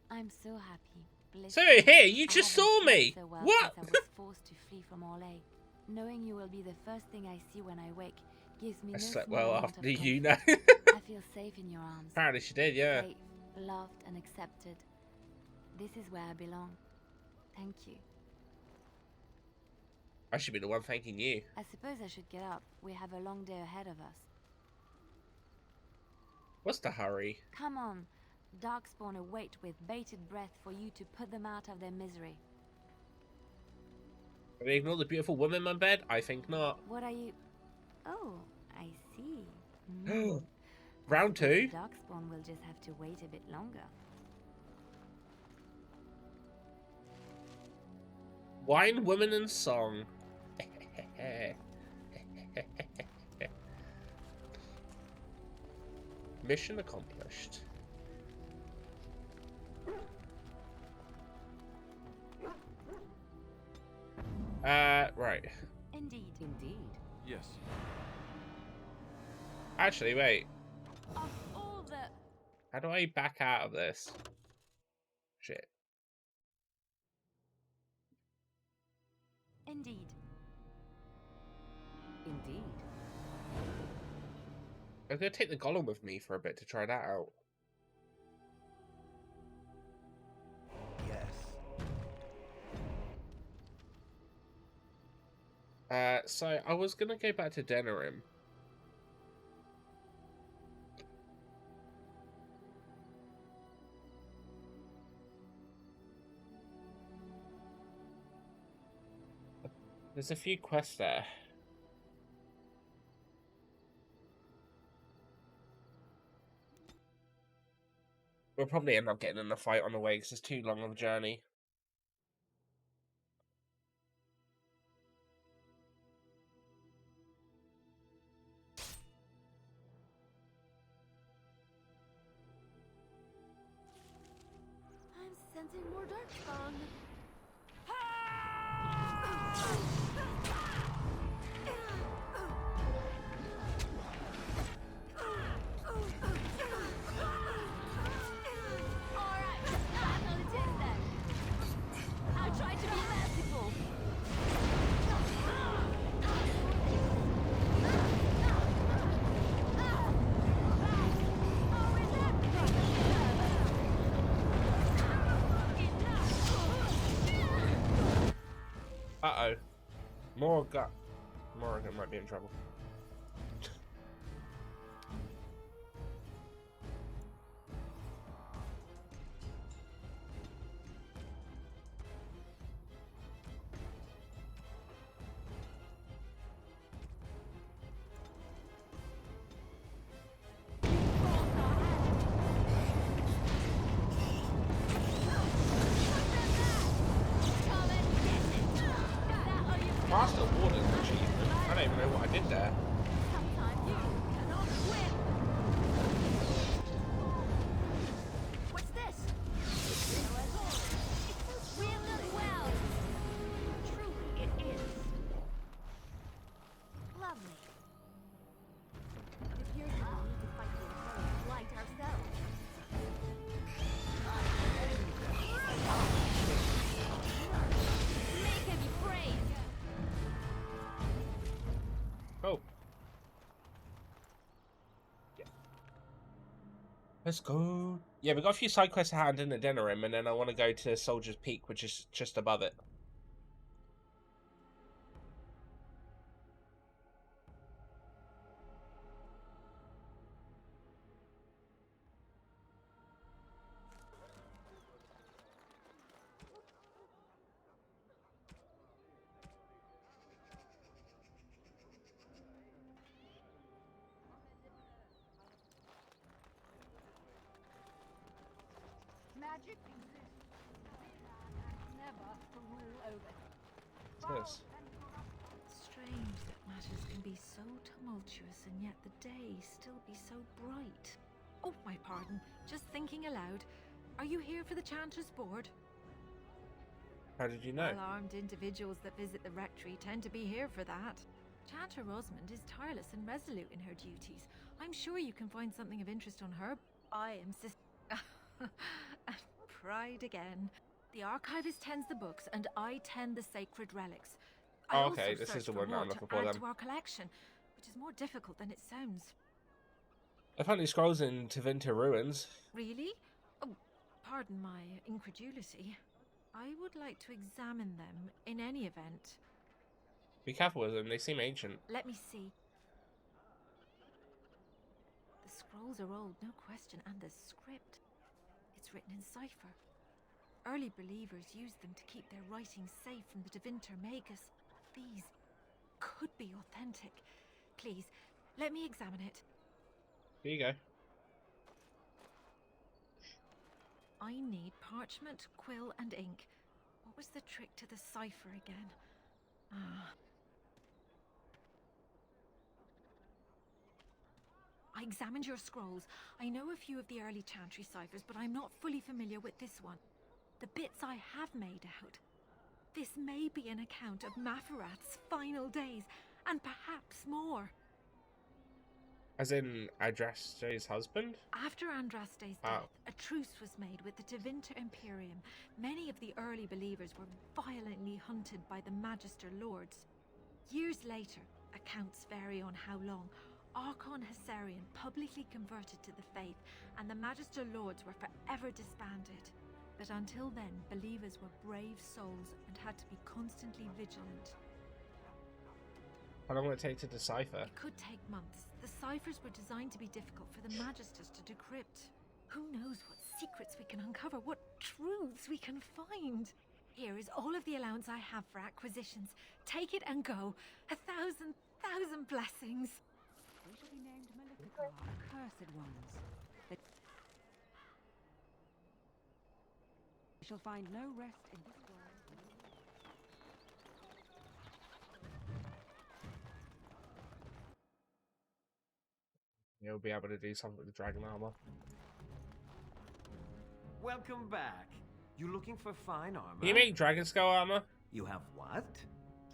I'm so happy. So here, you just saw me. So well What? since I was forced to flee from Orlais. Knowing you will be the first thing I see when I wake gives me I no slept small well amount after of you comfort. know. I feel safe in your arms. Apparently she did, yeah. Safe, loved and accepted. This is where I belong. Thank you. I should be the one thanking you. I suppose I should get up. We have a long day ahead of us. What's the hurry? Come on. Darkspawn await with bated breath for you to put them out of their misery. Can we ignore the beautiful woman in my bed? I think not. What are you... Oh, I see. Round two? Darkspawn will just have to wait a bit longer. Wine, woman, and song. Mission accomplished. Right. Indeed. Indeed. Yes. Actually, wait. Of all the... How do I back out of this? Shit. Indeed. Indeed. I'm gonna take the golem with me for a bit to try that out. Yes. So I was gonna go back to Denerim. There's a few quests there. We'll probably end up getting in a fight on the way because it's too long of a journey. I'm sensing more Darkspawn. Uh-oh. Morgan might be in trouble. Master Warden achievement. I don't even know what I did there. What's this? It's so real as well. Truly, it is. Let's go. Yeah, we got a few side quests to hand in the dinner room, and then I want to go to Soldier's Peak, which is just above it. Magic exists. Never to rule over. What's this? Strange that matters can be so tumultuous and yet the day still be so bright. Oh, my pardon. Just thinking aloud. Are you here for the Chanter's Board? How did you know? Well-armed individuals that visit the rectory tend to be here for that. Chanter Rosamond is tireless and resolute in her duties. I'm sure you can find something of interest on her. I am pride again. The archivist tends the books, and I tend the sacred relics. I Oh, okay, also this is search the for one that I'm what looking to for add then. to our collection, which is more difficult than it sounds. I found these scrolls in Tevinter ruins. Really? Oh, pardon my incredulity. I would like to examine them in any event. Be careful with them, they seem ancient. Let me see. The scrolls are old, no question, and the script. It's written in cipher. Early believers used them to keep their writings safe from the Tevinter Magus. These could be authentic. Please, let me examine it. Here you go. I need parchment, quill, and ink. What was the trick to the cipher again? I examined your scrolls. I know a few of the early Chantry ciphers, but I'm not fully familiar with this one. The bits I have made out. This may be an account of Mapharath's final days, and perhaps more. As in Adraste's husband? After Andraste's death, a truce was made with the Tevinter Imperium. Many of the early believers were violently hunted by the Magister Lords. Years later, accounts vary on how long, Archon Hessarian publicly converted to the faith, and the Magister Lords were forever disbanded. But until then, believers were brave souls and had to be constantly vigilant. How long will it take to decipher? It could take months. The ciphers were designed to be difficult for the Magisters to decrypt. Who knows what secrets we can uncover, what truths we can find. Here is all of the allowance I have for acquisitions. Take it and go. 1,000 blessings. They shall be named Maleficar, accursed ones. They shall find no rest in this world. You'll be able to do something with the dragon armor. Welcome back. You looking for fine armor? You make dragon scale armor? You have what?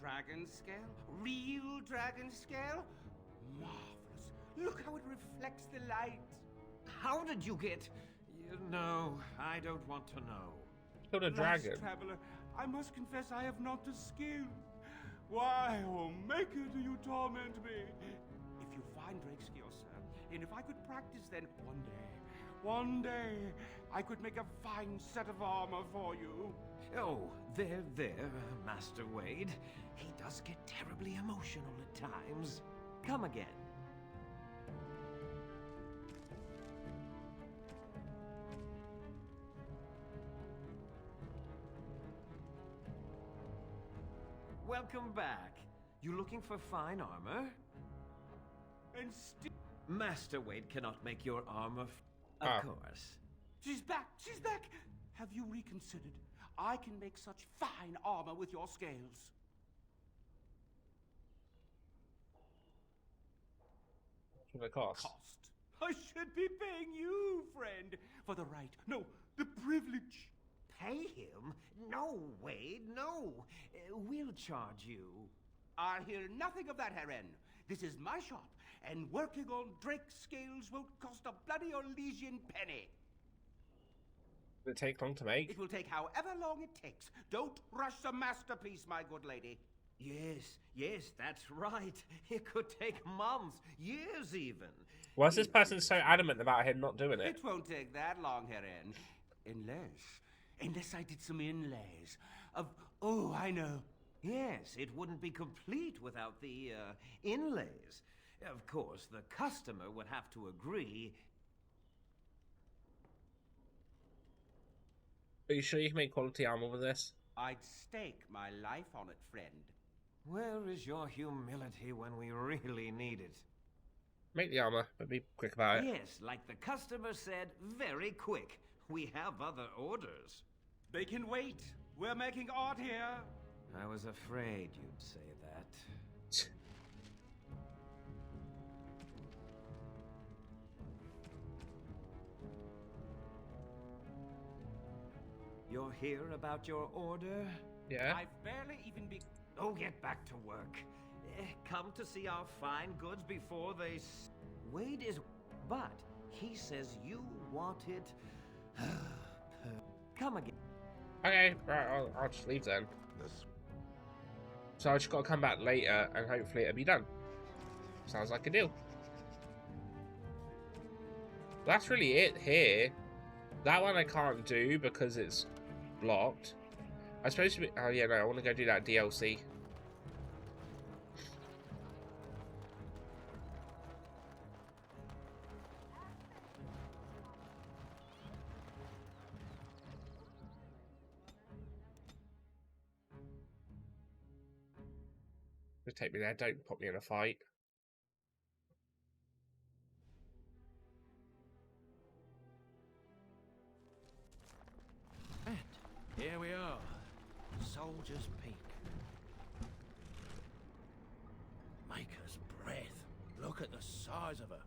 Dragon scale? Real dragon scale? Marvelous. Look how it reflects the light. How did you get... No, I don't want to know. Killed a dragon. Last traveler, I must confess I have not the skill. Why, oh Maker, do you torment me? If you find Drakeskio, sir, and if I could practice, then one day, I could make a fine set of armor for you. Oh, there, Master Wade. He does get terribly emotional at times. Come again. Welcome back. You looking for fine armor? And still... Master Wade cannot make your armor of course. She's back! She's back! Have you reconsidered? I can make such fine armor with your scales. What's the cost? I should be paying you, friend, for the right, no, the privilege. Pay him? No, Wade, no. We'll charge you. I'll hear nothing of that, Herren. This is my shop, and working on Drake's scales won't cost a bloody Elysian penny. Will it take long to make? It will take however long it takes. Don't rush the masterpiece, my good lady. Yes, that's right. It could take months, years even. Why is this person so adamant about him not doing it? It won't take that long, Heron. Unless I did some inlays of... Oh, I know. Yes, it wouldn't be complete without the, inlays. Of course, the customer would have to agree. Are you sure you can make quality armor with this? I'd stake my life on it, friend. Where is your humility when we really need it? Make the armor, but be quick about it. Yes, like the customer said, very quick. We have other orders. They can wait. We're making art here. I was afraid you'd say that. You're here about your order? Yeah. I've barely even begun. Oh, get back to work. Come to see our fine goods before they... Wade is... But he says you want it... Come again. Okay, right, I'll just leave then. So I just got to come back later and hopefully it'll be done. Sounds like a deal. That's really it here. That one I can't do because it's blocked. I'm supposed to be... Oh yeah, no, I want to go do that DLC. Just take me there, don't put me in a fight. And here we are, Soldier's Peak. Maker's breath. Look at the size of her.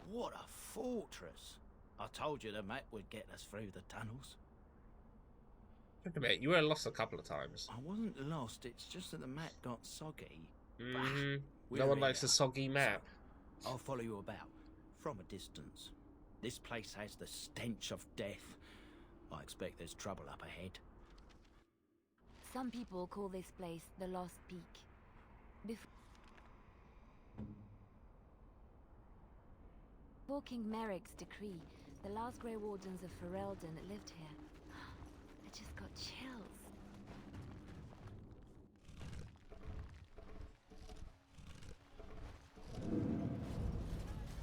What a fortress. I told you the map would get us through the tunnels. Wait a minute, you were lost a couple of times. I wasn't lost, it's just that the map got soggy. No one likes a soggy map. So, I'll follow you about, from a distance. This place has the stench of death. I expect there's trouble up ahead. Some people call this place the Lost Peak. Before King Merrick's decree, the last Grey Wardens of Ferelden lived here. I just got chills.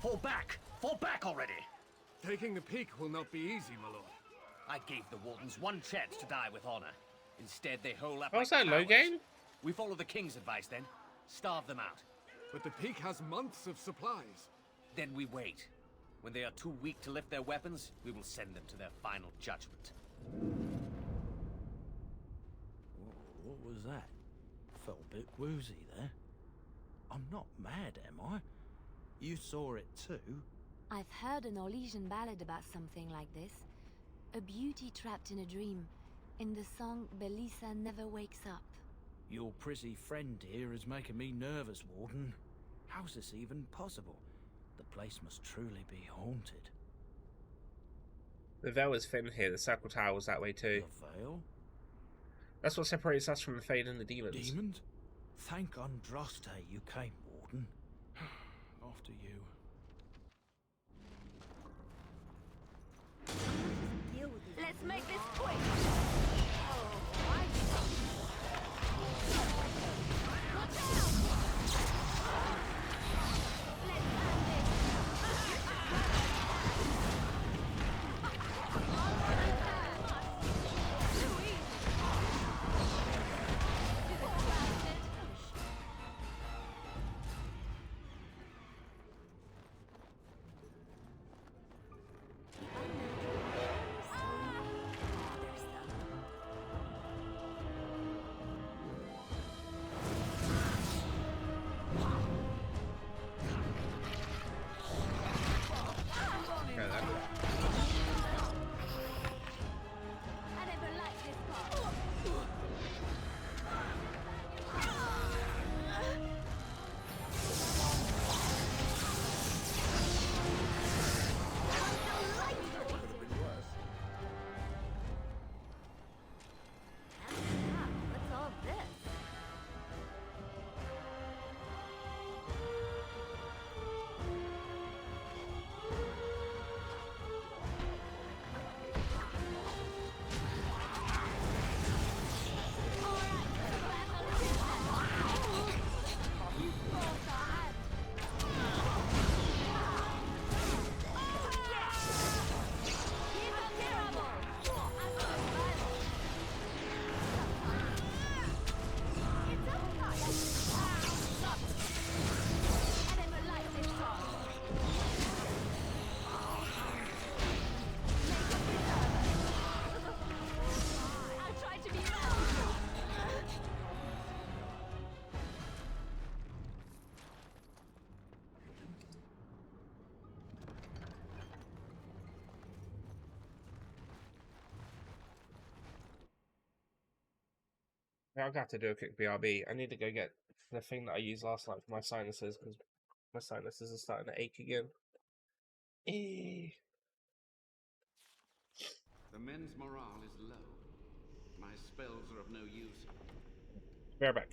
Fall back! Fall back already! Taking the peak will not be easy, my lord. I gave the Wardens one chance to die with honor. Instead, they hole up. Oh, like is that cowards. Loghain? We follow the king's advice then. Starve them out. But the peak has months of supplies. Then we wait. When they are too weak to lift their weapons, we will send them to their final judgment. What was that? Felt a bit woozy there. I'm not mad, am I? You saw it too? I've heard an Orlesian ballad about something like this. A beauty trapped in a dream. In the song, Belisa never wakes up. Your prissy friend here is making me nervous, Warden. How's this even possible? The place must truly be haunted. The veil is thin here, the Circle Tower was that way too. The veil? That's what separates us from the Fade and the demons. Demons? Thank Andraste you came, Warden. After you. Let's make this quick! Yeah, I'll have to do a quick BRB. I need to go get the thing that I used last night for my sinuses because my sinuses are starting to ache again. The men's morale is low. My spells are of no use. Be right back.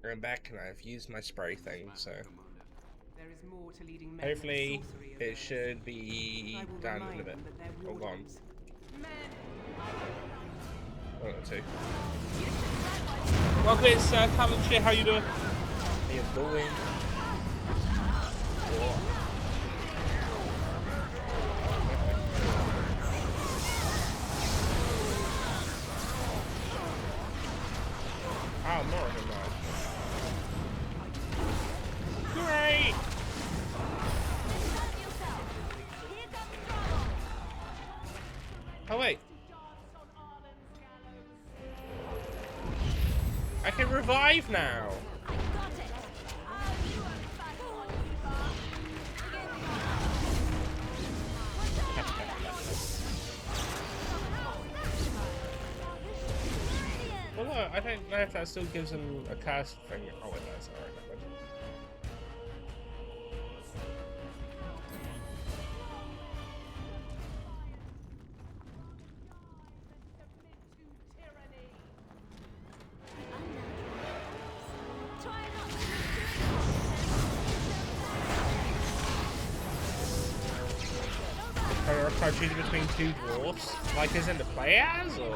I'm back and I've used my spray thing, so There is more to leading men hopefully than sorcery of it earth. should be I will done in a remind bit. them that they're Or gone. warriors. One or two. Welcome, it's Callum. How you doing? How you doing? Oh, more of them now. Great! Oh wait. I can revive now. Well, no, I don't know if that still gives him a cast thing. Oh, it does. Alright, never mind. Are choosing between two dwarfs? Like, as in the play as, or?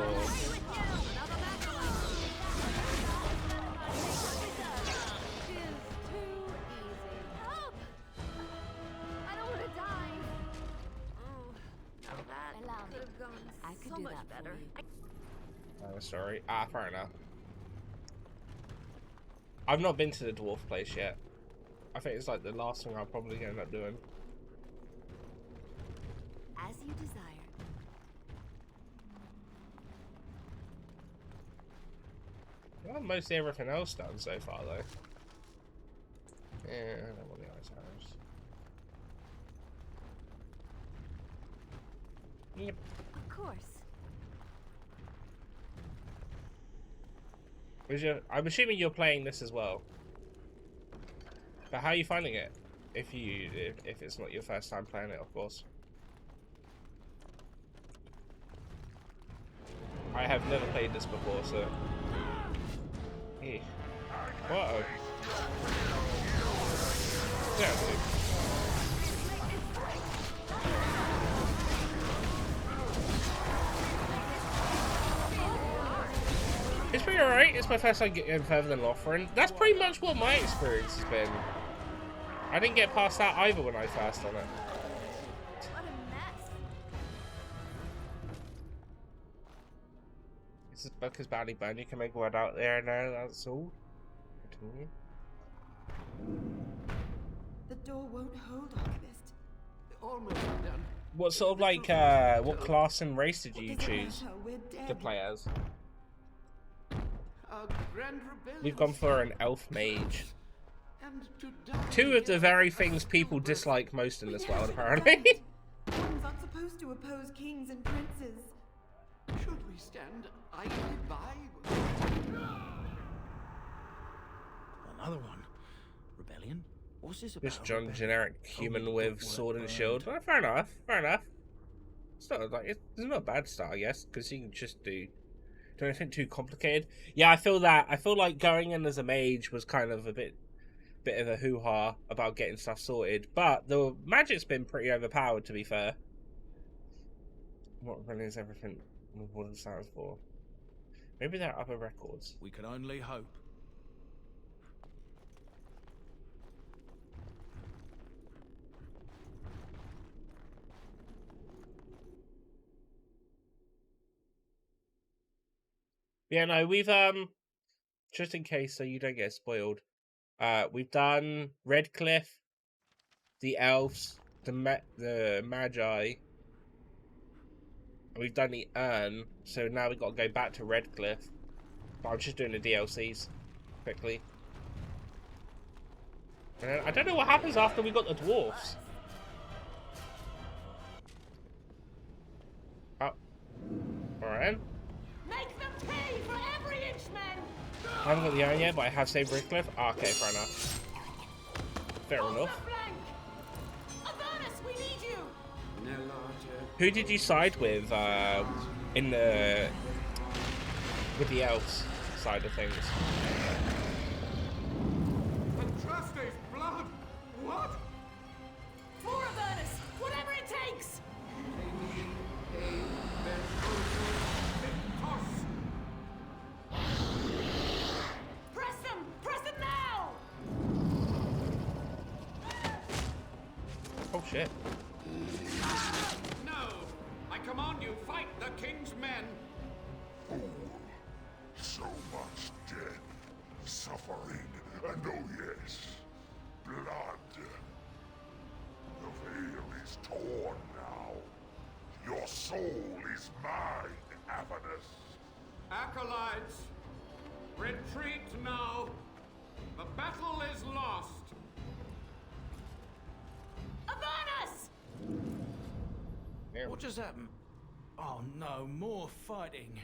I could do that better. Oh, sorry. Ah, fair enough. I've not been to the dwarf place yet. I think it's like the last thing I'll probably end up doing. As you desire. Well, mostly everything else done so far, though. Yeah, I don't want the ice arrows. Yep. Of course. I'm assuming you're playing this as well. But how are you finding it? If it's not your first time playing it, of course. I have never played this before, so. Eh. Whoa. Yeah, dude. It's pretty alright. It's my first time getting further than Lothran. That's pretty much what my experience has been. I didn't get past that either when I first done it. This book is badly burned. You can make word out there now. That's all. Continue. The door won't hold, Archivist. Almost done. What sort of like what class and race did you choose to play as? We've gone for an elf mage. Two of the very things people dislike most in this world, apparently. Ones aren't supposed to oppose kings and princes. Should we stand idly by? Another one. Rebellion? What's this about? Just generic human with sword and shield. Well, fair enough. Fair enough. It's not like it's not a bad start, I guess, because you can just do anything too complicated. Yeah, I feel that. I feel like going in as a mage was kind of a bit of a hoo-ha about getting stuff sorted, but the magic's been pretty overpowered, to be fair. What really is everything what it stands for? Maybe there are other records. We can only hope. Yeah, no, we've just in case so you don't get spoiled. We've done Redcliffe, the elves, the Magi. We've done the urn, so now we've got to go back to Redcliffe. But I'm just doing the DLCs quickly. And then, I don't know what happens after we got the dwarfs. Oh, alright. Make them pay for every inch, men! I haven't got the urn yet, but I have saved Redcliffe. Oh, okay, fair enough. Fair enough. Avernus, we need you! Who did you side with in the with the elves side of things? shit. No! I command you, fight the king's men! Fool. So much death, suffering, and oh yes, blood. The veil is torn now. Your soul is mine, Avernus. Acolytes, retreat now. The battle is lost. Avernus! What just happened? Oh no, more fighting.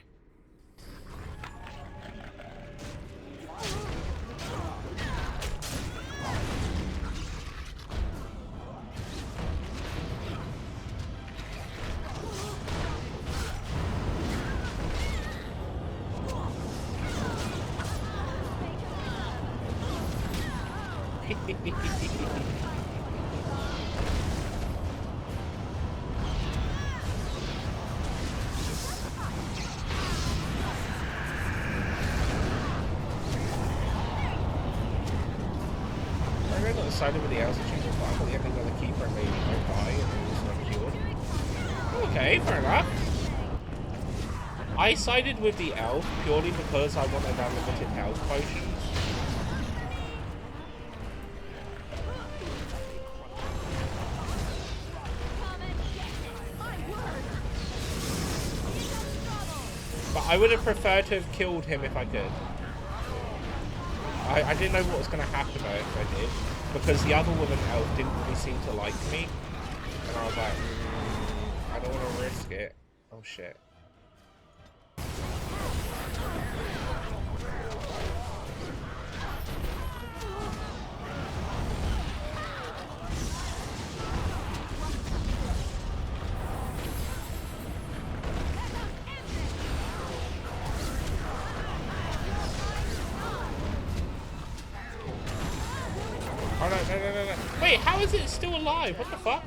I got decided with the elves to choose a file, but the ending of the keeper made me die and it was never cured. Okay, fair enough. I sided with the elf purely because I wanted unlimited health potions. But I would have preferred to have killed him if I could. I didn't know what was going to happen though if I did, because the other woman elf didn't really seem to like me, and I was like, I don't want to risk it. Oh shit. Oh no. Wait, how is it still alive? What the fuck?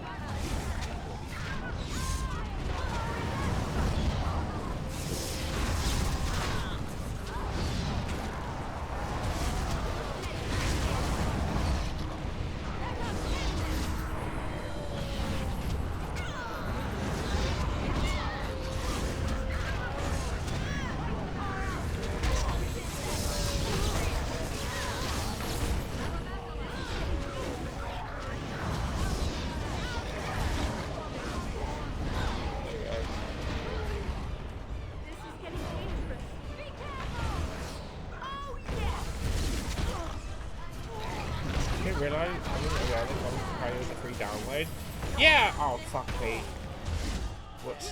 Download. Yeah! Oh, fuck me. Whoops.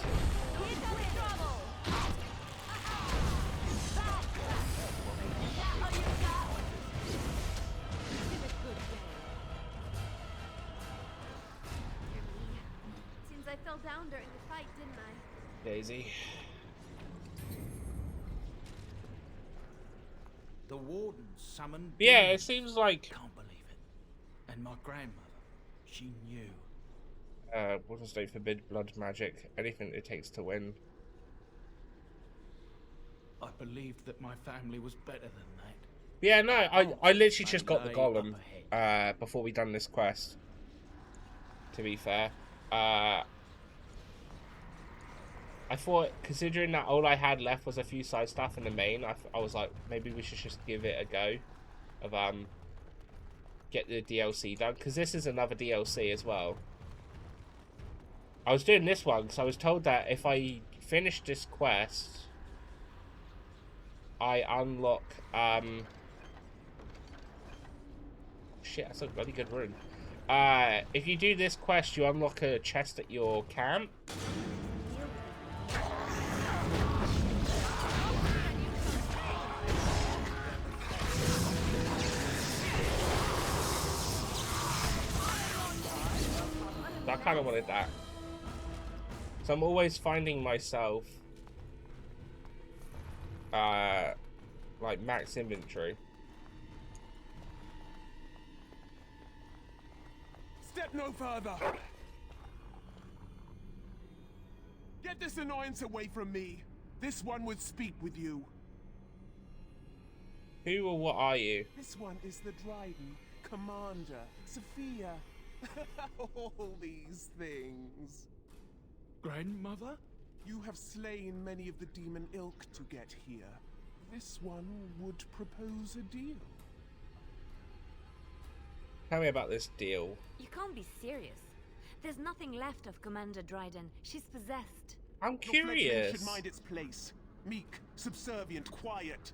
Seems I fell down during the fight, didn't I? Daisy. The warden summoned. Yeah, it seems like. Can't believe it. And my grandmother, she knew. What does they forbid blood magic? Anything it takes to win. I believed that my family was better than that. Yeah, no, I literally just got the golem before we done this quest. To be fair, I thought, considering that all I had left was a few side stuff in the main, I was like, maybe we should just give it a go of get the DLC done, because this is another DLC as well. I was doing this one because I was told that if I finish this quest, I unlock shit, that's a bloody good rune. If you do this quest, you unlock a chest at your camp. So I kind of wanted that. So I'm always finding myself like max inventory. Step no further! Get this annoyance away from me! This one would speak with you. Who or what are you? This one is the Dryden, Commander, Sophia. All these things. Grandmother? You have slain many of the demon ilk to get here. This one would propose a deal. Tell me about this deal. You can't be serious. There's nothing left of Commander Dryden. She's possessed. I'm Your fledgling curious. should mind its place. Meek, subservient, quiet.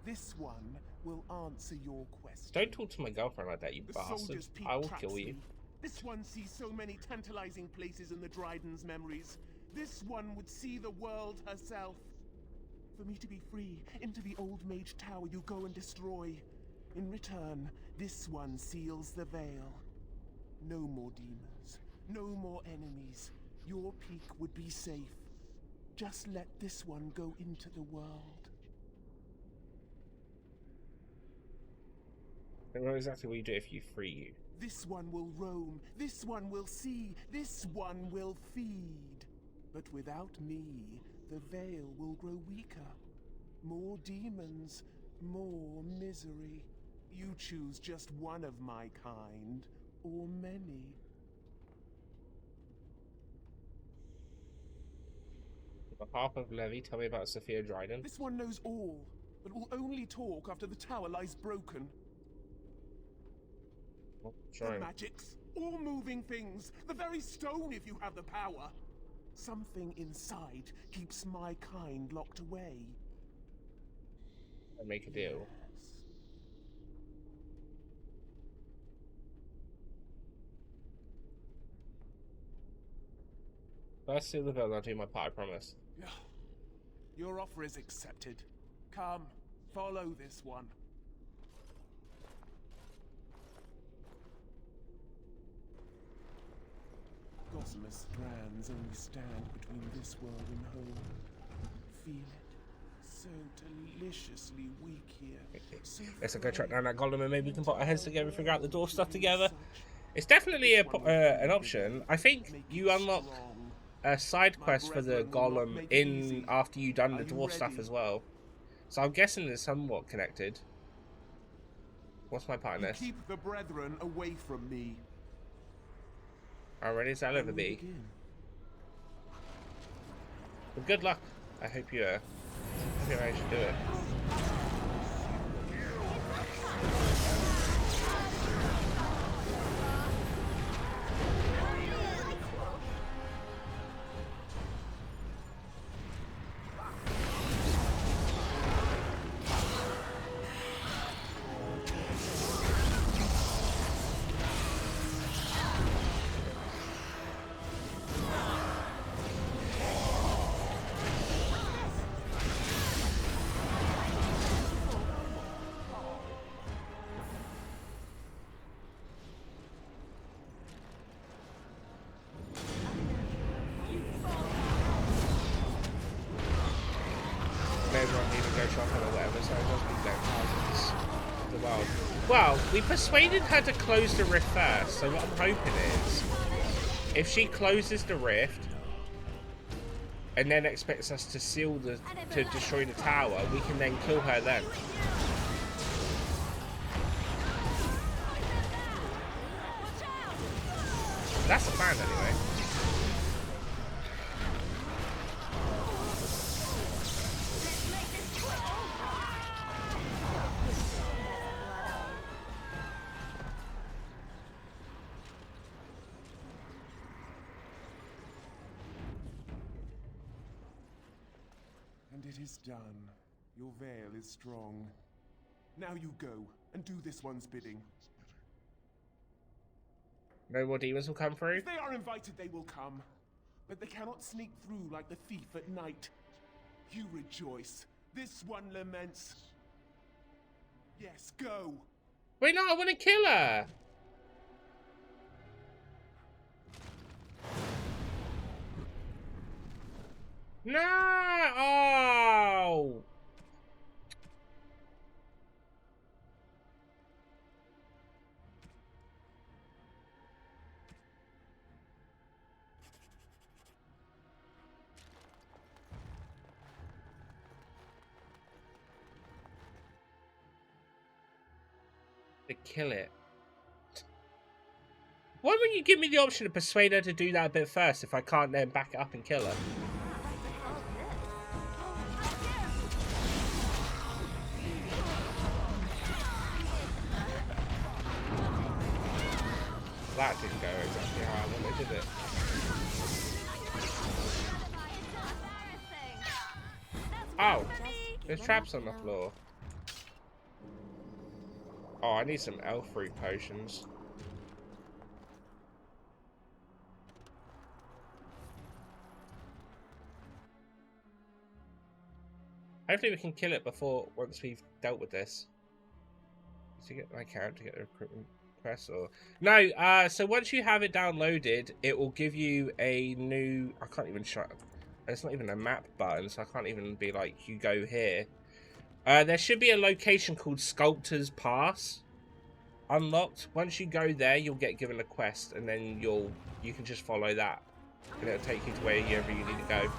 This one will answer your question. Don't talk to my girlfriend like that, you The bastard. soldiers peep I will traps kill you. me. This one sees so many tantalizing places in the Dryden's memories. This one would see the world herself. For me to be free, into the old mage tower you go and destroy. In return, this one seals the veil. No more demons, no more enemies. Your peak would be safe. Just let this one go into the world. I don't know exactly what you do if you free you. This one will roam, this one will see, this one will feed. But without me, the veil will grow weaker. More demons, more misery. You choose just one of my kind, or many. On behalf of Levy, tell me about Sophia Dryden. This one knows all, but will only talk after the tower lies broken. Well, The magics, all moving things, the very stone if you have the power. Something inside keeps my kind locked away. And make a deal. First seal the veil, I'll do my part, I promise. Your offer is accepted. Come, follow this one. Gossamer strands only stand between this world and home. Feel it? So deliciously weak here. So Let's go track down that golem and maybe we can put our heads together and figure out the door stuff together. It's definitely an option. I think you unlock a side quest for the golem in after you've done the dwarf stuff as well. So I'm guessing it's somewhat connected. What's my part in this? keep the brethren away from me. How ready as I'll ever be. Well, good luck. I hope you manage to do it. Well, we persuaded her to close the rift first, so what I'm hoping is, if she closes the rift, and then expects us to seal to destroy the tower, we can then kill her then. That's the plan anyway. And it is done. Your veil is strong. Now you go and do this one's bidding. No more demons will come through? If they are invited, they will come. But they cannot sneak through like the thief at night. You rejoice. This one laments. Yes, go. Wait, no, I want to kill her. No! Oh! To kill it. Why wouldn't you give me the option to persuade her to do that a bit first if I can't then back it up and kill her? That didn't go exactly how I wanted, did it? Oh, there's traps on the floor. Oh, I need some elf fruit potions. Hopefully we can kill it once we've dealt with this. To get my account to get the recruitment quest or no. So once you have it downloaded, it will give you a new. I can't even show. It's not even a map button, so I can't even be like, you go here. There should be a location called Sculptor's Pass unlocked. Once you go there, you'll get given a quest, and then you can just follow that, and it'll take you to wherever you need to go.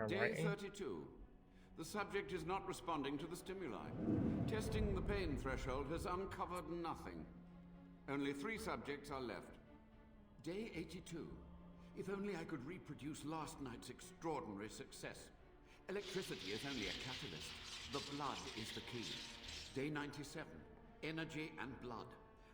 Day 32. The subject is not responding to the stimuli. Testing the pain threshold has uncovered nothing. Only 3 subjects are left. Day 82. If only I could reproduce last night's extraordinary success. Electricity is only a catalyst. The blood is the key. Day 97. Energy and blood.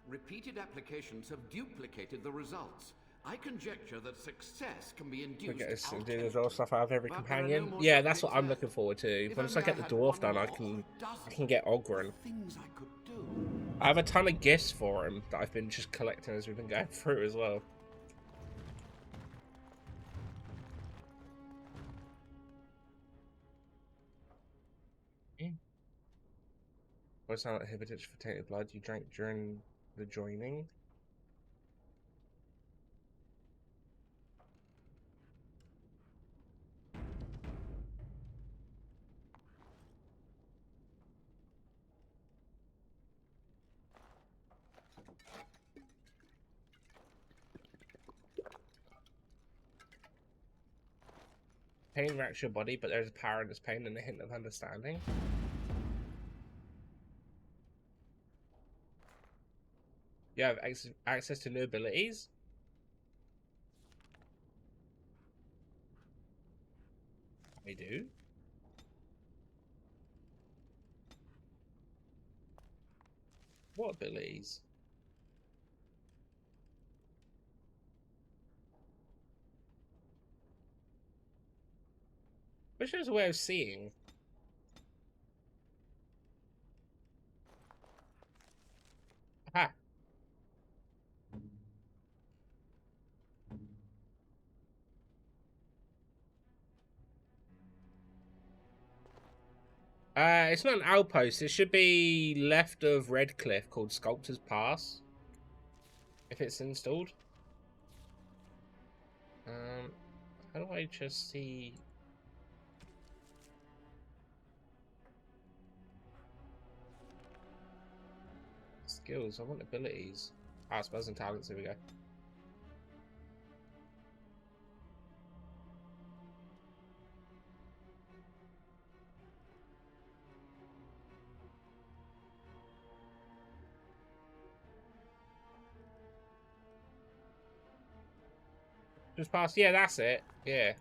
Repeated applications have duplicated the results. I conjecture that success can be induced and do the dwarf stuff out of every companion. Yeah, that's what I'm looking forward to. Once I get the dwarf done, I can get Oghren. I have a ton of gifts for him that I've been just collecting as we've been going through as well. What's not inhibited for tainted blood you drank during the joining? Pain racks your body, but there's a power in this pain and a hint of understanding. You have access to new abilities. I do. What abilities? Which is a way of seeing. Aha. It's not an outpost. It should be left of Redcliffe, called Sculptor's Pass. If it's installed. How do I just see? Skills. I want abilities. Ah, spells and talents. Here we go. Just past. Yeah, that's it. Yeah.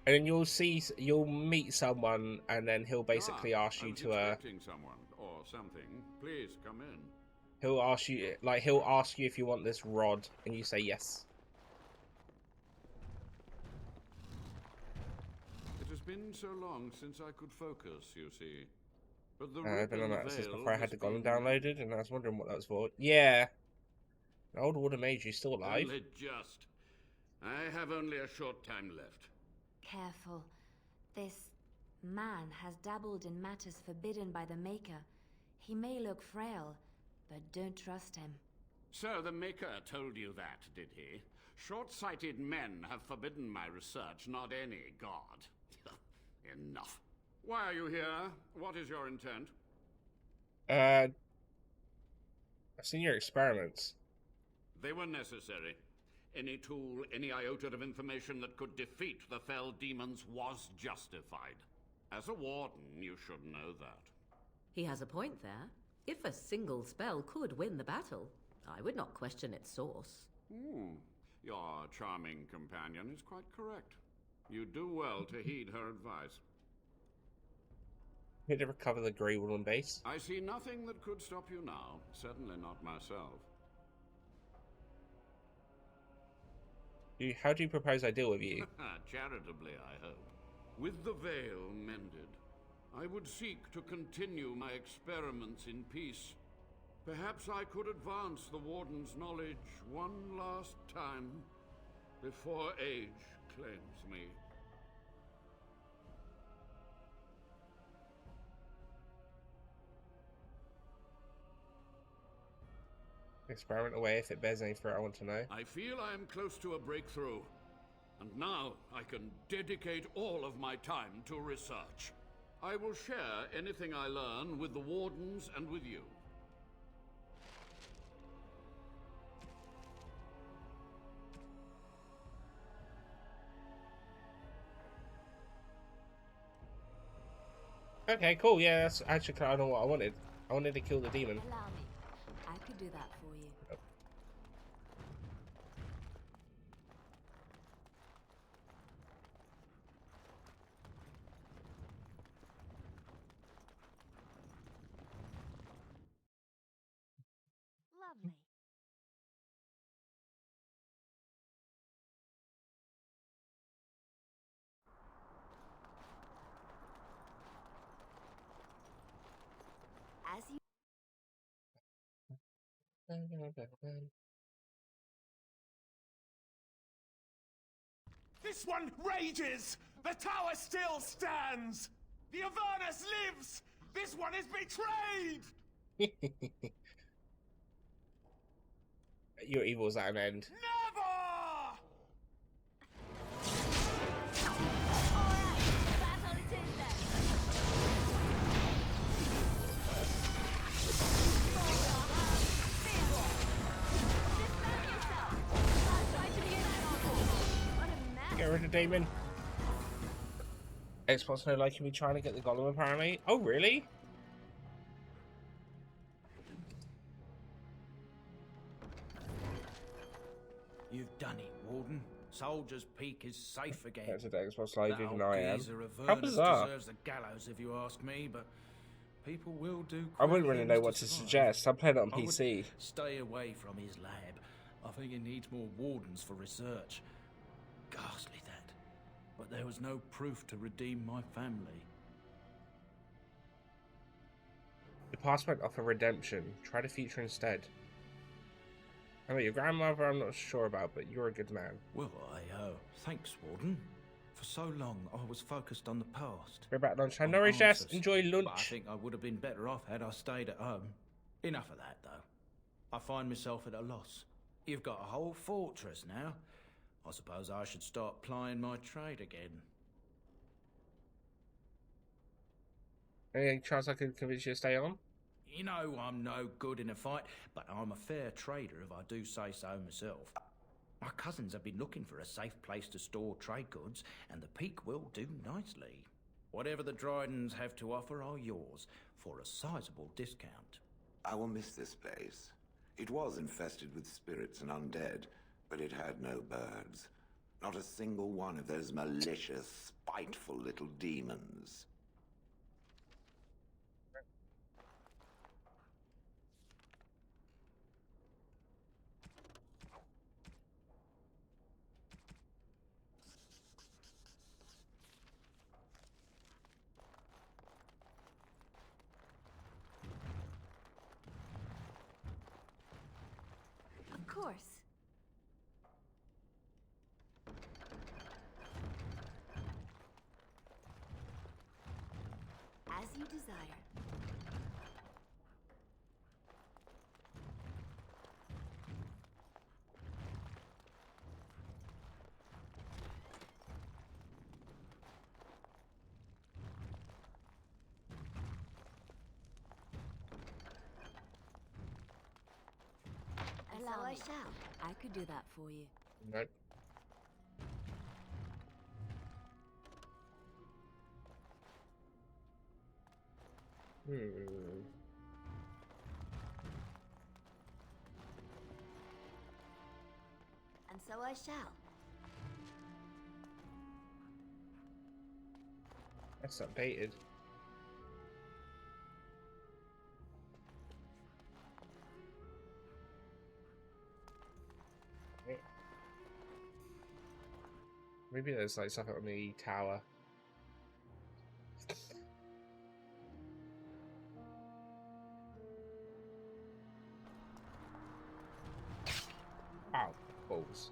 And then you'll meet someone, and then he'll basically ask you to someone or something. Please come in. He'll ask you if you want this rod, and you say yes. It has been so long since I could focus, you see. But the I've been on that since before I had the Golem downloaded, and I was wondering what that was for. Yeah. The old water mage, you still alive? Only just. I have only a short time left. careful. This man has dabbled in matters forbidden by the Maker. He may look frail, but don't trust him. So the Maker told you that, did he? Short-sighted men have forbidden my research, not any god. Enough. Why are you here? What is your intent? I've seen your experiments. They were necessary. Any tool, any iota of information that could defeat the fell demons was justified. As a warden, you should know that. He has a point there. If a single spell could win the battle, I would not question its source. Your charming companion is quite correct. You do well to heed her advice. Need to recover the Grey Woolen base. I see nothing that could stop you now. Certainly not myself. How do you propose I deal with you? Charitably, I hope. With the veil mended, I would seek to continue my experiments in peace. Perhaps I could advance the Warden's knowledge one last time before age claims me. Experiment away. If it bears any fruit, I want to know. I feel I am close to a breakthrough, and now I can dedicate all of my time to research. I will share anything I learn with the Wardens and with you. Okay, cool. Yeah, that's actually kind of what I wanted. I wanted to kill the demon. Allow me. I could do that for you. Oh. Lovely. As you This one rages! The tower still stands! The Avernus lives! This one is betrayed! Your evil's at an end. Never! Battle it is then. Dismount yourself. I'll try to be what a mess. Get rid of demon. Xbox no liking me trying to get the golem apparently. Oh really? You've done it, Warden. Soldier's Peak is safe again. That's a Xbox Live, That even old I am. geezer of How Avernus bizarre. deserves the gallows if you ask me, but people will do. I wouldn't really cruel know things what to survive. suggest. I'm playing it on I would PC. Stay away from his lab. I think he needs more wardens for research. Ghastly that. But there was no proof to redeem my family. The past might offer redemption. Try the future instead. I know your grandmother I'm not sure about, but you're a good man. Well, thanks, Warden. For so long, I was focused on the past. We're back lunchtime. on No worries, Jess. answers. Enjoy But I lunch. think I would have been better off had I stayed at home. Enough of that, though. I find myself at a loss. You've got a whole fortress now. I suppose I should start plying my trade again. Any chance I could convince you to stay on? You know I'm no good in a fight, but I'm a fair trader if I do say so myself. My cousins have been looking for a safe place to store trade goods, and the Peak will do nicely. Whatever the Drydens have to offer are yours, for a sizable discount. I will miss this place. It was infested with spirits and undead, but it had no birds. Not a single one of those malicious, spiteful little demons. Of course. As you desire. Allow I shall. I could do that for you. Nope. And so I shall. That's updated. Maybe there's like something on the tower. Ow, balls.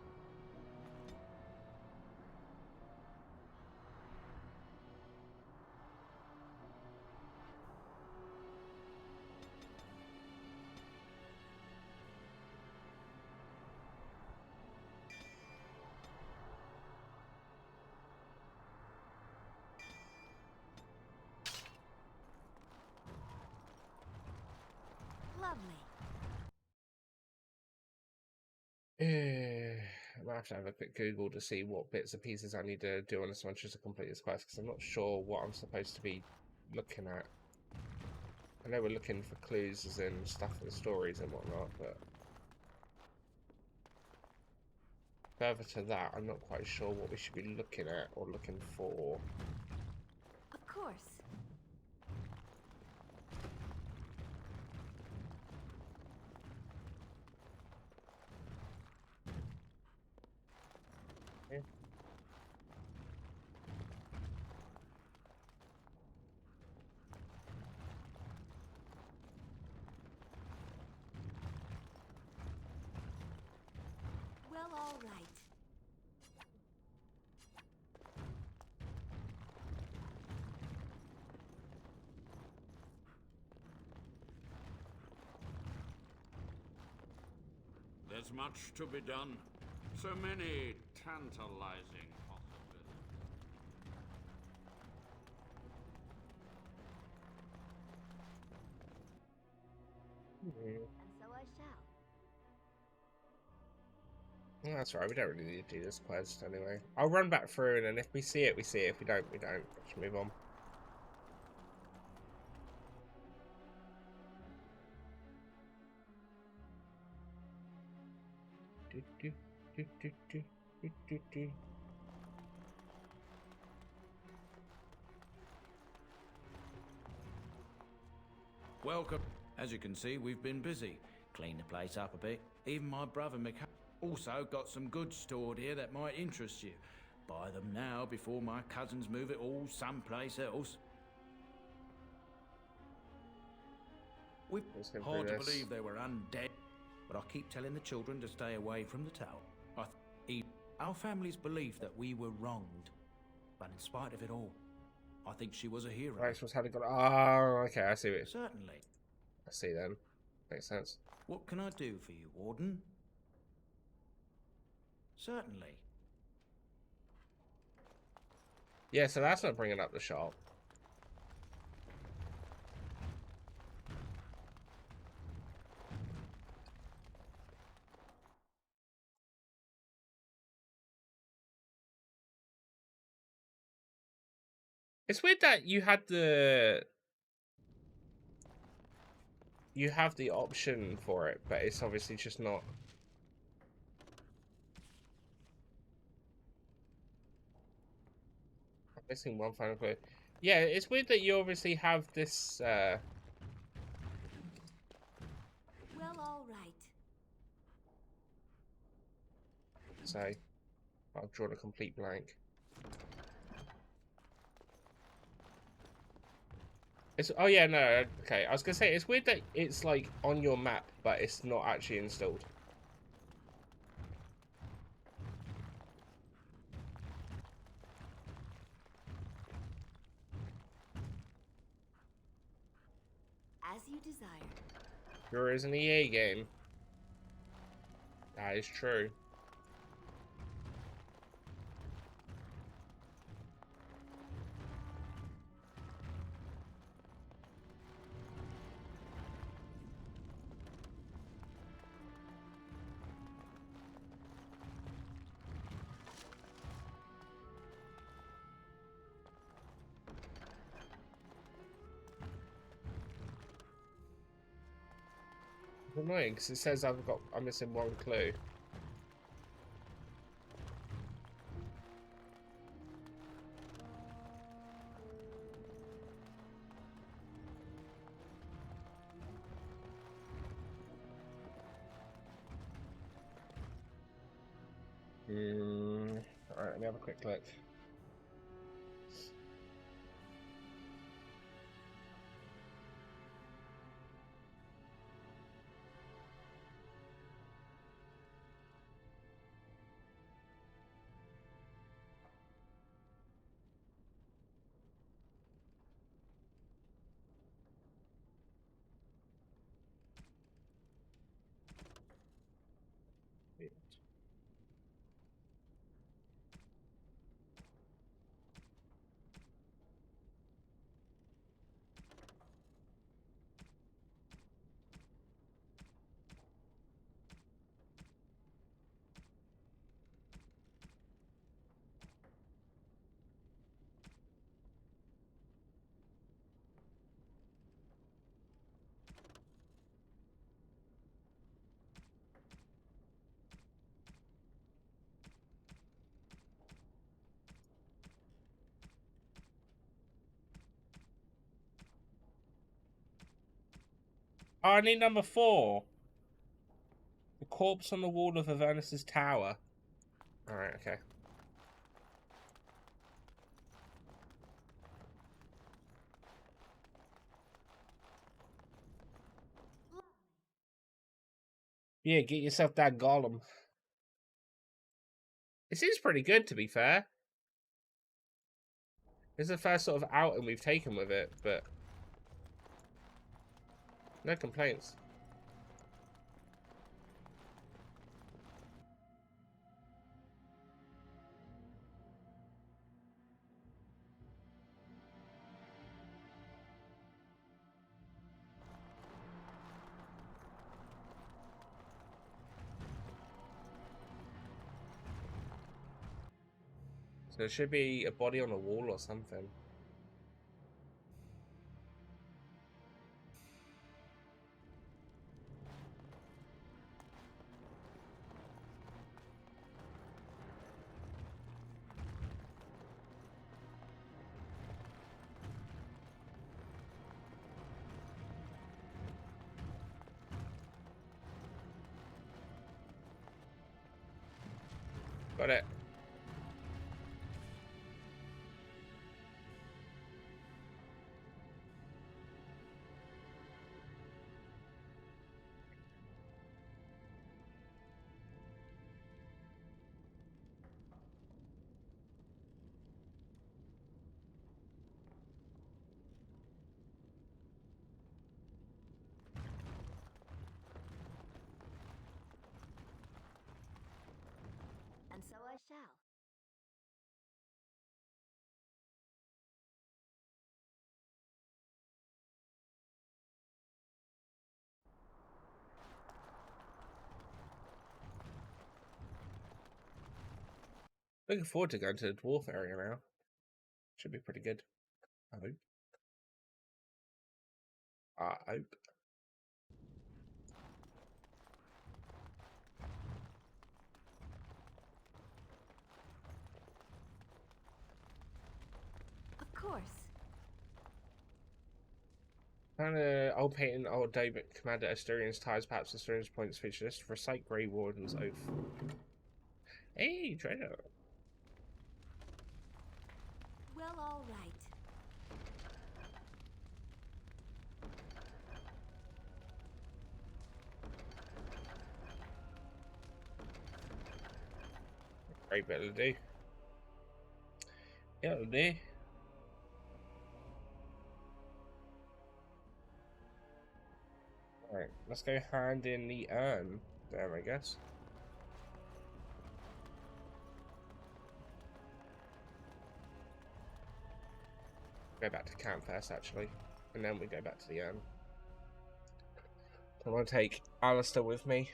Lovely. I might have to have a quick Google to see what bits and pieces I need to do on this one just to complete this quest, because I'm not sure what I'm supposed to be looking at. I know we're looking for clues as in stuff and stories and whatnot, but further to that, I'm not quite sure what we should be looking at or looking for. Of course. Well, all right. There's much to be done. So many tantalizing possibilities. And so I shall. Oh, that's right, we don't really need to do this quest anyway. I'll run back through, and then if we see it, we see it. If we don't, we don't. Let's move on. Welcome. As you can see, we've been busy. Cleaned the place up a bit. Even my brother also got some goods stored here that might interest you. Buy them now before my cousins move it all someplace else. It's hard to believe they were undead, but I keep telling the children to stay away from the tower. Our family's belief that we were wronged, but in spite of it all, I think she was a hero. Right, so had it got. Oh, okay, I see it. Certainly. I see then. Makes sense. What can I do for you, Warden? Certainly. Yeah, so that's not bringing up the shop. It's weird that you have the option for it, but it's obviously just not. I'm missing one final clue. Yeah, it's weird that you obviously have this. Well, all right. Say, I've drawn a complete blank. It's, oh yeah, no, okay. I was gonna say, it's weird that it's like on your map, but it's not actually installed. As you desired. Sure is an EA game. That is true. It's annoying because it says I'm missing one clue. Alright, let me have a quick look. Oh, I need number 4. The corpse on the wall of Avernus's tower. Alright, okay. Yeah, get yourself that golem. It seems pretty good, to be fair. It's the first sort of outing we've taken with it, but no complaints. So there should be a body on a wall or something. Got it. And so I shall. Looking forward to going to the dwarf area now. Should be pretty good. I hope. I hope. Of course. Found an old painting, old David Commander Asterian's ties, perhaps Asterian's points feature list. Recite Grey Warden's oath. Hey, treasure. Well, all right. Great bit of do. Yeah, it'll do. Right, let's go hand in the urn there, I guess. Go back to camp first, actually, and then we go back to the urn. I want to take Alistair with me.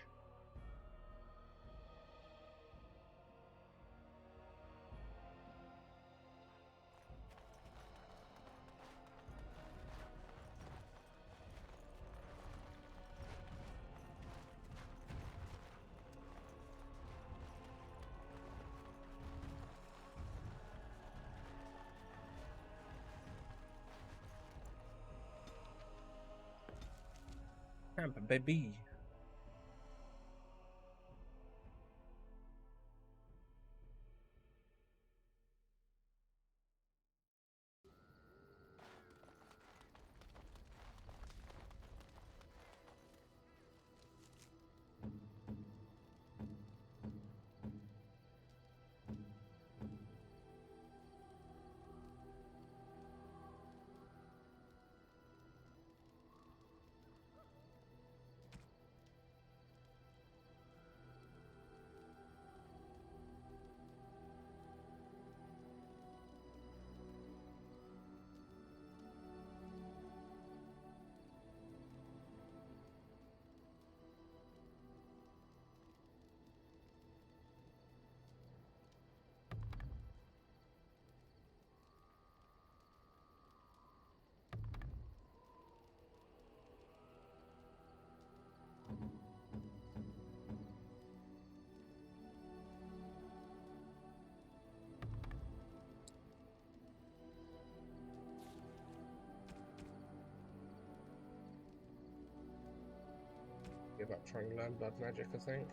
Camp, baby. Give up trying to learn blood magic, I think.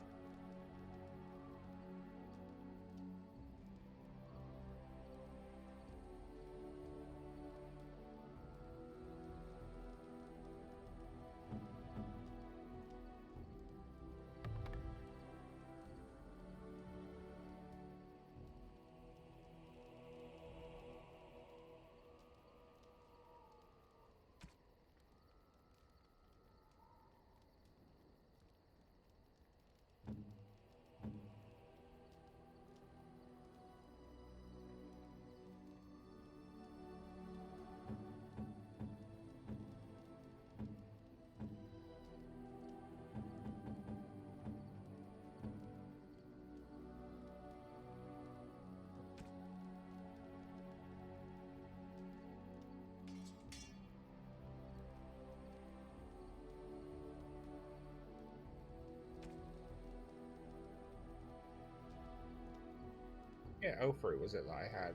Yeah, Ulfru was it that I had?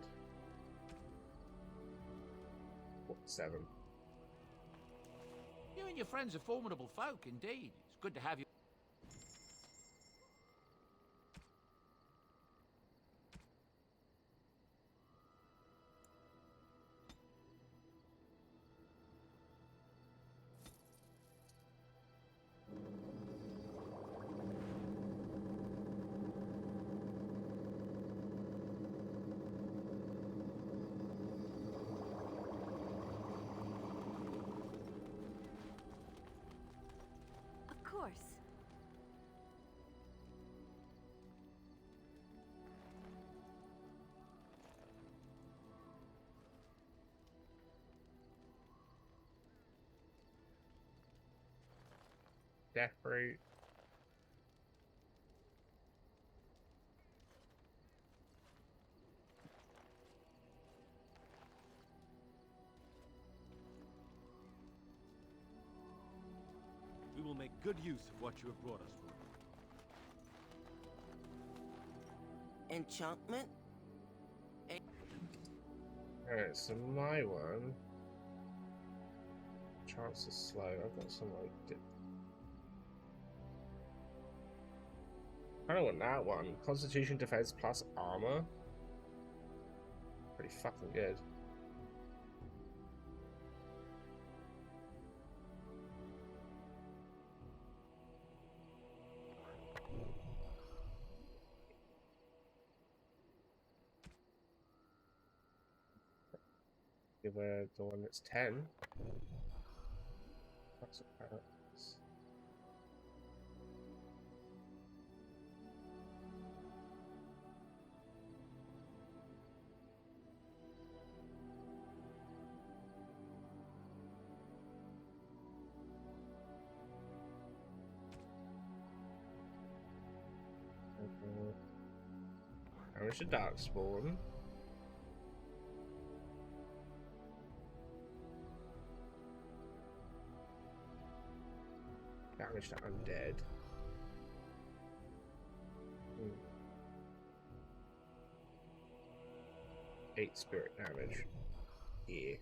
What, 7? You and your friends are formidable folk, indeed. It's good to have you. Of course. Deathroot. We will make good use of what you have brought us for. Enchantment? Alright, so my one. Chance is slow. I've got some like. I don't want that one. Constitution defense plus armor. Pretty fucking good. Give her the one that's 10. That's a There's a Darkspawn. Damage to undead. 8 spirit damage. Yeah.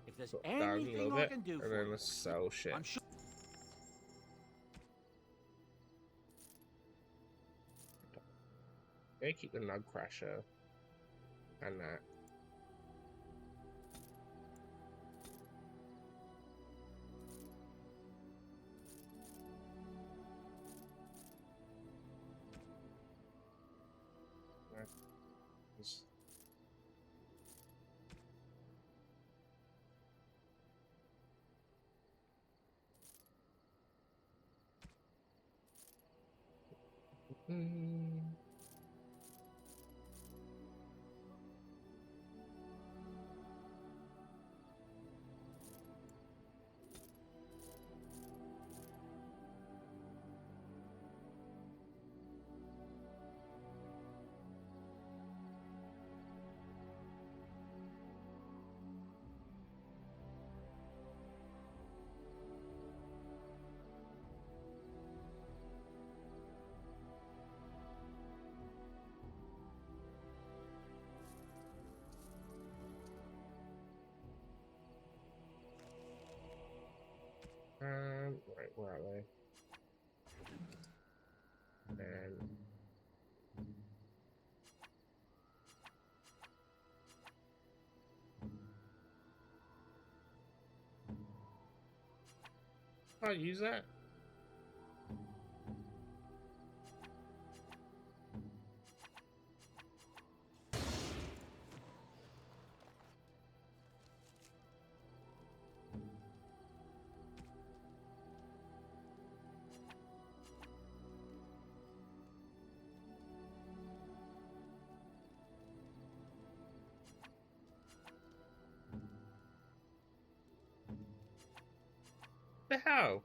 If there's Down a anything little I bit, can do and for then you, let's sell shit. I'm sure. Yeah, keep the Nug Crasher and that. Right, where are they? And I'll use that. The hell?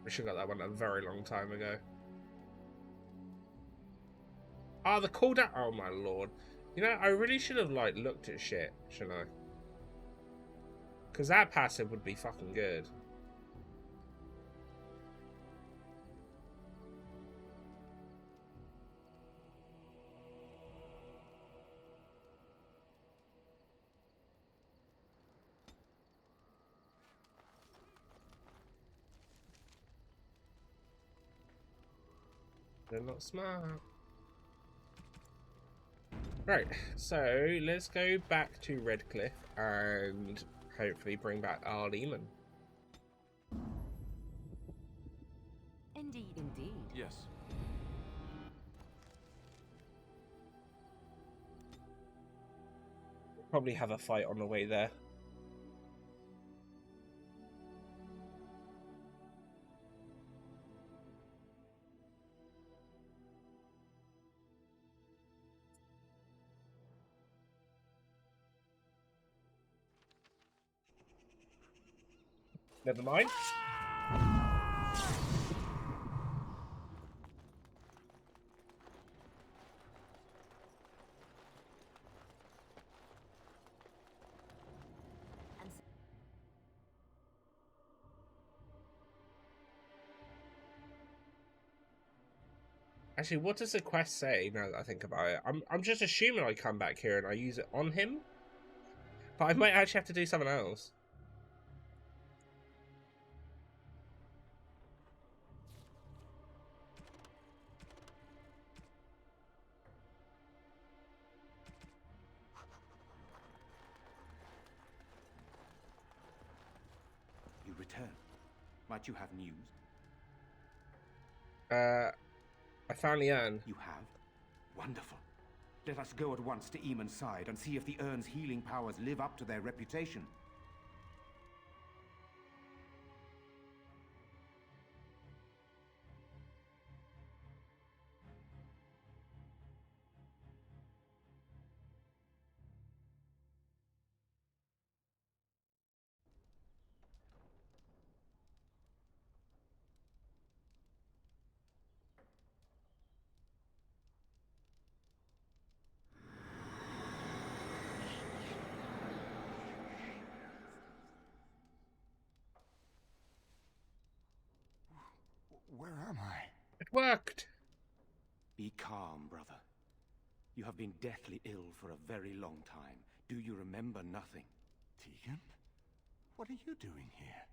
We should have got that one a very long time ago. Ah, the cooldown. Oh my lord. You know, I really should have like looked at shit, shouldn't I? Because that passive would be fucking good. They're not smart. Right, so let's go back to Redcliffe and hopefully bring back our demon. Indeed. Indeed. Yes. Probably have a fight on the way there. Never mind. Actually, what does the quest say now that I think about it? I'm just assuming I come back here and I use it on him. But I might actually have to do something else. You return. Might you have news? I found the urn. You have? Wonderful. Let us go at once to Eamon's side and see if the urn's healing powers live up to their reputation. Where am I? It worked! Be calm, brother. You have been deathly ill for a very long time. Do you remember nothing? Tegan? What are you doing here?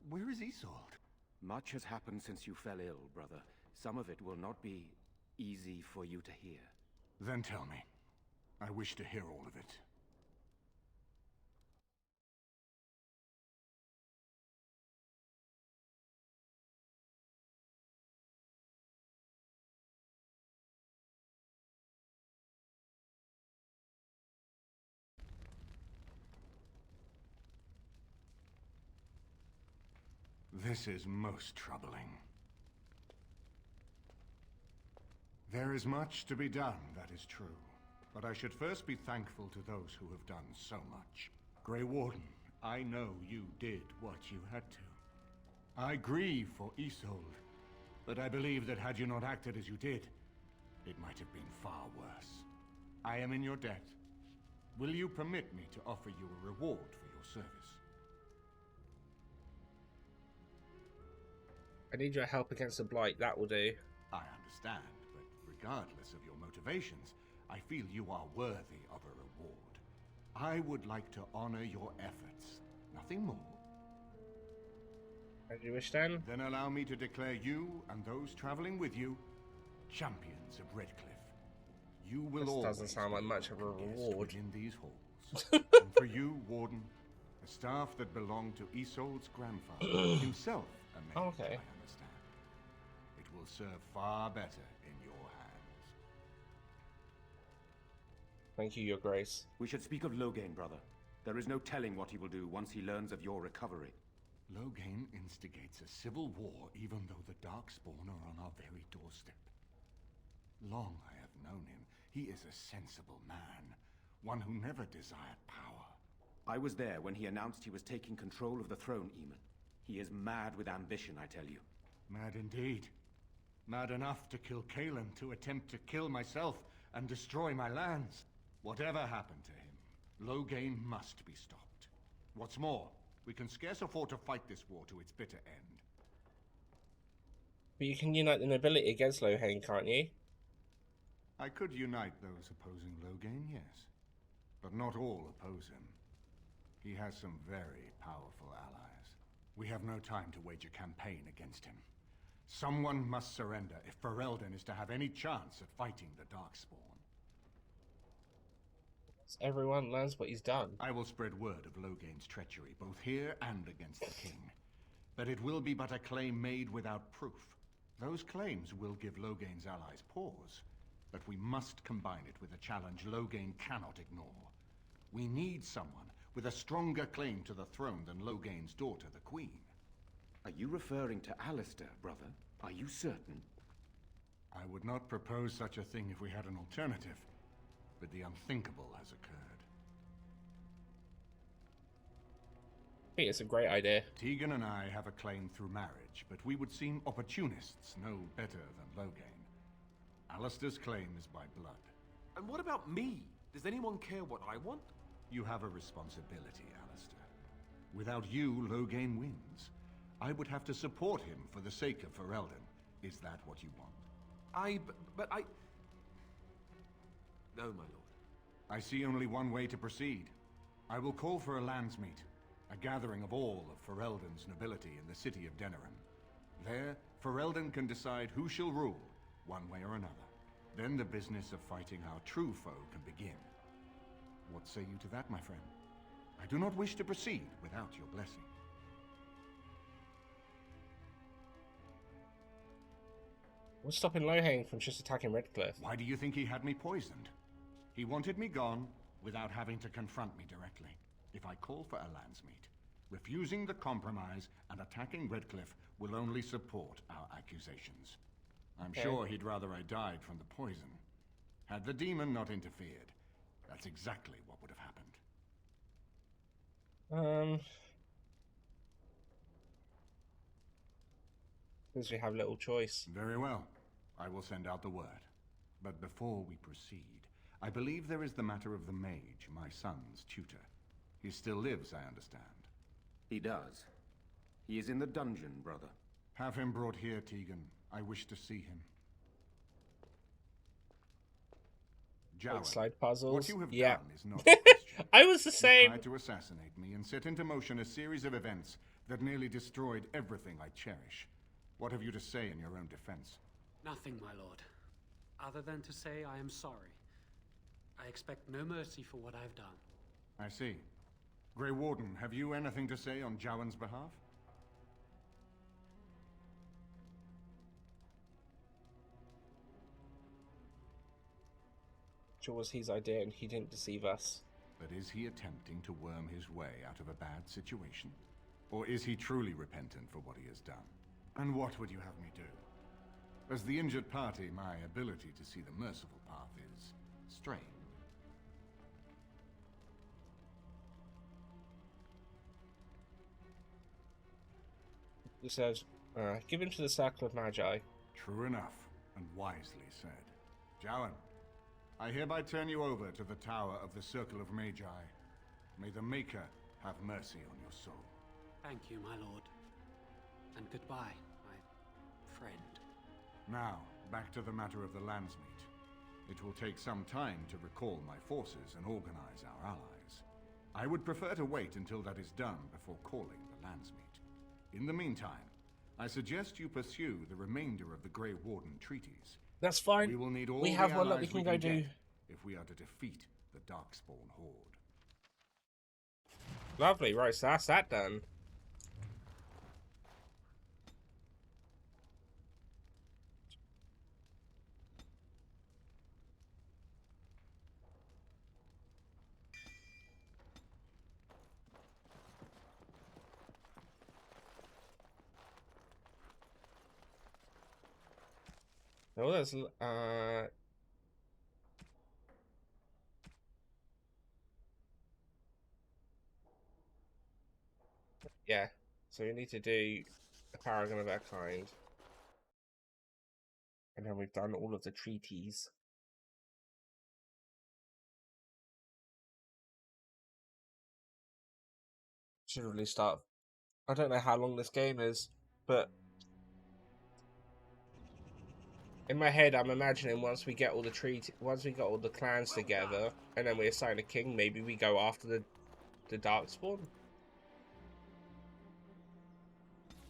Where is Isolde? Much has happened since you fell ill, brother. Some of it will not be easy for you to hear. Then tell me. I wish to hear all of it. This is most troubling. There is much to be done, that is true. But I should first be thankful to those who have done so much. Grey Warden, I know you did what you had to. I grieve for Isolde, but I believe that had you not acted as you did, it might have been far worse. I am in your debt. Will you permit me to offer you a reward for your service? I need your help against the Blight, that will do. I understand, but regardless of your motivations, I feel you are worthy of a reward. I would like to honor your efforts, nothing more. As you wish, then. Then allow me to declare you and those traveling with you champions of Redcliffe. You will This always doesn't sound like much of a reward. in these halls. And for you, Warden, the staff that belonged to Isolde's grandfather, himself a mage, Okay. I understand. It will serve far better in your hands. Thank you, Your Grace. We should speak of Loghain, brother. There is no telling what he will do once he learns of your recovery. Loghain instigates a civil war even though the Darkspawn are on our very doorstep. Long I have known him. He is a sensible man, one who never desired power. I was there when he announced he was taking control of the throne, Eamon. He is mad with ambition, I tell you. Mad indeed. Mad enough to kill Cailan, to attempt to kill myself and destroy my lands. Whatever happened to him, Loghain must be stopped. What's more, we can scarce afford to fight this war to its bitter end. But you can unite the nobility against Loghain, can't you? I could unite those opposing Loghain, yes. But not all oppose him. He has some very powerful allies. We have no time to wage a campaign against him. Someone must surrender if Ferelden is to have any chance at fighting the Darkspawn. Everyone learns what he's done. I will spread word of Loghain's treachery, both here and against the king. But it will be but a claim made without proof. Those claims will give Loghain's allies pause, but we must combine it with a challenge Loghain cannot ignore. We need someone with a stronger claim to the throne than Loghain's daughter, the Queen. Are you referring to Alistair, brother? Are you certain? I would not propose such a thing if we had an alternative, but the unthinkable has occurred. I think it's a great idea. Tegan and I have a claim through marriage, but we would seem opportunists no better than Loghain. Alistair's claim is by blood. And what about me? Does anyone care what I want? You have a responsibility, Alistair. Without you, Loghain wins. I would have to support him for the sake of Ferelden. Is that what you want? But I... No, my lord. I see only one way to proceed. I will call for a landsmeet, a gathering of all of Ferelden's nobility in the city of Denerim. There, Ferelden can decide who shall rule, one way or another. Then the business of fighting our true foe can begin. What say you to that, my friend? I do not wish to proceed without your blessing. What's stopping Loghain from just attacking Redcliffe? Why do you think he had me poisoned? He wanted me gone without having to confront me directly. If I call for a landsmeet, refusing the compromise and attacking Redcliffe will only support our accusations. I'm sure he'd rather I died from the poison. Had the demon not interfered, that's exactly what would have happened. Because we have little choice. Very well. I will send out the word. But before we proceed, I believe there is the matter of the mage, my son's tutor. He still lives, I understand. He does. He is in the dungeon, brother. Have him brought here, Tegan. I wish to see him. Jowan, slide puzzles. what you have done is not a question. I was the same. You tried to assassinate me and set into motion a series of events that nearly destroyed everything I cherish. What have you to say in your own defense? Nothing, my lord. Other than to say I am sorry. I expect no mercy for what I've done. I see. Grey Warden, have you anything to say on Jowan's behalf? It was his idea and he didn't deceive us. But is he attempting to worm his way out of a bad situation? Or is he truly repentant for what he has done? And what would you have me do? As the injured party, my ability to see the merciful path is strained. He says, give him to the Circle of Magi. True enough, and wisely said. Jowan, I hereby turn you over to the Tower of the Circle of Magi. May the Maker have mercy on your soul. Thank you, my lord. And goodbye, my friend. Now, back to the matter of the landsmeet. It will take some time to recall my forces and organize our allies. I would prefer to wait until that is done before calling the landsmeet. In the meantime, I suggest you pursue the remainder of the Grey Warden treaties. That's fine. We will need all we have the one that we allies can go do. if we are to defeat the Darkspawn Horde. Lovely, right, so that's that done. Oh, there's yeah. So we need to do a paragon of that kind, and then we've done all of the treaties. Should really start. I don't know how long this game is, but in my head, I'm imagining once we get all the clans together, and then we assign a king, maybe we go after the Darkspawn.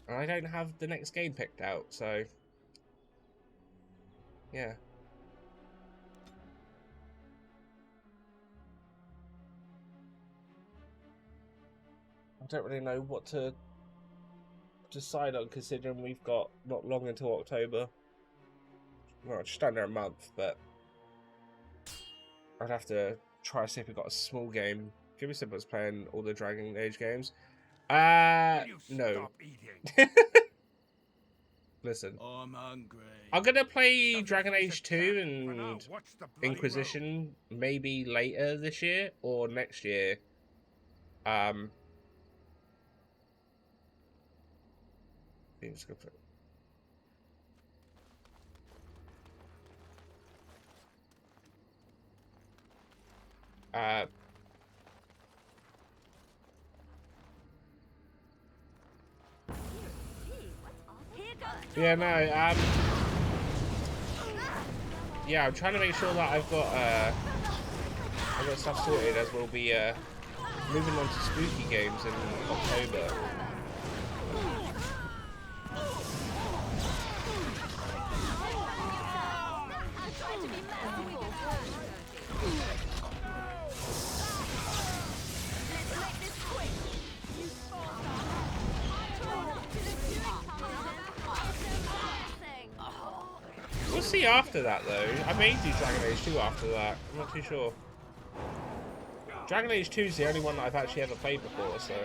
And I don't have the next game picked out, so yeah. I don't really know what to decide on, considering we've got not long until October. Well, just under a month, but I'd have to try to see if we got a small game. Gibby said was playing all the Dragon Age games. No. Listen. I'm hungry. I'm gonna play Dragon Age 2 and Inquisition maybe later this year or next year. Seems good. Yeah, no, yeah, I'm trying to make sure that I've got stuff sorted, as we'll be moving on to spooky games in October. We'll see after that, though. I may do Dragon Age 2 after that. I'm not too sure. Dragon Age 2 is the only one that I've actually ever played before, so...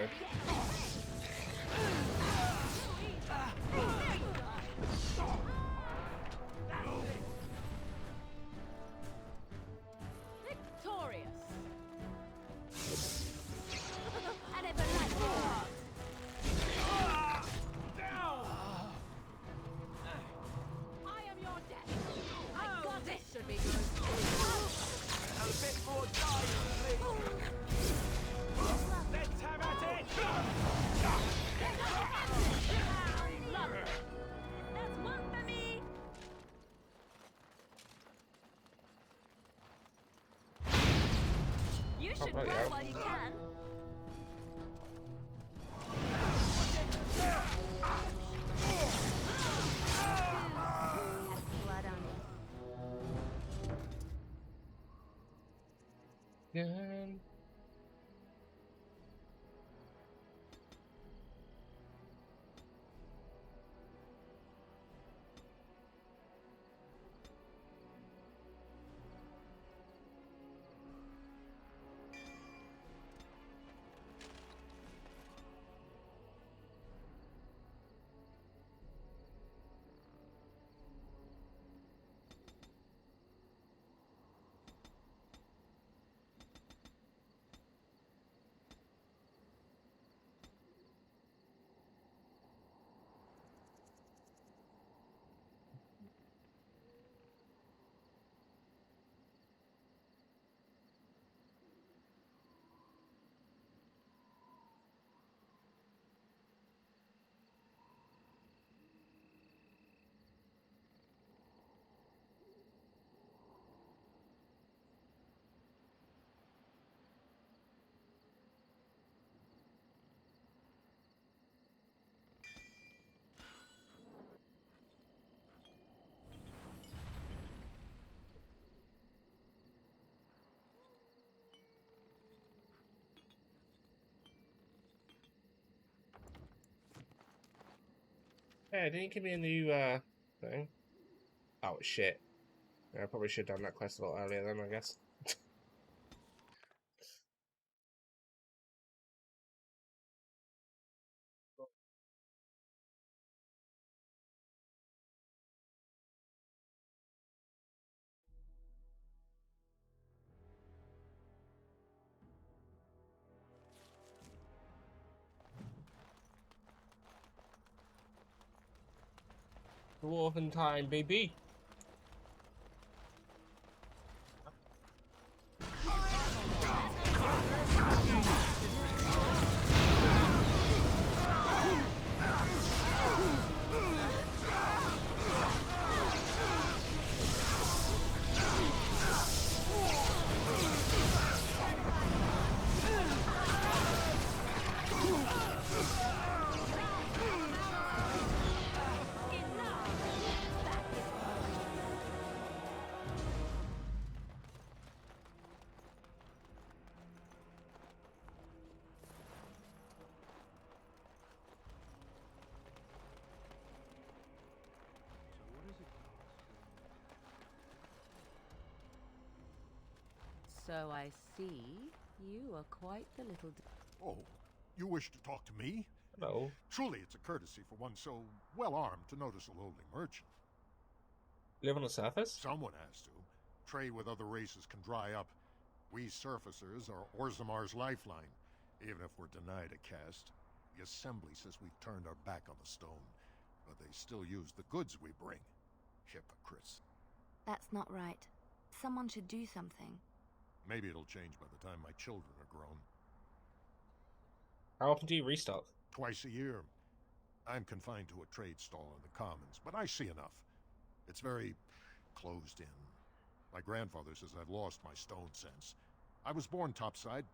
You should run while you can. Blood on Yeah. Hey, didn't you give me a new thing? Oh shit. Yeah, I probably should have done that quest a lot earlier then, I guess. Dwarven time, baby. So I see you are quite the little... Oh, you wish to talk to me? No. Truly, it's a courtesy for one so well-armed to notice a lowly merchant. Live on the surface? Someone has to. Trade with other races can dry up. We surfacers are Orzamar's lifeline, even if we're denied a caste. The Assembly says we've turned our back on the stone. but they still use the goods we bring. Hypocrites. That's not right. Someone should do something. Maybe it'll change by the time my children are grown. How often do you restock? Twice a year. I'm confined to a trade stall in the Commons, but I see enough. It's very closed in. My grandfather says I've lost my stone sense. I was born topside.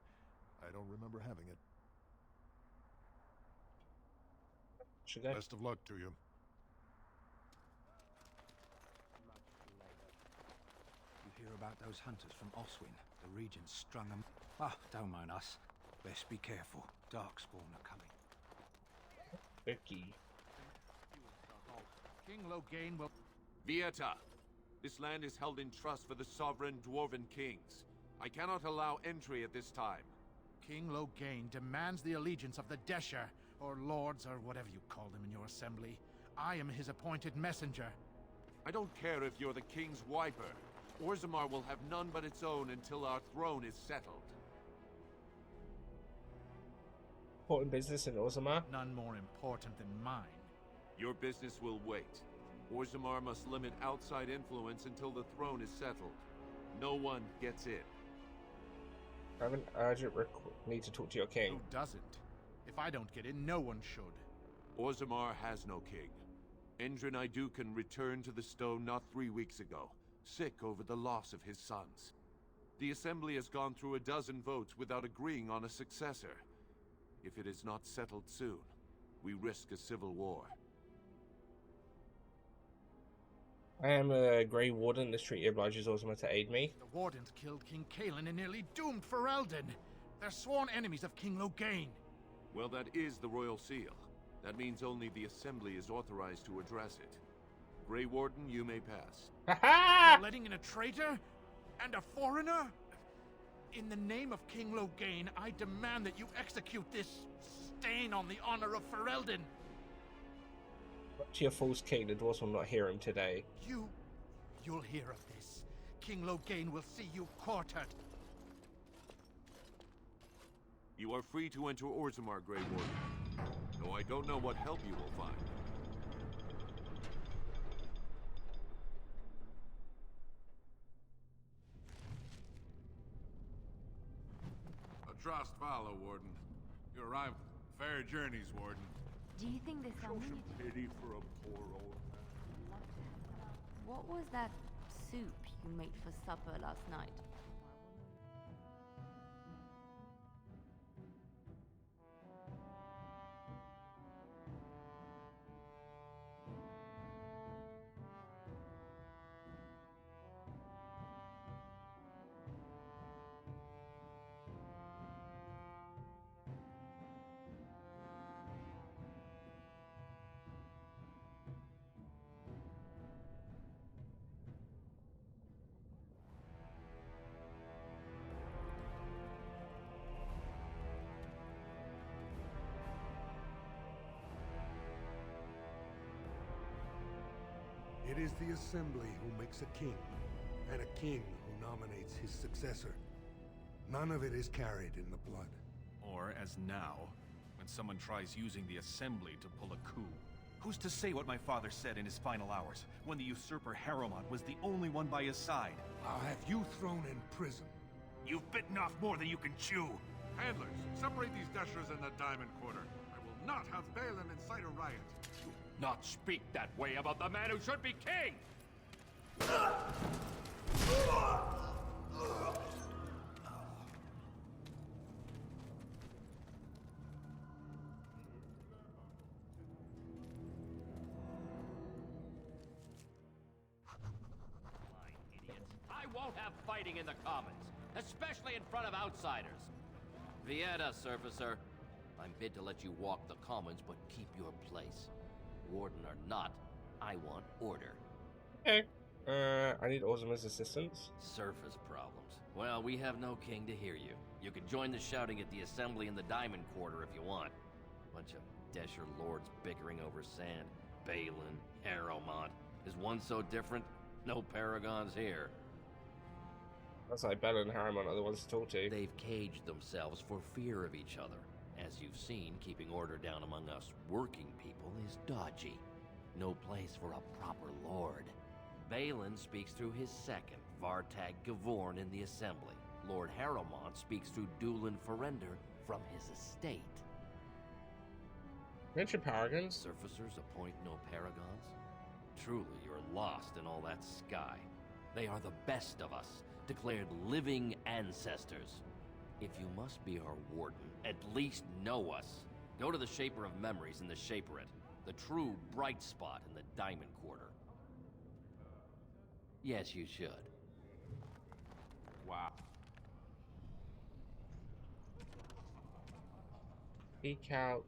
I don't remember having it. Best of luck to you. You hear about those hunters from Oswin? The Regent strung them. Ah, don't mind us. Best be careful. Darkspawn are coming. Vicky. King Loghain will... Vieta, this land is held in trust for the sovereign Dwarven kings. I cannot allow entry at this time. King Loghain demands the allegiance of the Desher, or lords, or whatever you call them in your assembly. I am his appointed messenger. I don't care if you're the king's wiper. Orzammar will have none but its own until our throne is settled. Important business in Orzammar? None more important than mine. Your business will wait. Orzammar must limit outside influence until the throne is settled. No one gets in. I have an urgent need to talk to your king. Who doesn't? If I don't get in, no one should. Orzammar has no king. Endrin Idukan returned to the stone not 3 weeks ago, sick over the loss of his sons. The Assembly has gone through 12 votes without agreeing on a successor. If it is not settled soon, we risk a civil war. I am a Grey Warden. This treaty obliges Orzammar to aid me. The Wardens killed King Cailan and nearly doomed Ferelden. They're sworn enemies of King Loghain. Well, that is the Royal Seal. That means only the Assembly is authorized to address it. Grey Warden, you may pass. You're letting in a traitor? And a foreigner? In the name of King Loghain, I demand that you execute this stain on the honor of Ferelden. To your false king, the dwarves will not hear him today. You'll hear of this. King Loghain will see you quartered. You are free to enter Orzammar, Grey Warden. Though I don't know what help you will find. A trust follow, Warden. You arrived. Fair journeys, Warden. Do you think this Show some pity for a poor old man. What was that soup you made for supper last night? It is the Assembly who makes a king, and a king who nominates his successor. None of it is carried in the blood. Or, as now, when someone tries using the Assembly to pull a coup. Who's to say what my father said in his final hours, when the usurper Harrowmont was the only one by his side? I'll have you thrown in prison. You've bitten off more than you can chew. Handlers, separate these Deshers in the Diamond Quarter. I will not have Balin incite a riot. Not speak that way about the man who should be king! I won't have fighting in the Commons, especially in front of outsiders. Vieta, Surfacer. I'm bid to let you walk the Commons, but keep your place. Warden or not, I want order. Okay. I need Orzammar's assistance. Surface problems. Well, we have no king to hear you. You can join the shouting at the Assembly in the Diamond Quarter if you want. Bunch of Desher lords bickering over sand. Balin, Harrowmont. Is one so different? No paragons here. That's like Balin and Harrowmont are the ones to talk to. They've caged themselves for fear of each other. As you've seen, keeping order down among us working people is dodgy. No place for a proper lord. Balin speaks through his second, Vartag Gavorn in the Assembly. Lord Harrowmont speaks through Dulin Ferender from his estate. Mention paragons. Surfacers appoint no paragons? Truly, you're lost in all that sky. They are the best of us, declared living ancestors. If you must be our warden, at least know us. Go to the Shaper of Memories in the Shaperate, the true bright spot in the Diamond Quarter. Yes, you should. Wow. Peek out.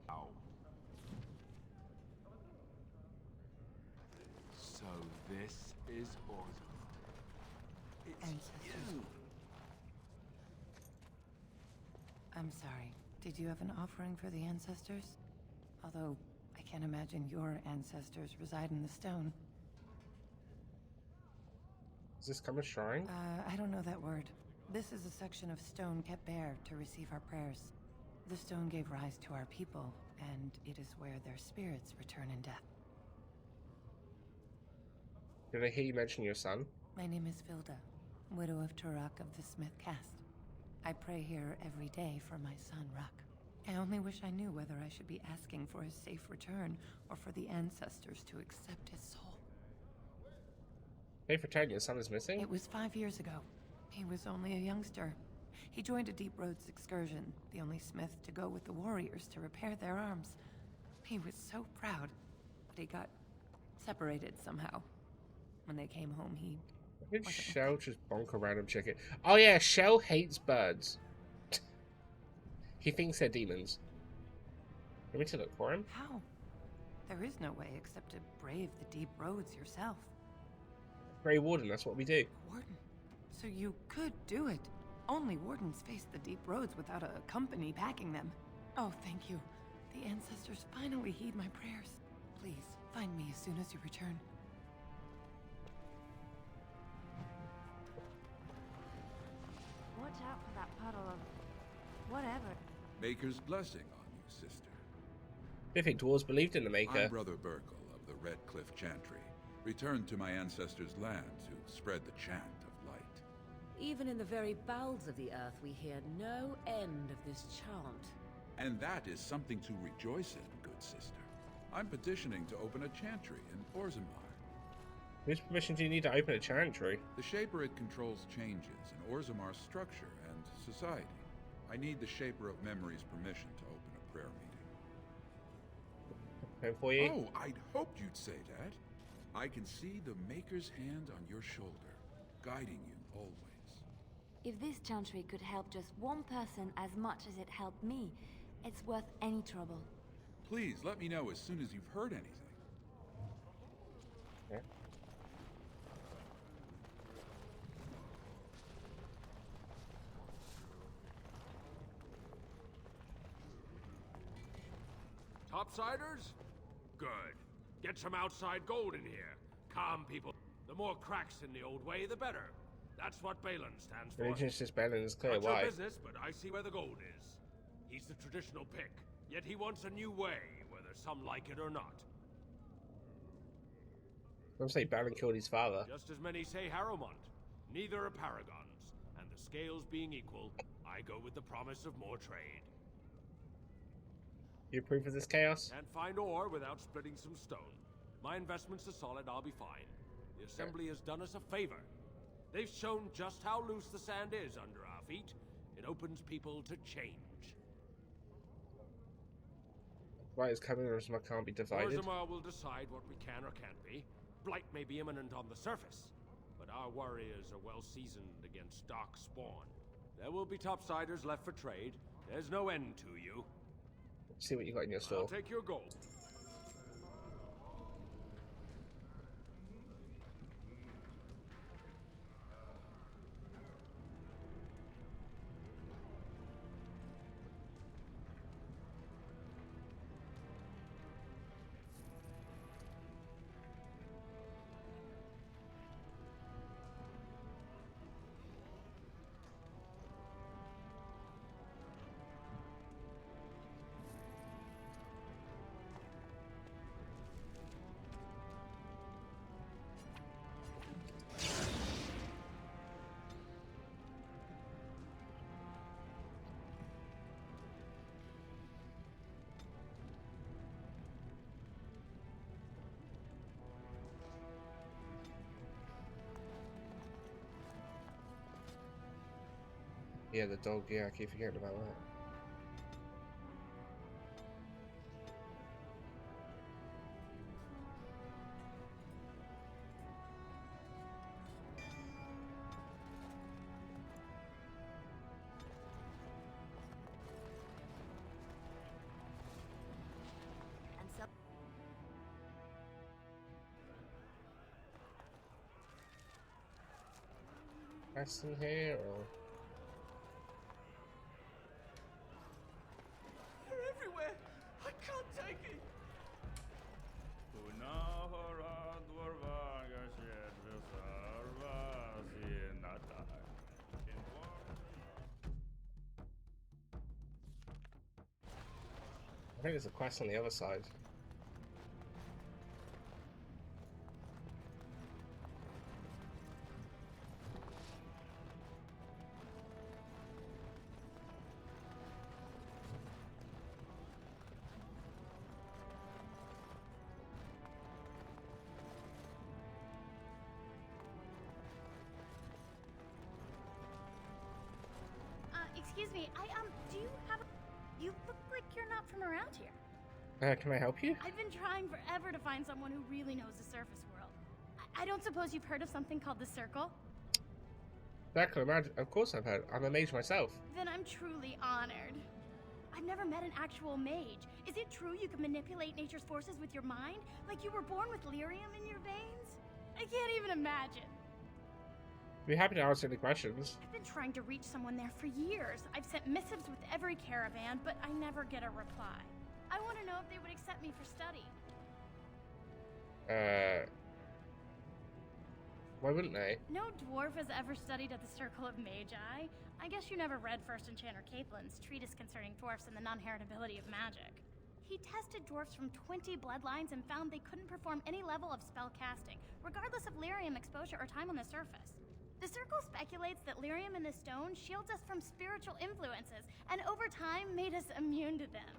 Ow. So this is Orzammar. It's you. I'm sorry. Did you have an offering for the ancestors? Although, I can't imagine your ancestors reside in the stone. Is this come a shrine? I don't know that word. This is a section of stone kept bare to receive our prayers. The stone gave rise to our people, and it is where their spirits return in death. Did I hear you mention your son? My name is Vilda, widow of Turak of the Smith Caste. I pray here every day for my son, Ruck. I only wish I knew whether I should be asking for his safe return or for the ancestors to accept his soul. Hey, for 10, your son is missing? It was 5 years ago. He was only a youngster. He joined a Deep Roads excursion, the only smith to go with the warriors to repair their arms. He was so proud, but he got separated somehow. When they came home, he... Why did Shell just bonk a random chicken? Oh yeah, Shell hates birds. He thinks they're demons. Let me to look for him. How? There is no way except to brave the Deep Roads yourself. Grey Warden, that's what we do. Warden? So you could do it. Only wardens face the Deep Roads without a company backing them. Oh, thank you. The ancestors finally heed my prayers. Please, find me as soon as you return. Watch out for that puddle of... whatever. Maker's blessing on you, sister. Biffy Dwarves believed in the Maker. I'm Brother Burkle of the Red Cliff Chantry, returned to my ancestors' land to spread the chant of light. Even in the very bowels of the earth, we hear no end of this chant. And that is something to rejoice in, good sister. I'm petitioning to open a chantry in Orzammar. Whose permission do you need to open a chantry? The Shaperate controls changes in Orzammar's structure and society. I need the Shaper of Memory's permission to open a prayer meeting. For you? Oh, I'd hoped you'd say that. I can see the Maker's hand on your shoulder, guiding you always. If this chantry could help just one person as much as it helped me, it's worth any trouble. Please let me know as soon as you've heard anything. Okay. Topsiders? Good. Get some outside gold in here. Calm people. The more cracks in the old way, the better. That's what Balin stands for. Religion is just Balin, is clear Not why. your business, but I see where the gold is. He's the traditional pick, yet he wants a new way, whether some like it or not. Some say Balin killed his father. Just as many say Harrowmont. Neither are paragons, and the scales being equal, I go with the promise of more trade. You approve of this chaos? Can't find ore without splitting some stone. My investments are solid, I'll be fine. The Assembly has done us a favor. They've shown just how loose the sand is under our feet. It opens people to change. Right, is coming, Orzammar can't be divided. Orzammar will decide what we can or can't be. Blight may be imminent on the surface, but our warriors are well seasoned against dark spawn. There will be topsiders left for trade. There's no end to you. Let's see what you got in your store. I'll take your gold. Yeah, the dog. Yeah, I keep forgetting about that. And so Press in here, or They're everywhere! I can't take it! I think there's a quest on the other side. Excuse me, do you have a... You look like you're not from around here. Can I help you? I've been trying forever to find someone who really knows the surface world. I don't suppose you've heard of something called the Circle? Exactly, of course I've heard. I'm a mage myself. Then I'm truly honored. I've never met an actual mage. Is it true you can manipulate nature's forces with your mind? Like you were born with lyrium in your veins? I can't even imagine. I'd be happy to answer any questions. I've been trying to reach someone there for years. I've sent missives with every caravan, but I never get a reply. I want to know if they would accept me for study. Why wouldn't they? No dwarf has ever studied at the Circle of Magi. I guess you never read First Enchanter Caitlin's treatise concerning dwarfs and the non-heritability of magic. He tested dwarfs from 20 bloodlines and found they couldn't perform any level of spell casting, regardless of lyrium exposure or time on the surface. The Circle speculates that lyrium in the stone shields us from spiritual influences, and over time made us immune to them.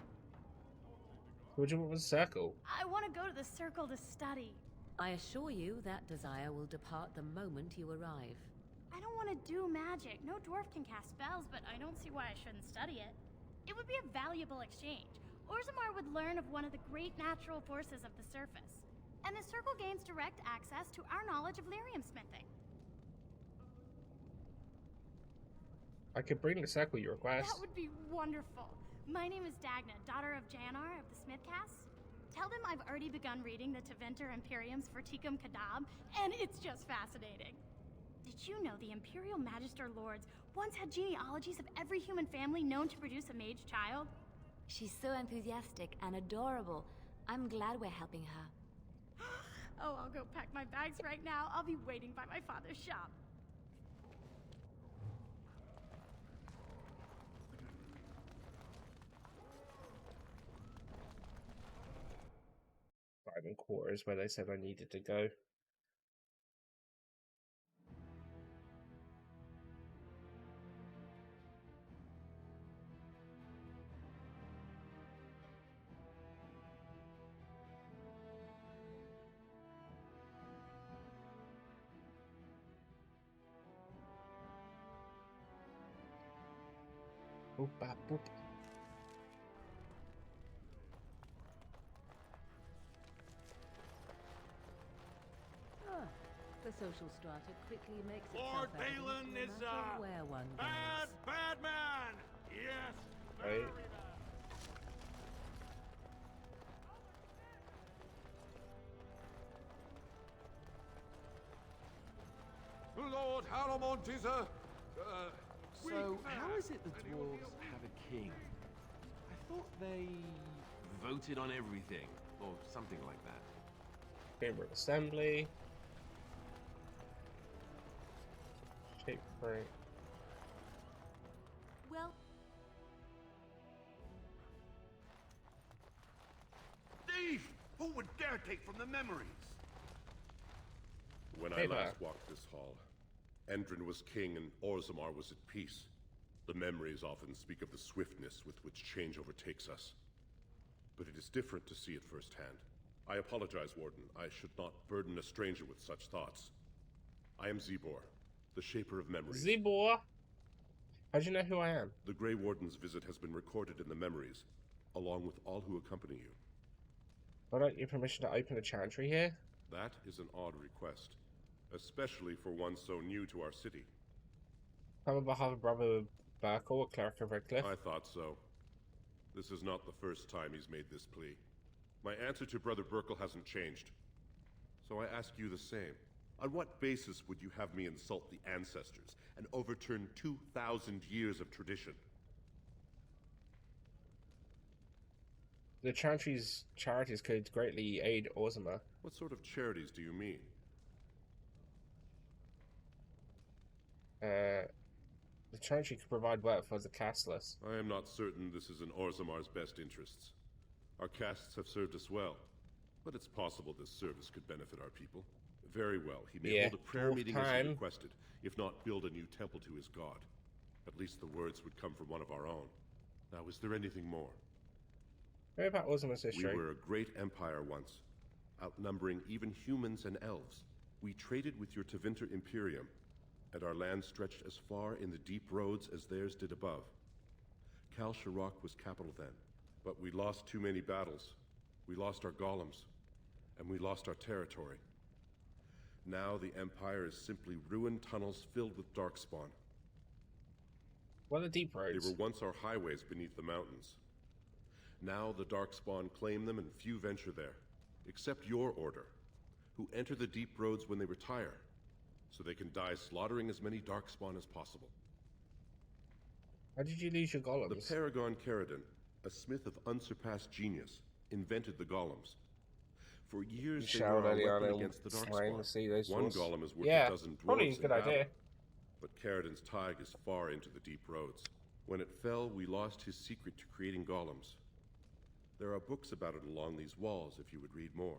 What do you want with the Circle? I want to go to the Circle to study. I assure you that desire will depart the moment you arrive. I don't want to do magic. No dwarf can cast spells, but I don't see why I shouldn't study it. It would be a valuable exchange. Orzammar would learn of one of the great natural forces of the surface. And the Circle gains direct access to our knowledge of lyrium smithing. I could bring the Circle your request. That would be wonderful. My name is Dagna, daughter of Janar of the Smithcast. Tell them I've already begun reading the Tevinter Imperium's Verticum Kadab, and it's just fascinating. Did you know the Imperial Magister Lords once had genealogies of every human family known to produce a mage child? She's so enthusiastic and adorable. I'm glad we're helping her. Oh, I'll go pack my bags right now. I'll be waiting by my father's shop. Diamond Quarters, where they said I needed to go. Boop, bop, boop. The social strata quickly makes Lord itself evident Balin no is matter where one goes. bad man! Yes, very Right. bad. Lord Haramont is a... So, how is it the dwarves have a king? I thought they voted on everything, or something like that. Chamber of Assembly. Shape break. Well, Thief! Who would dare take from the memories? When Hey I there. last walked this hall, Endrin was king and Orzammar was at peace. The memories often speak of the swiftness with which change overtakes us. But it is different to see it firsthand. I apologize, Warden. I should not burden a stranger with such thoughts. I am Zebor, the Shaper of Memories. Zebor. How do you know who I am? The Grey Warden's visit has been recorded in the memories, along with all who accompany you. I don't need permission to open a chantry here. That is an odd request, especially for one so new to our city. I'm on behalf of Brother Burkle, a cleric of Redcliffe. I thought so. This is not the first time he's made this plea. My answer to Brother Burkle hasn't changed. So I ask you the same. On what basis would you have me insult the ancestors and overturn 2,000 years of tradition? The charities could greatly aid Orzammar. What sort of charities do you mean? The chantry could provide work for the casteless. I am not certain this is in Orzammar's best interests. Our castes have served us well, but it's possible this service could benefit our people. Very well, he may hold a prayer meeting as he requested, if not build a new temple to his god. At least the words would come from one of our own. Now, is there anything more? What about Orzammar's history? We were a great empire once, outnumbering even humans and elves. We traded with your Tevinter Imperium, and our land stretched as far in the deep roads as theirs did above. Kal Sharok was capital then, but we lost too many battles. We lost our golems, and we lost our territory. Now the Empire is simply ruined tunnels filled with Darkspawn. What are the deep roads? They were once our highways beneath the mountains. Now the Darkspawn claim them and few venture there, except your order, who enter the deep roads when they retire, so they can die slaughtering as many Darkspawn as possible. How did you lose your golems? The Paragon Caridin, a smith of unsurpassed genius, invented the golems. For years they were our weapon against the Darkspawn. One golem is worth a dozen dwarves in battle. But Caridin's Tig is far into the deep roads. When it fell, we lost his secret to creating golems. There are books about it along these walls if you would read more.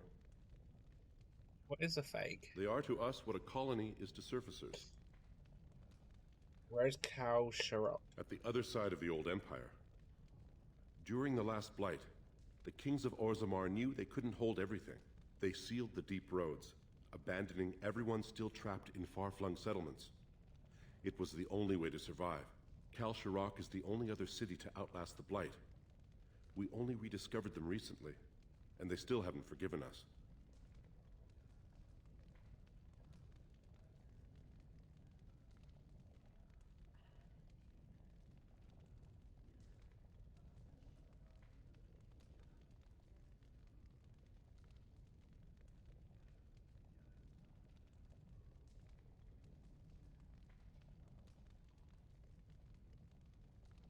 What is a fake? They are to us what a colony is to surfacers. Where's Kal Sharok? At the other side of the old empire. During the last blight, the kings of Orzammar knew they couldn't hold everything. They sealed the deep roads, abandoning everyone still trapped in far-flung settlements. It was the only way to survive. Kal Sharok is the only other city to outlast the blight. We only rediscovered them recently, and they still haven't forgiven us.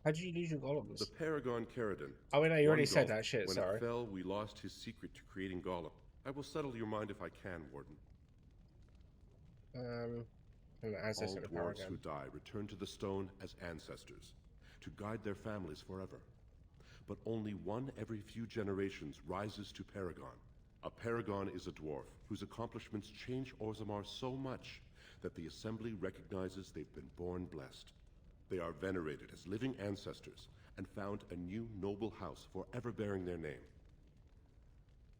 How did you lose your golems? The Paragon Caridin. Oh, wait, no, you already said that shit, sorry. When it fell, we lost his secret to creating golem. I will settle your mind if I can, Warden. An ancestor All of dwarves Paragon. who die return to the stone as ancestors, to guide their families forever. But only one every few generations rises to Paragon. A Paragon is a dwarf whose accomplishments change Orzammar so much that the Assembly recognizes they've been born blessed. They are venerated as living ancestors and found a new noble house forever bearing their name.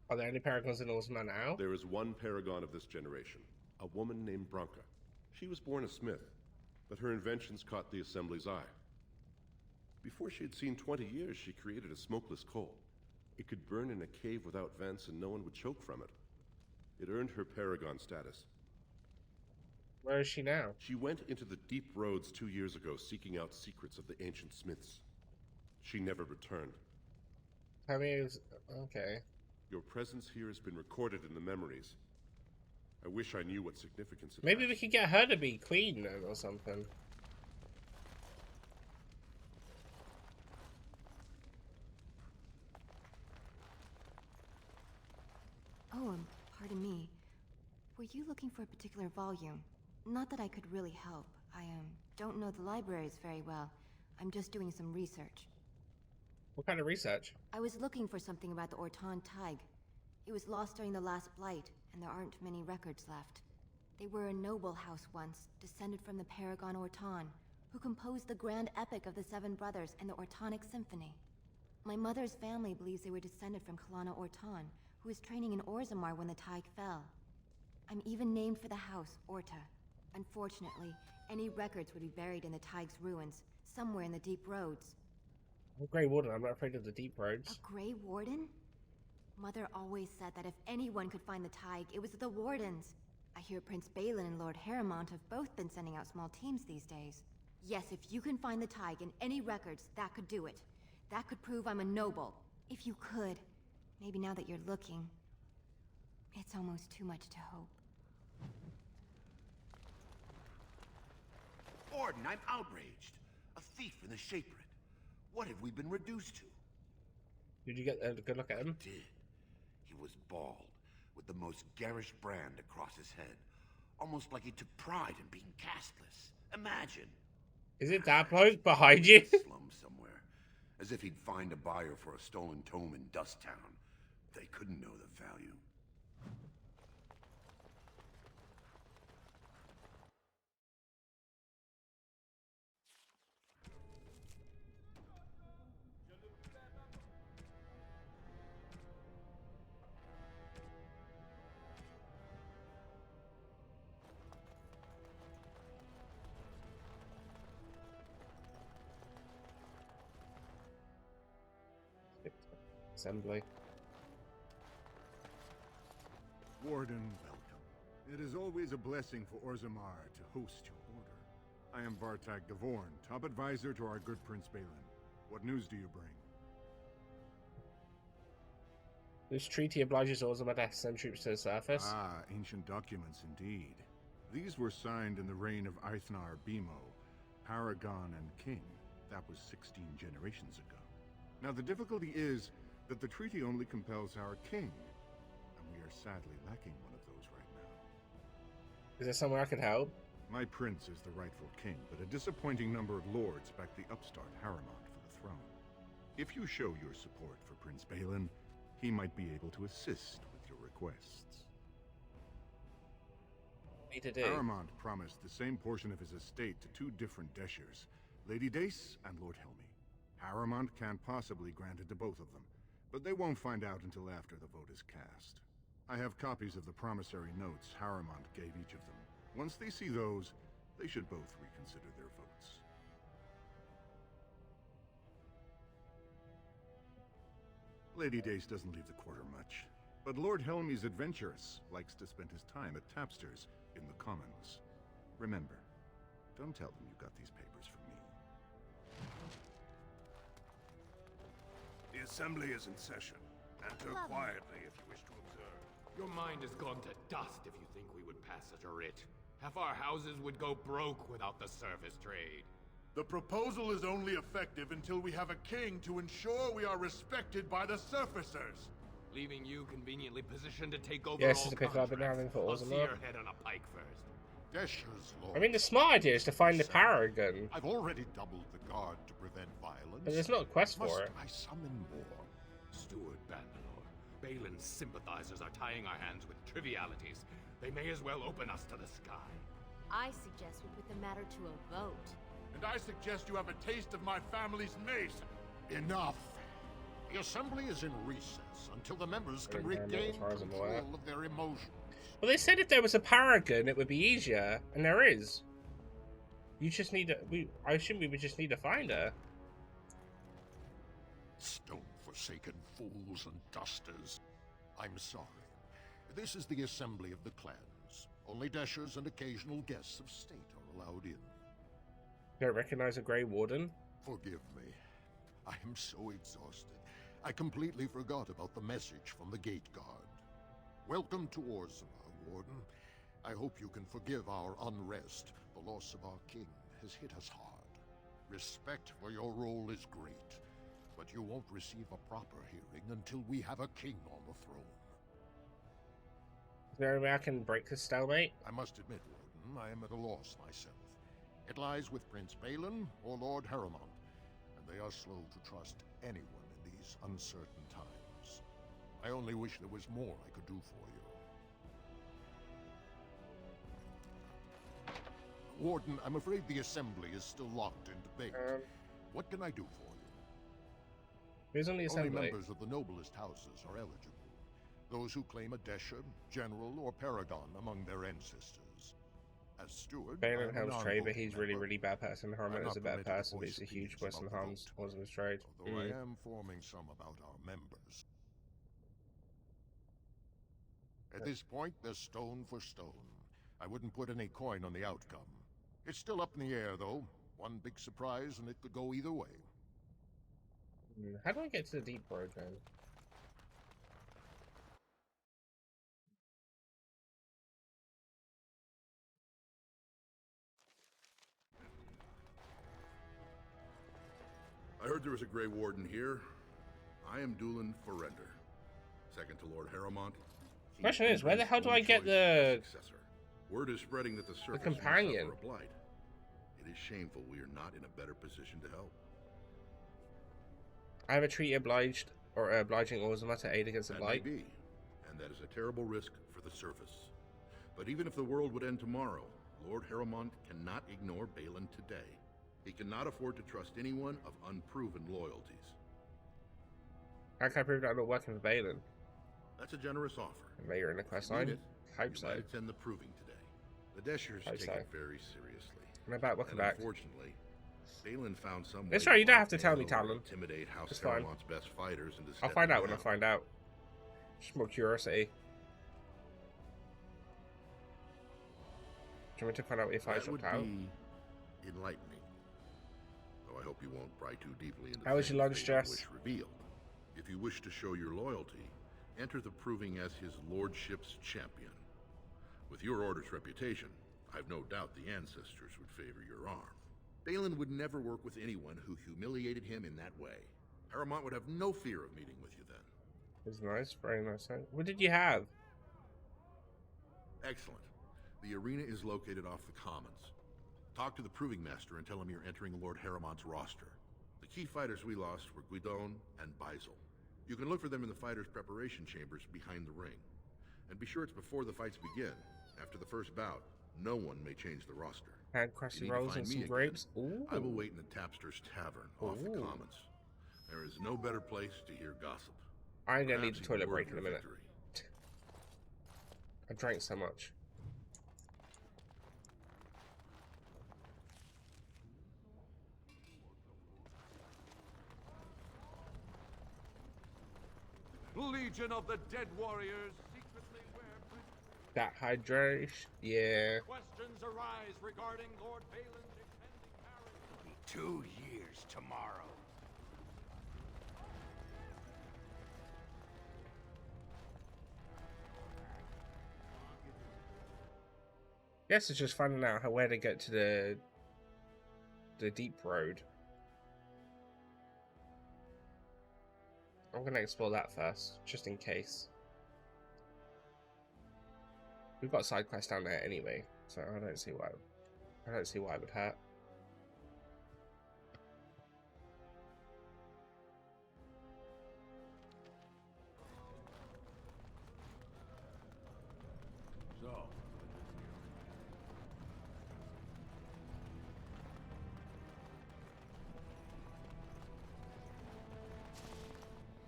Are there any Paragons in Orzammar now? There is one Paragon of this generation, a woman named Branka. She was born a smith, but her inventions caught the Assembly's eye. Before she had seen 20 years, she created a smokeless coal. It could burn in a cave without vents and no one would choke from it. It earned her Paragon status. Where is she now? She went into the deep roads 2 years ago seeking out secrets of the ancient smiths. She never returned. How many is... Okay. Your presence here has been recorded in the memories. I wish I knew what significance it Maybe has. we could get her to be queen then, or something. Oh, pardon me. Were you looking for a particular volume? Not that I could really help. I don't know the libraries very well. I'm just doing some research. What kind of research? I was looking for something about the Orton Tig. It was lost during the last blight, and there aren't many records left. They were a noble house once, descended from the Paragon Orton, who composed the grand epic of the Seven Brothers and the Ortonic Symphony. My mother's family believes they were descended from Kalana Orton, who was training in Orzammar when the Tig fell. I'm even named for the house, Orta. Unfortunately, any records would be buried in the Tig's ruins, somewhere in the deep roads. I'm Grey Warden, I'm not afraid of the deep roads. A Grey Warden? Mother always said that if anyone could find the Tig, it was the Wardens. I hear Prince Balin and Lord Harrowmont have both been sending out small teams these days. Yes, if you can find the Tig in any records, that could do it. That could prove I'm a noble. If you could. Maybe now that you're looking. It's almost too much to hope. Warden, I'm outraged. A thief in the Shapered. What have we been reduced to? Did you get a good look at him? I did. He was bald, with the most garish brand across his head. Almost like he took pride in being castless. Imagine. Is it that bloke behind you? Slum somewhere. As if he'd find a buyer for a stolen tome in Dust Town. They couldn't know the value. Assembly. Warden, welcome. It is always a blessing for Orzammar to host your order. I am Vartag Gavorn, top advisor to our good Prince Balin. What news do you bring? This treaty obliges Orzammar to send troops to the surface. Ah, ancient documents indeed. These were signed in the reign of Eithnar Bimo, Paragon and King. That was 16 generations ago. Now the difficulty is that the treaty only compels our king, and we are sadly lacking one of those right now. Is there somewhere I could help? My prince is the rightful king, but a disappointing number of lords back the upstart Harrowmont for the throne. If you show your support for Prince Balin, he might be able to assist with your requests. Harrowmont promised the same portion of his estate to two different Deshers, Lady Dace and Lord Helmy. Harrowmont can't possibly grant it to both of them, but they won't find out until after the vote is cast. I have copies of the promissory notes Harrowmont gave each of them. Once they see those, they should both reconsider their votes. Lady Dace doesn't leave the quarter much, but Lord Helmy's adventurous, likes to spend his time at Tapster's in the Commons. Remember, don't tell them you got these papers from me. The Assembly is in session. Enter quietly if you wish to observe. Your mind has gone to dust if you think we would pass such a writ. Half our houses would go broke without the service trade. The proposal is only effective until we have a king to ensure we are respected by the surfacers. Leaving you conveniently positioned to take over Yes, all it's a pick I've been having for I'll see Orzammar. your head on a pike first. Desher's Lord. I mean, the smart idea is to find the Paragon. I've already doubled the guard to prevent violence. But there's not a quest for Must it. I summon more? Steward Bandalore, Balin's sympathizers are tying our hands with trivialities. They may as well open us to the sky. I suggest we put the matter to a vote. And I suggest you have a taste of my family's mace. Enough. The Assembly is in recess until the members can regain control of their emotions. Well, they said if there was a Paragon, it would be easier, and there is. You just need to. I assume we would just need to find her. Stone-forsaken fools and dusters. I'm sorry. This is the Assembly of the Clans. Only Deshers and occasional guests of state are allowed in. Don't recognize a Grey Warden? Forgive me. I am so exhausted. I completely forgot about the message from the Gate Guard. Welcome to Orzammar, Warden. I hope you can forgive our unrest. The loss of our king has hit us hard. Respect for your role is great, but you won't receive a proper hearing until we have a king on the throne. Is there any way I can break this stalemate? I must admit, Warden, I am at a loss myself. It lies with Prince Balin or Lord Harrowmont, and they are slow to trust anyone in these uncertain times. I only wish there was more I could do for you. Warden, I'm afraid the Assembly is still locked in debate. What can I do for you? Who's on the Assembly? Only members of the noblest houses are eligible. Those who claim a Desher, General, or Paragon among their ancestors. As steward, Balin I'm helps an trade, but ongoing he's really, member. really bad person. Harmon I'm is a not bad permitted to person, but voice he's a huge opinions Western about the harms vote, towards his trade. Although I am forming some about our members. At this point, they're stone for stone. I wouldn't put any coin on the outcome. It's still up in the air, though. One big surprise, and it could go either way. How do I get to the Deep Road, then? I heard there was a Grey Warden here. I am Dulin Forrender, second to Lord Harrowmont. Question is, where the hell do I get the successor? Word is spreading that the Surface companion? may suffer a blight. It is shameful we are not in a better position to help. I have a treaty obliging Orzammar to aid against the That blight. may be, and that is a terrible risk for the Surface. But even if the world would end tomorrow, Lord Harrowmont cannot ignore Balin today. He cannot afford to trust anyone of unproven loyalties. How can I prove that I'm not working for Balin? That's a generous offer. Later in the quest If you line? need it, Hope you so. might attend the proving today. The Deshers Hope take so. it very seriously. I'm about welcome And back. unfortunately, Balin found some It's way right, you don't block have to tell me, Baelor or Talon. intimidate House It's fine. Harrowmont's best fighters into I'll stepping find out when I down. find out. Just more curiosity. Do you want me to find out what your fights That would dropped out? be enlightening. Though I hope you won't pry too deeply into How was your things lunch, they don't Jess? wish revealed. If you wish to show your loyalty, enter the proving as his lordship's champion. With your order's reputation, I've no doubt the ancestors would favor your arm. Balin would never work with anyone who humiliated him in that way. Harrowmont would have no fear of meeting with you then. It was nice, very nice. What did you have? Excellent. The arena is located off the Commons. Talk to the Proving Master and tell him you're entering Lord Harrowmont's roster. The key fighters we lost were Guidon and Baisel. You can look for them in the fighters' preparation chambers behind the ring. And be sure it's before the fights begin. After the first bout, no one may change the roster. Had You crusty need to rolls find and me some again. grapes. Ooh. I will wait in the Tapster's Tavern off the Ooh. Commons. There is no better place to hear gossip. I'm gonna need Perhaps a you toilet can word break in a your minute. victory. I drank so much. Legion of the Dead Warriors secretly wear That hydration, yeah. Questions arise regarding Lord Balin's impending marriage. 2 years tomorrow. Guess it's just finding out where to get to the Deep Road. I'm gonna explore that first, just in case. We've got a side quest down there anyway, so I don't see why it would hurt. So,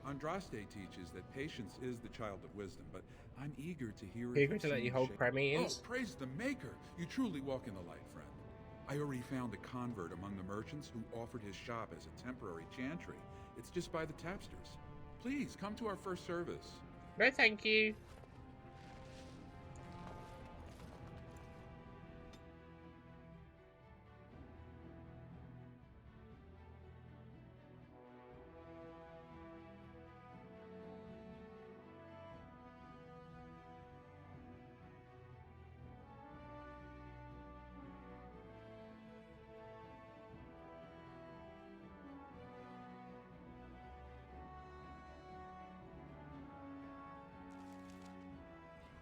Andraste teaches that patience is the child of wisdom, but I'm eager to hear it. Eager to let you hold shape. prayer meetings? Oh, praise the Maker! You truly walk in the light, friend. I already found a convert among the merchants who offered his shop as a temporary chantry. It's just by the tapsters. Please, come to our first service. No, thank you.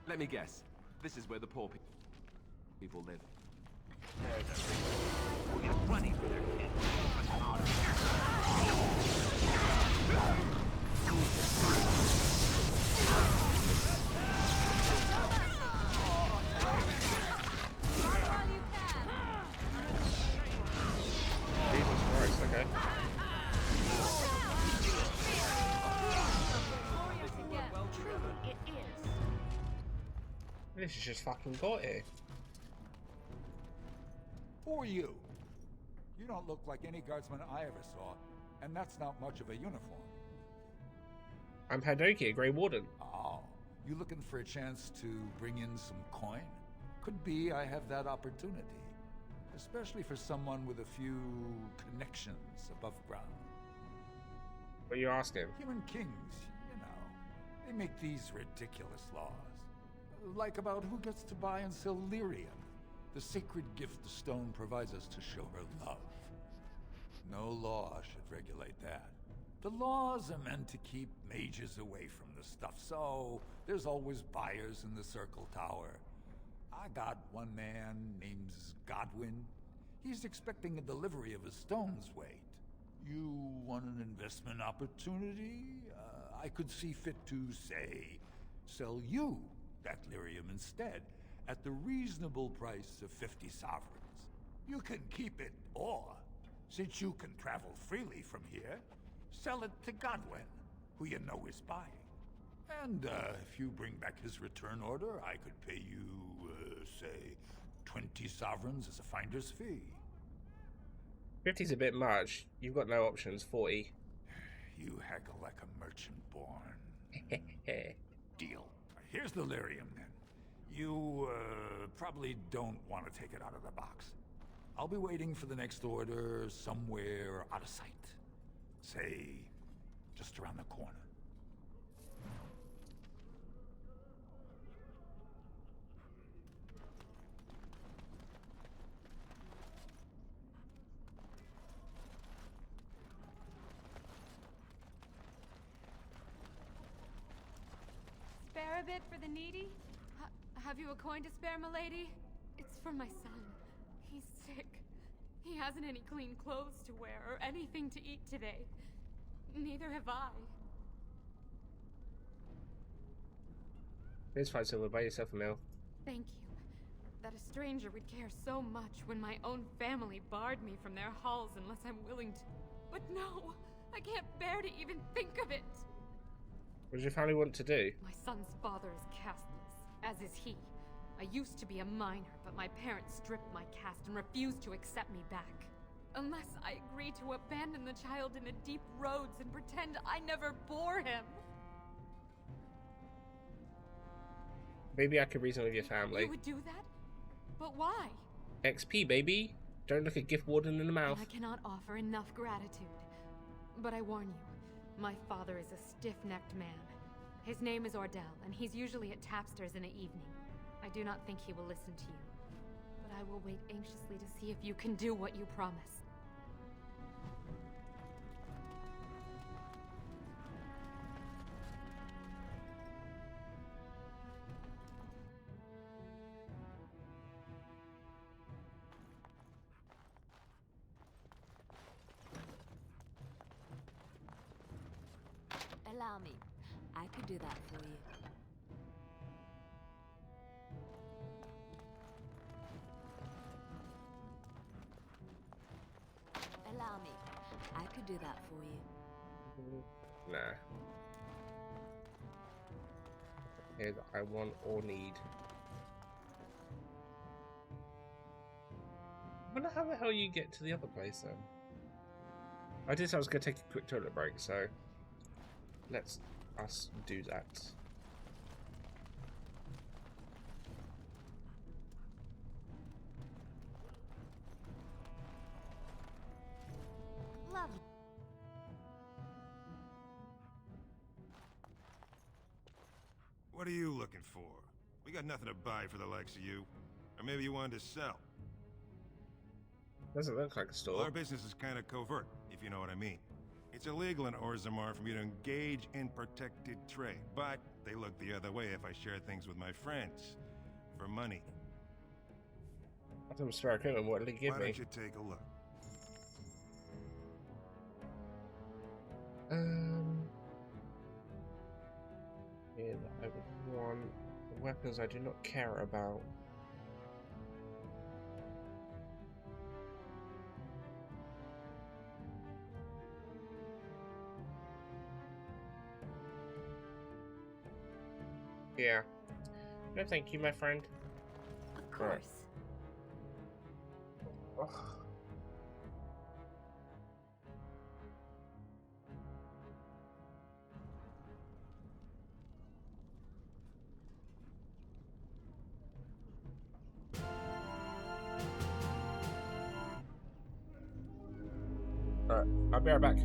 Let me guess. This is where the poor people live. Running for their Jesus Christ, okay. It is. This is just fucking got it. Who are you? You don't look like any guardsman I ever saw, and that's not much of a uniform. I'm Padoki, a Grey Warden. Oh, you looking for a chance to bring in some coin? Could be I have that opportunity. Especially for someone with a few connections above ground. What are you asking? Human kings, you know. They make these ridiculous laws. Like about who gets to buy and sell lyrium. The sacred gift the stone provides us to show her love. No law should regulate that. The laws are meant to keep mages away from the stuff, so there's always buyers in the Circle Tower. I got one man named Godwin. He's expecting a delivery of a stone's weight. You want an investment opportunity? I could see fit to, say, sell you that lyrium instead, at the reasonable price of 50 sovereigns. You can keep it, or, since you can travel freely from here, sell it to Godwin, who you know is buying. And if you bring back his return order, I could pay you, say, 20 sovereigns as a finder's fee. 50's a bit much. You've got no options. 40. You haggle like a merchant born. Deal. Here's the lyrium, then. You, probably don't want to take it out of the box. I'll be waiting for the next order somewhere out of sight. Say, just around the corner. Spare a bit for the needy? Have you a coin to spare, milady? It's for my son. He's sick. He hasn't any clean clothes to wear or anything to eat today. Neither have I. Here's 5 silver. Buy yourself a meal. Thank you. That a stranger would care so much when my own family barred me from their halls unless I'm willing to. But no! I can't bear to even think of it! What does your family want to do? My son's father is casteless, as is he. I used to be a minor, but my parents stripped my caste and refused to accept me back. Unless I agree to abandon the child in the deep roads and pretend I never bore him. Maybe I could reason with your family. You would do that? But why? XP, baby. Don't look a gift warden in the mouth. I cannot offer enough gratitude. But I warn you, my father is a stiff-necked man. His name is Ordell, and he's usually at Tapster's in the evening. I do not think he will listen to you. But I will wait anxiously to see if you can do what you promise. Allow me. I could do that for you. Allow me. I could do that for you. Nah. Here's what I want or need. I wonder how the hell you get to the other place then. I did say I was going to take a quick toilet break, so let's us do that. Lovely. What are you looking for? We got nothing to buy for the likes of you. Or maybe you wanted to sell. Doesn't look like a store. Well, our business is kind of covert, if you know what I mean. It's illegal in Orzammar for me to engage in protected trade, but they look the other way if I share things with my friends. For money. I don't spare equipment. What did he give me? Why don't you take a look? Yeah, I would want weapons I do not care about. Yeah. No, thank you, my friend. Of course. Ugh. Alright, I'll be right back.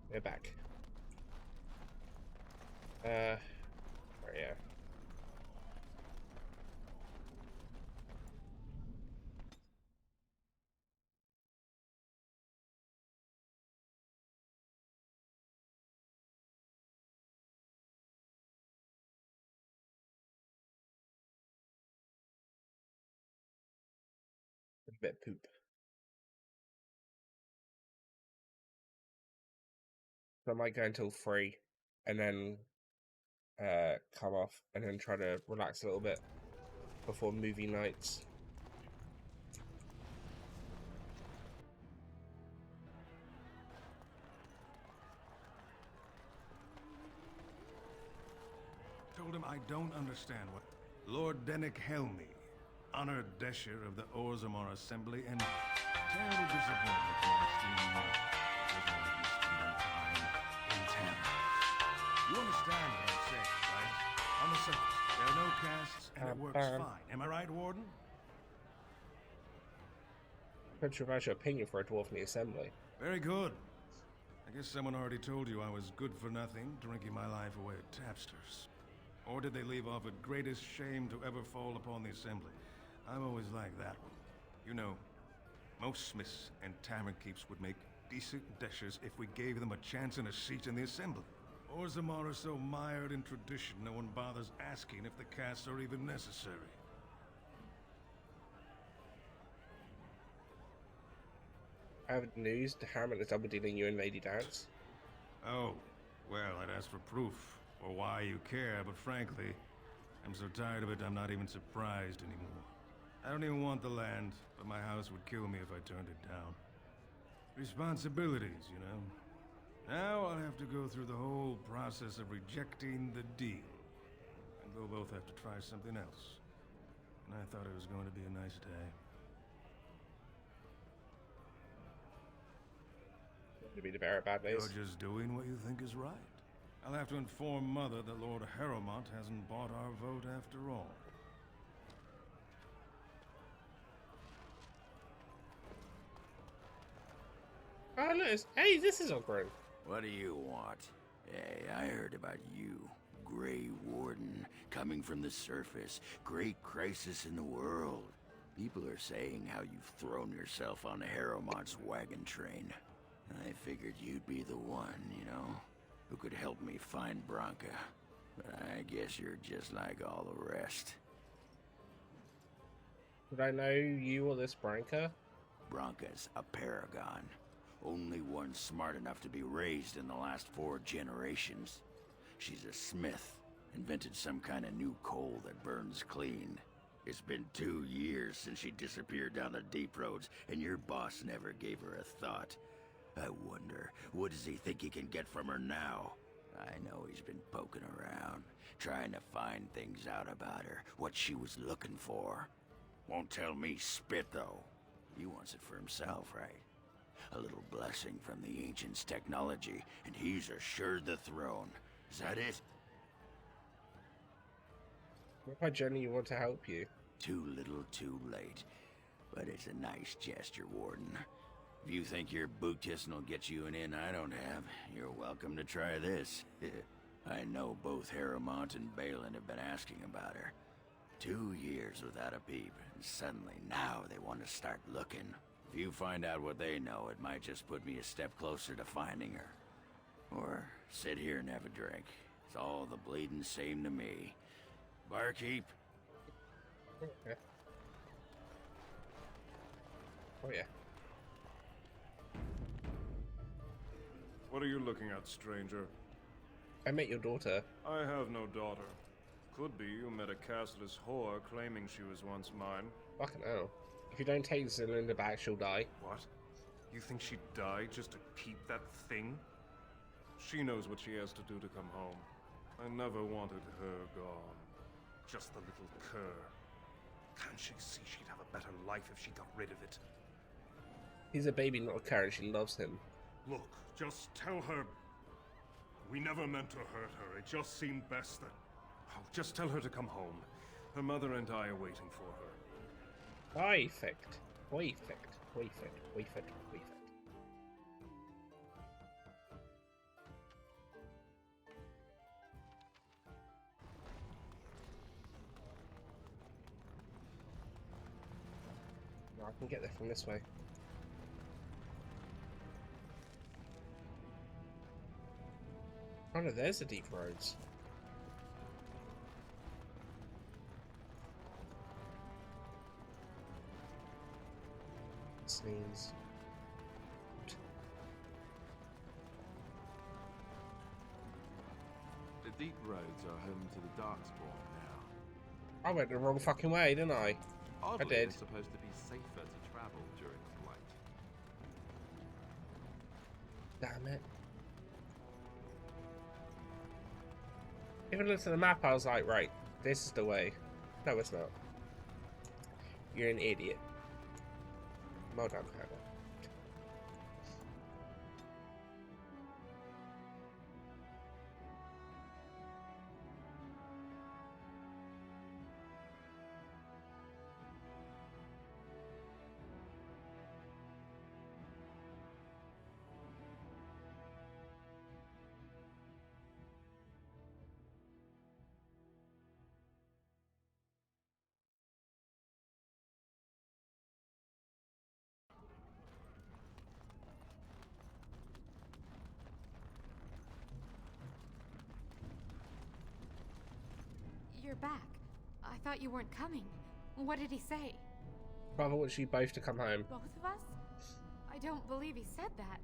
We're back. Right, yeah. A bit poop. So I might go until 3 and then come off and then try to relax a little bit before movie nights. Told him I don't understand what... Lord Dennick Helmy, honored Desher of the Orzammar Assembly, and terrible disappointment to my esteemed mother. In town. You understand what I'm saying, right? On the surface, there are no casts, and it works fine. Am I right, Warden? Controversial opinion for a dwarf in the assembly. Very good. I guess someone already told you I was good for nothing, drinking my life away at tapsters. Or did they leave off at greatest shame to ever fall upon the assembly? I've always liked that one. You know, most smiths and tavern keeps would make decent dishes if we gave them a chance and a seat in the assembly. Orzammar are so mired in tradition, no one bothers asking if the casts are even necessary. I have news. The Harriman is double dealing you and Lady Dance. Oh, well, I'd ask for proof, or why you care, but frankly, I'm so tired of it I'm not even surprised anymore. I don't even want the land, but my house would kill me if I turned it down. Responsibilities, you know. Now I'll have to go through the whole process of rejecting the deal. And we'll both have to try something else. And I thought it was going to be a nice day. To be the bearer of bad news. You're just doing what you think is right. I'll have to inform Mother that Lord Harrowmont hasn't bought our vote after all. Oh, no, hey, this is Ogren. What do you want? Hey, I heard about you. Grey Warden, coming from the surface. Great crisis in the world. People are saying how you've thrown yourself on Harrowmont's wagon train. I figured you'd be the one, you know, who could help me find Branka. But I guess you're just like all the rest. Did I know you or this Branka? Branka's a paragon. Only one smart enough to be raised in the last 4 generations. She's a smith. Invented some kind of new coal that burns clean. It's been 2 years since she disappeared down the deep roads, and your boss never gave her a thought. I wonder, what does he think he can get from her now? I know he's been poking around, trying to find things out about her, what she was looking for. Won't tell me spit, though. He wants it for himself, right? A little blessing from the Ancients' technology, and he's assured the throne. Is that it? What if I genuinely want to help you? Too little, too late. But it's a nice gesture, Warden. If you think your boot kissing will get you an in I don't have, you're welcome to try this. I know both Harrowmont and Balin have been asking about her. 2 years without a peep, and suddenly now they want to start looking. If you find out what they know, it might just put me a step closer to finding her. Or sit here and have a drink. It's all the bleeding same to me. Barkeep? Okay. Oh yeah. What are you looking at, stranger? I met your daughter. I have no daughter. Could be you met a castless whore claiming she was once mine. Fucking hell. If you don't take Zelinda back, she'll die. What? You think she'd die just to keep that thing? She knows what she has to do to come home. I never wanted her gone. Just the little cur. Can't she see she'd have a better life if she got rid of it? He's a baby, not a carrot. She loves him. Look, just tell her we never meant to hurt her. It just seemed best that... Oh, just tell her to come home. Her mother and I are waiting for her. Perfect. Perfect. Perfect. Perfect. Perfect. No, I can get there from this way. Oh no, there's the deep roads. Sneeze. The deep roads are home to the Darkspawn now. I went the wrong fucking way, didn't I? Oddly, I did. It's supposed to be safer to travel during the flight. Damn it. Even looking at the map, I was like, right, this is the way. No, it's not. You're an idiot. Well done, Hannah. you're back. I thought you weren't coming. What did he say? Father wants you both to come home. Both of us? I don't believe he said that.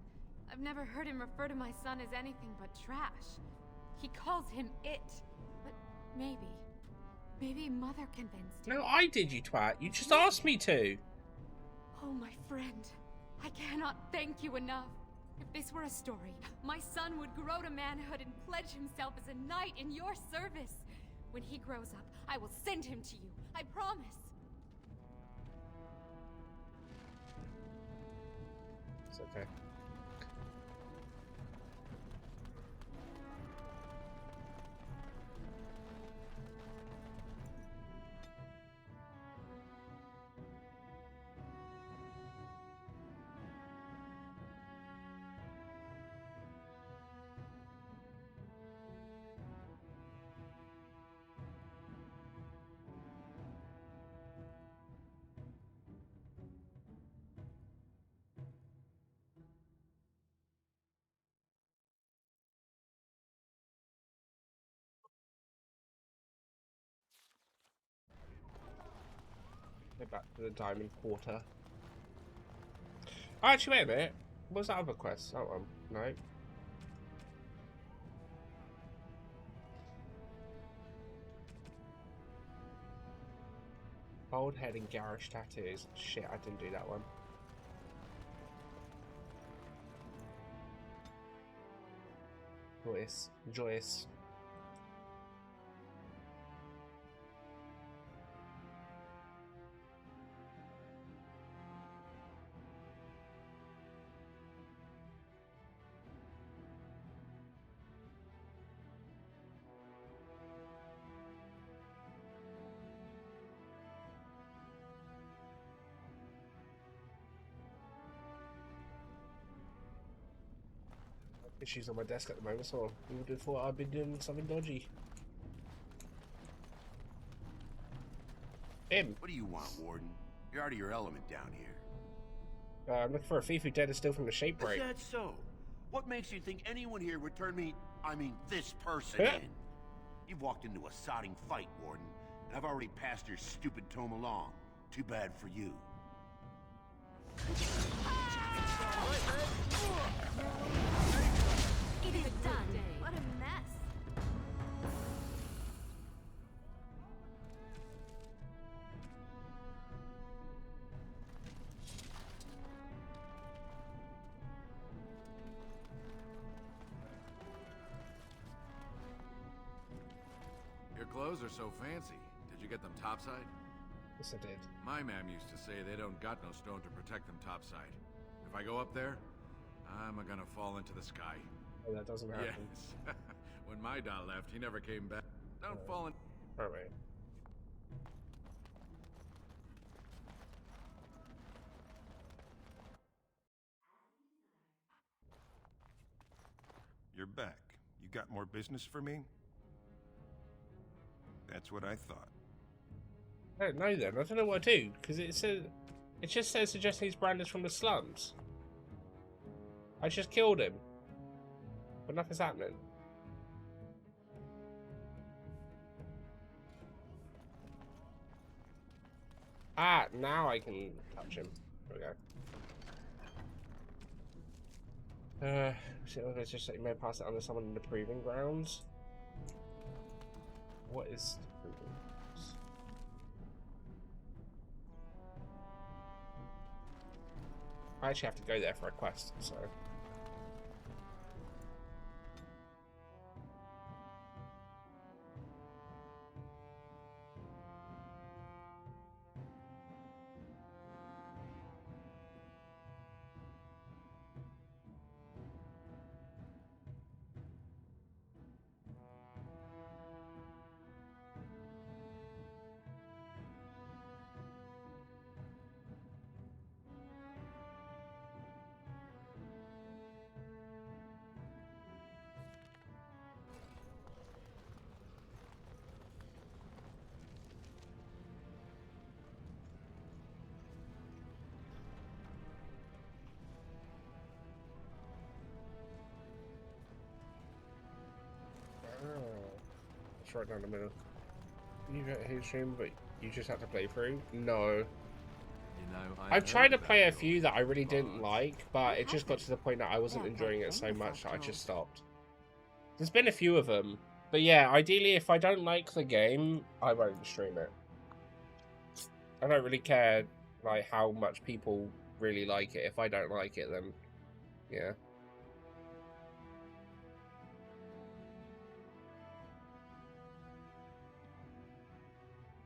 I've never heard him refer to my son as anything but trash. He calls him it. But maybe Mother convinced him. No, I did, you twat. You just asked me to. Oh, my friend. I cannot thank you enough. If this were a story, my son would grow to manhood and pledge himself as a knight in your service. When he grows up, I will send him to you. I promise. It's okay. Go back to the Diamond Quarter. Oh, actually, wait a minute. What was that other quest? That one? No. Bald head and garish tattoos. Shit, I didn't do that one. Joyous. Joyous. Issues on my desk at the moment, so you would have thought I'd been doing something dodgy. Him. What do you want, Warden? You're out of your element down here. I'm looking for a thief who dead and still from the shape break. Is that so? What makes you think anyone here would turn me, this person in? You've walked into a sodding fight, Warden, and I've already passed your stupid tome along. Too bad for you. It is done. What a mess. Your clothes are so fancy. Did you get them topside? Yes, I did. My ma'am used to say they don't got no stone to protect them topside. If I go up there, I'm gonna fall into the sky. Oh, that doesn't happen. Yes. When my dad left, he never came back. Don't fall in. Alright. You're back. You got more business for me? That's what I thought. I don't know then. I don't know what to do, because it just says suggesting he's Brandis from the slums. I just killed him. But nothing's happening. Ah, now I can touch him. There we go. So it's just that you may pass it on to someone in the proving grounds. What is the proving grounds? I actually have to go there for a quest, so. It's right down the middle. You got his stream, but you just had to play through? No. You know, I've tried to play a few that I really didn't like, but it just got to the point that I wasn't enjoying it so much that I just stopped. There's been a few of them. But yeah, ideally, if I don't like the game, I won't stream it. I don't really care like how much people really like it. If I don't like it, then yeah.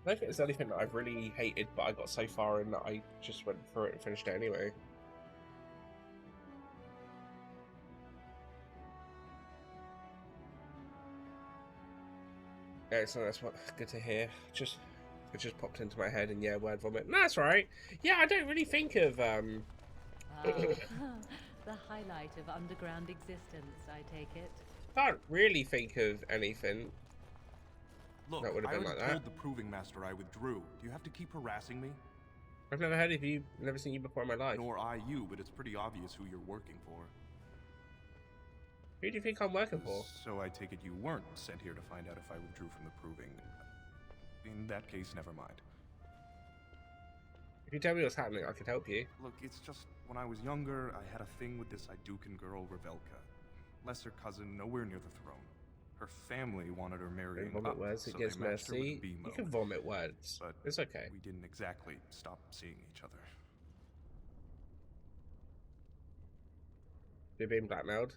I don't think there's anything that I've really hated, but I got so far in that I just went through it and finished it anyway. Excellent, that's what good to hear. It just popped into my head, and yeah, word vomit. No, that's right. Yeah, I don't really think of the highlight of underground existence, I take it. Can't really think of anything. Look, that would have I been already like that. told the Proving Master I withdrew. Do you have to keep harassing me? I've never heard of you, never seen you before in my life. Nor I you, but it's pretty obvious who you're working for. Who do you think I'm working for? So I take it you weren't sent here to find out if I withdrew from the Proving. In that case, never mind. If you tell me what's happening, I could help you. Look, it's just, when I was younger, I had a thing with this Idukan girl, Revelka. Lesser cousin, nowhere near the throne. Her family wanted her marrying Vomit up, words, so it gives they matched her with mercy. B You mode. can vomit words. But it's okay. we didn't exactly stop seeing each other. You're being blackmailed?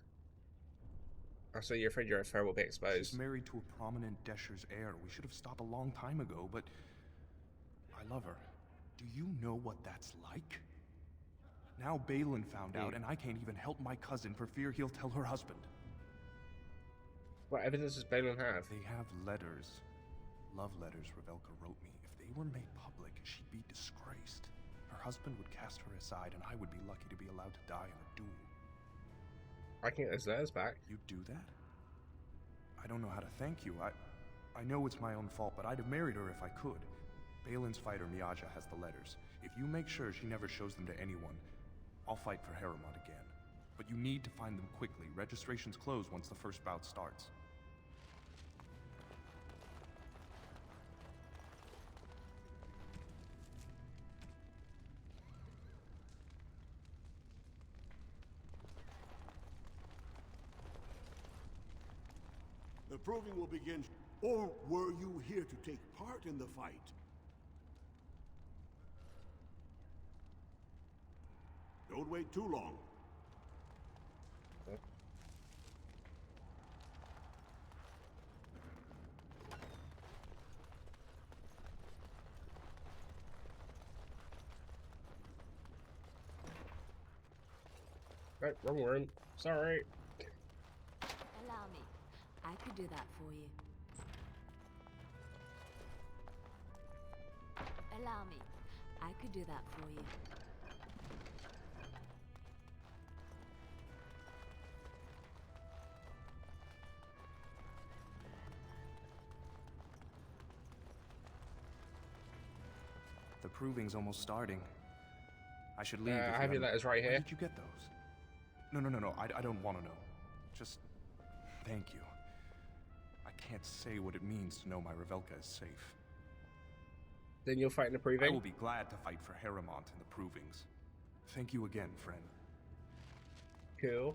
I saw you're afraid your affair will be exposed. She's married to a prominent Desher's heir. We should have stopped a long time ago, but I love her. Do you know what that's like? Now Balin found out, and I can't even help my cousin for fear he'll tell her husband. What evidence does Balin have? They have letters. Love letters Revelka wrote me. If they were made public, she'd be disgraced. Her husband would cast her aside, and I would be lucky to be allowed to die in a duel. I can get those letters back. You'd do that? I don't know how to thank you. I know it's my own fault, but I'd have married her if I could. Balin's fighter Miaja has the letters. If you make sure she never shows them to anyone, I'll fight for Harrimont again. But you need to find them quickly. Registrations close once the first bout starts. The proving will begin. Or were you here to take part in the fight? Don't wait too long. Right, wrong room. Sorry. Allow me. I could do that for you. Allow me. I could do that for you. The proving's almost starting. I should leave. I have your letters right here. Where did you get those? No. I don't want to know. Just thank you. I can't say what it means to know my Revelka is safe. Then you'll fight in the proving? I will be glad to fight for Harrimont in the provings. Thank you again, friend. Cool.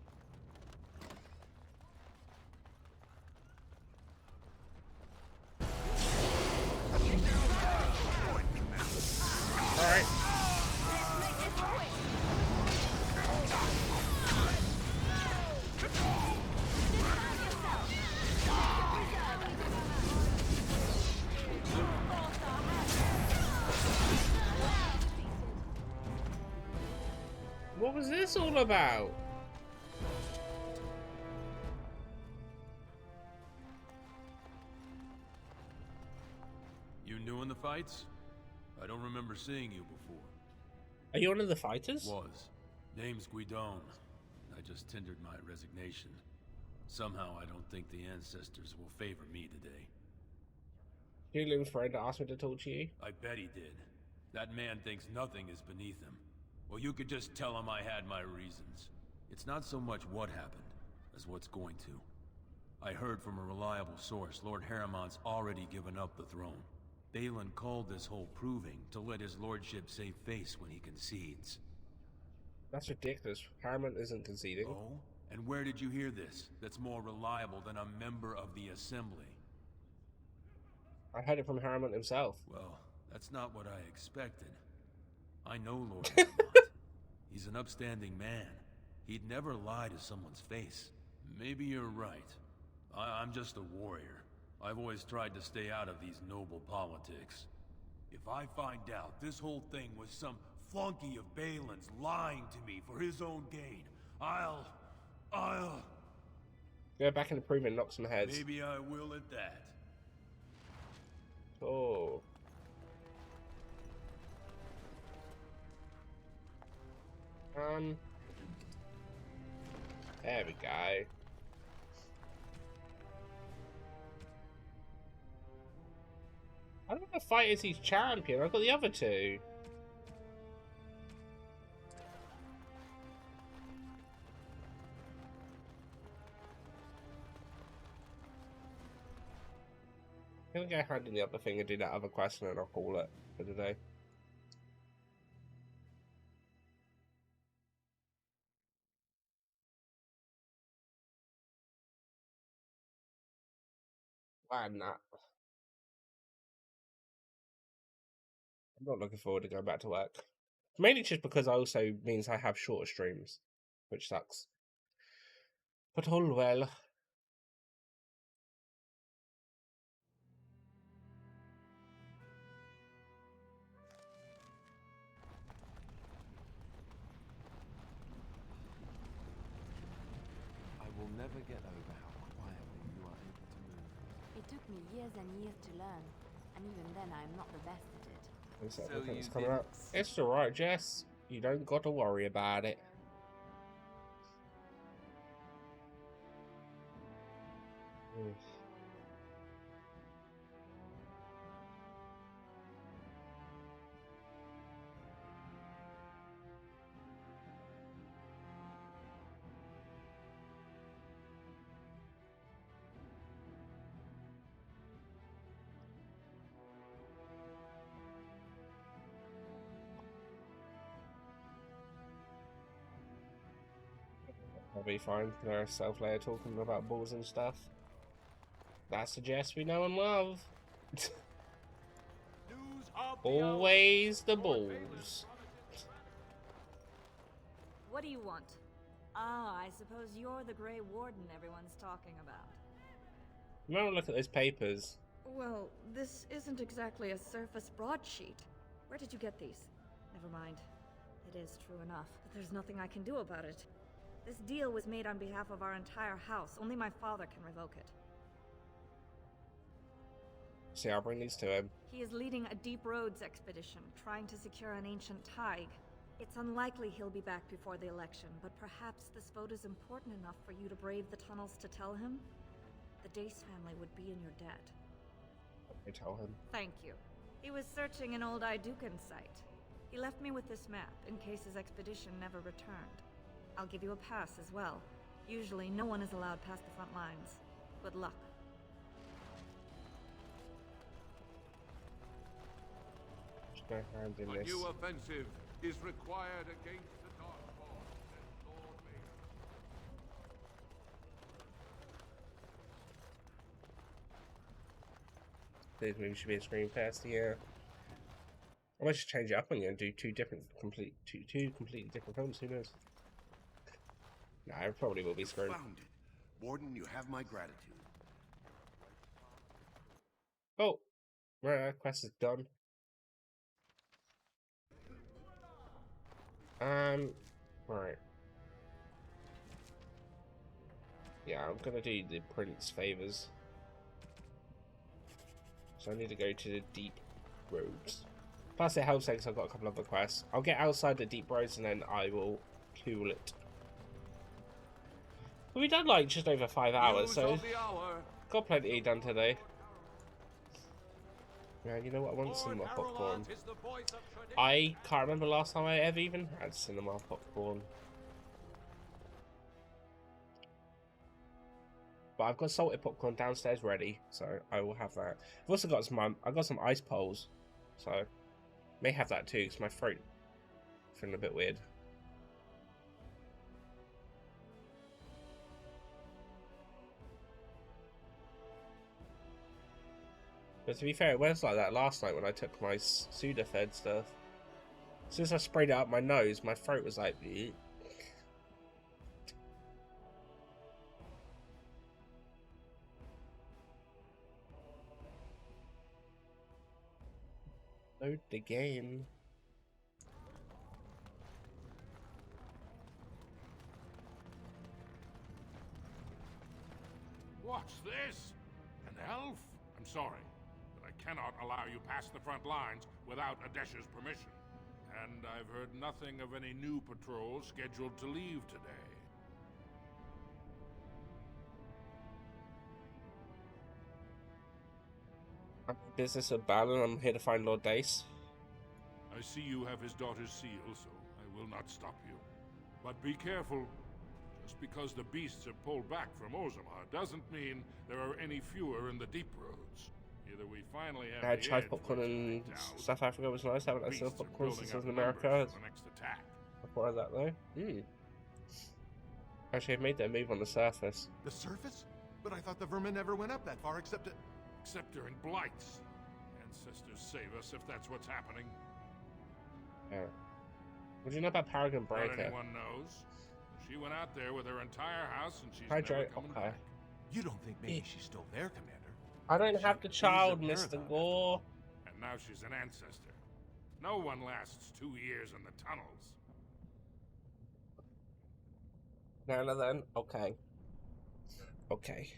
Alright. What was this all about? You new in the fights? I don't remember seeing you before. Are you one of the fighters? Was. Name's Guidon. I just tendered my resignation. Somehow I don't think the ancestors will favor me today. Julian's friend asked me to talk to you. I bet he did. That man thinks nothing is beneath him. Well, you could just tell him I had my reasons. It's not so much what happened, as what's going to. I heard from a reliable source Lord Harrimont's already given up the throne. Balin called this whole proving to let his lordship save face when he concedes. That's ridiculous. Harmon isn't conceding. Oh? And where did you hear this that's more reliable than a member of the Assembly? I heard it from Harmon himself. Well, that's not what I expected. I know Lord Harmon. He's an upstanding man. He'd never lie to someone's face. Maybe you're right. I'm just a warrior. I've always tried to stay out of these noble politics. If I find out this whole thing was some flunky of Balin's lying to me for his own gain, I'll... Go back in the proving and knock some heads. Maybe I will at that. Oh. There we go. I don't know if fight is his champion. I've got the other two. I'm gonna go hand in the other thing and do that other quest and then I'll call it for today. Why not? I'm not looking forward to going back to work. Mainly just because I also means I have shorter streams, which sucks. But all well. I will never get over how quietly you are able to move. It took me years and years to learn, and even then I'm not the best at it. So it's coming out. It's alright, Jess. You don't got to worry about it. I'll be fine. There's self-layer talking about balls and stuff. That's the Jess we know and love. Always the balls. What do you want? Ah, I suppose you're the Grey Warden everyone's talking about. You might want to look at those papers. Well, this isn't exactly a surface broadsheet. Where did you get these? Never mind. It is true enough, but there's nothing I can do about it. This deal was made on behalf of our entire house. Only my father can revoke it. See, I'll bring these to him. He is leading a Deep Roads expedition, trying to secure an ancient Tig. It's unlikely he'll be back before the election, but perhaps this vote is important enough for you to brave the tunnels to tell him? The Dace family would be in your debt. I tell him. Thank you. He was searching an old Idukan site. He left me with this map, in case his expedition never returned. I'll give you a pass as well. Usually, no one is allowed past the front lines. Good luck. Just go hand in A this. new offensive is required against the Darkspawn, says Lord Mayor. This movie should be a screen fest, yeah. I might just change it up and do two completely different films, who knows? Nah, it probably will be screwed. Found it. Warden, you have my gratitude. Oh, right, that quest is done. Right. Yeah, I'm gonna do the Prince favors. So I need to go to the Deep Roads. Plus it helps because I've got a couple of requests. I'll get outside the Deep Roads and then I will cool it. Well, we've done like just over 5 hours, so got plenty done today. Yeah, you know what? I want cinema popcorn. I can't remember last time I ever even had cinema popcorn. But I've got salted popcorn downstairs ready, so I will have that. I've also got some ice poles, so may have that too, because my throat feeling a bit weird. But to be fair, it was like that last night when I took my Sudafed stuff. As soon as I sprayed it up my nose, my throat was like... Bleh. Load the game. What's this? An elf? I'm sorry, but I cannot allow you past the front lines without Adesh's permission. And I've heard nothing of any new patrols scheduled to leave today. Business of Balin, I'm here to find Lord Dace. I see you have his daughter's seal, so I will not stop you. But be careful. Just because the beasts have pulled back from Orzammar doesn't mean there are any fewer in the deep roads. Either we finally have I had the chive edge popcorn where in it's out, South Africa was nice. Haven't I still beasts are popcorn building since I was up in numbers America? for the next attack. I thought of that though. Actually, I've made that move on the surface. The surface? But I thought the vermin never went up that far except during blights. Ancestors save us if that's what's happening. Yeah. What do you know about Paragon Breaker? Not anyone knows. She went out there with her entire house and she's Hydro, never coming back. You don't think maybe she's still there, Commander? I don't have the child, She's a Mr. Paragon. Gore. And now she's an ancestor. No one lasts 2 years in the tunnels. No, then. Okay. Okay.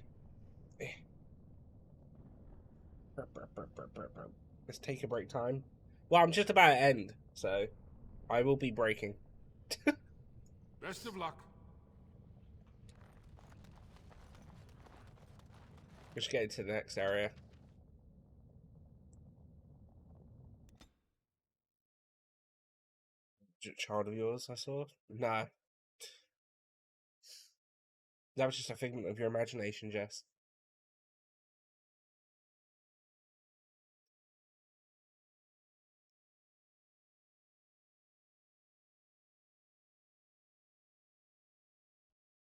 Let's take a break time. Well, I'm just about to end, so I will be breaking. Best of luck. Just get into the next area. Child of yours, I saw? Nah. That was just a figment of your imagination, Jess.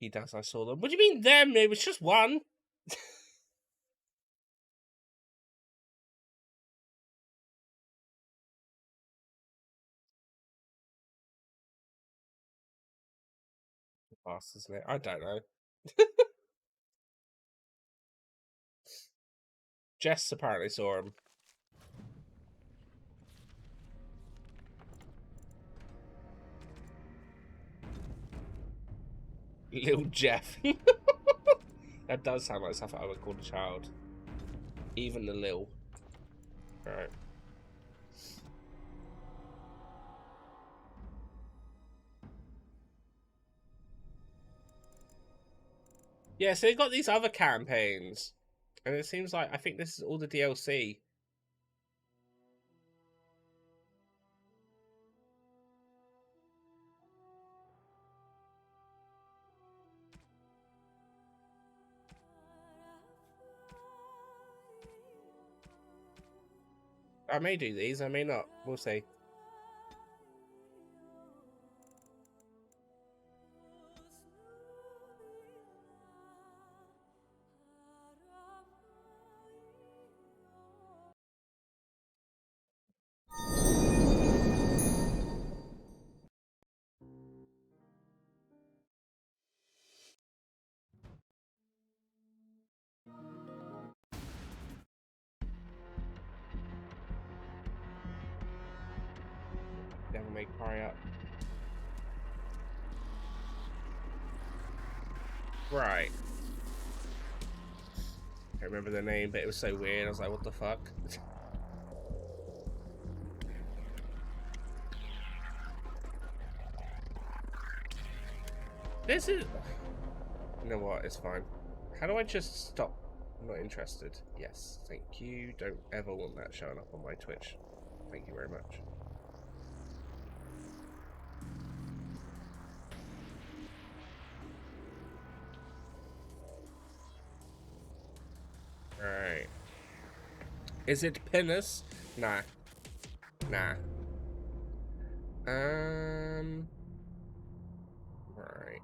He does, I saw them. What do you mean them? It was just one. Fast, isn't it? I don't know. Jess apparently saw him. Little Jeff. That does sound like stuff I would call a child. Even the Lil. Alright. Yeah, so they've got these other campaigns. And it seems like, I think this is all the DLC. I may do these, I may not. We'll see. Devil May Cry up. Right. I don't remember the name, but it was so weird. I was like, what the fuck? This is... You know what? It's fine. How do I just stop? I'm not interested. Yes, thank you. Don't ever want that showing up on my Twitch. Thank you very much. Alright. Is it Pinus? Nah. Nah. Right.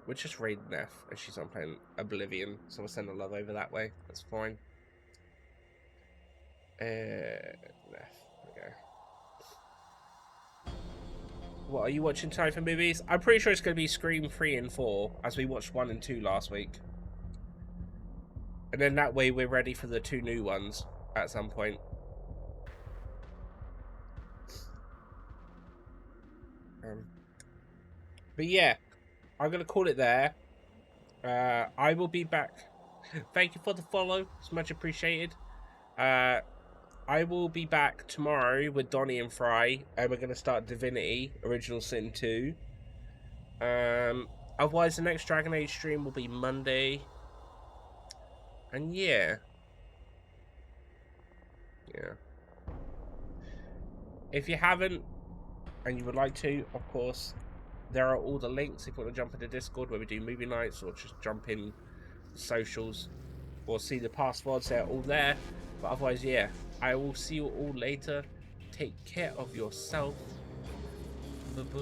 We're just raiding F, and she's on playing Oblivion, so we'll send a love over that way. That's fine. F. There we go. What, are you watching time for movies? I'm pretty sure it's going to be Scream 3 and 4, as we watched 1 and 2 last week. And then that way we're ready for the 2 new ones at some point. But yeah, I'm going to call it there. I will be back. Thank you for the follow. It's much appreciated. I will be back tomorrow with Donnie and Fry, and we're going to start Divinity Original Sin 2. Otherwise, the next Dragon Age stream will be Monday. And yeah. Yeah. If you haven't, and you would like to, of course, there are all the links if you want to jump into Discord where we do movie nights, or just jump in socials, or see the past VODs, they're all there. But otherwise, yeah, I will see you all later. Take care of yourself. Bye-bye.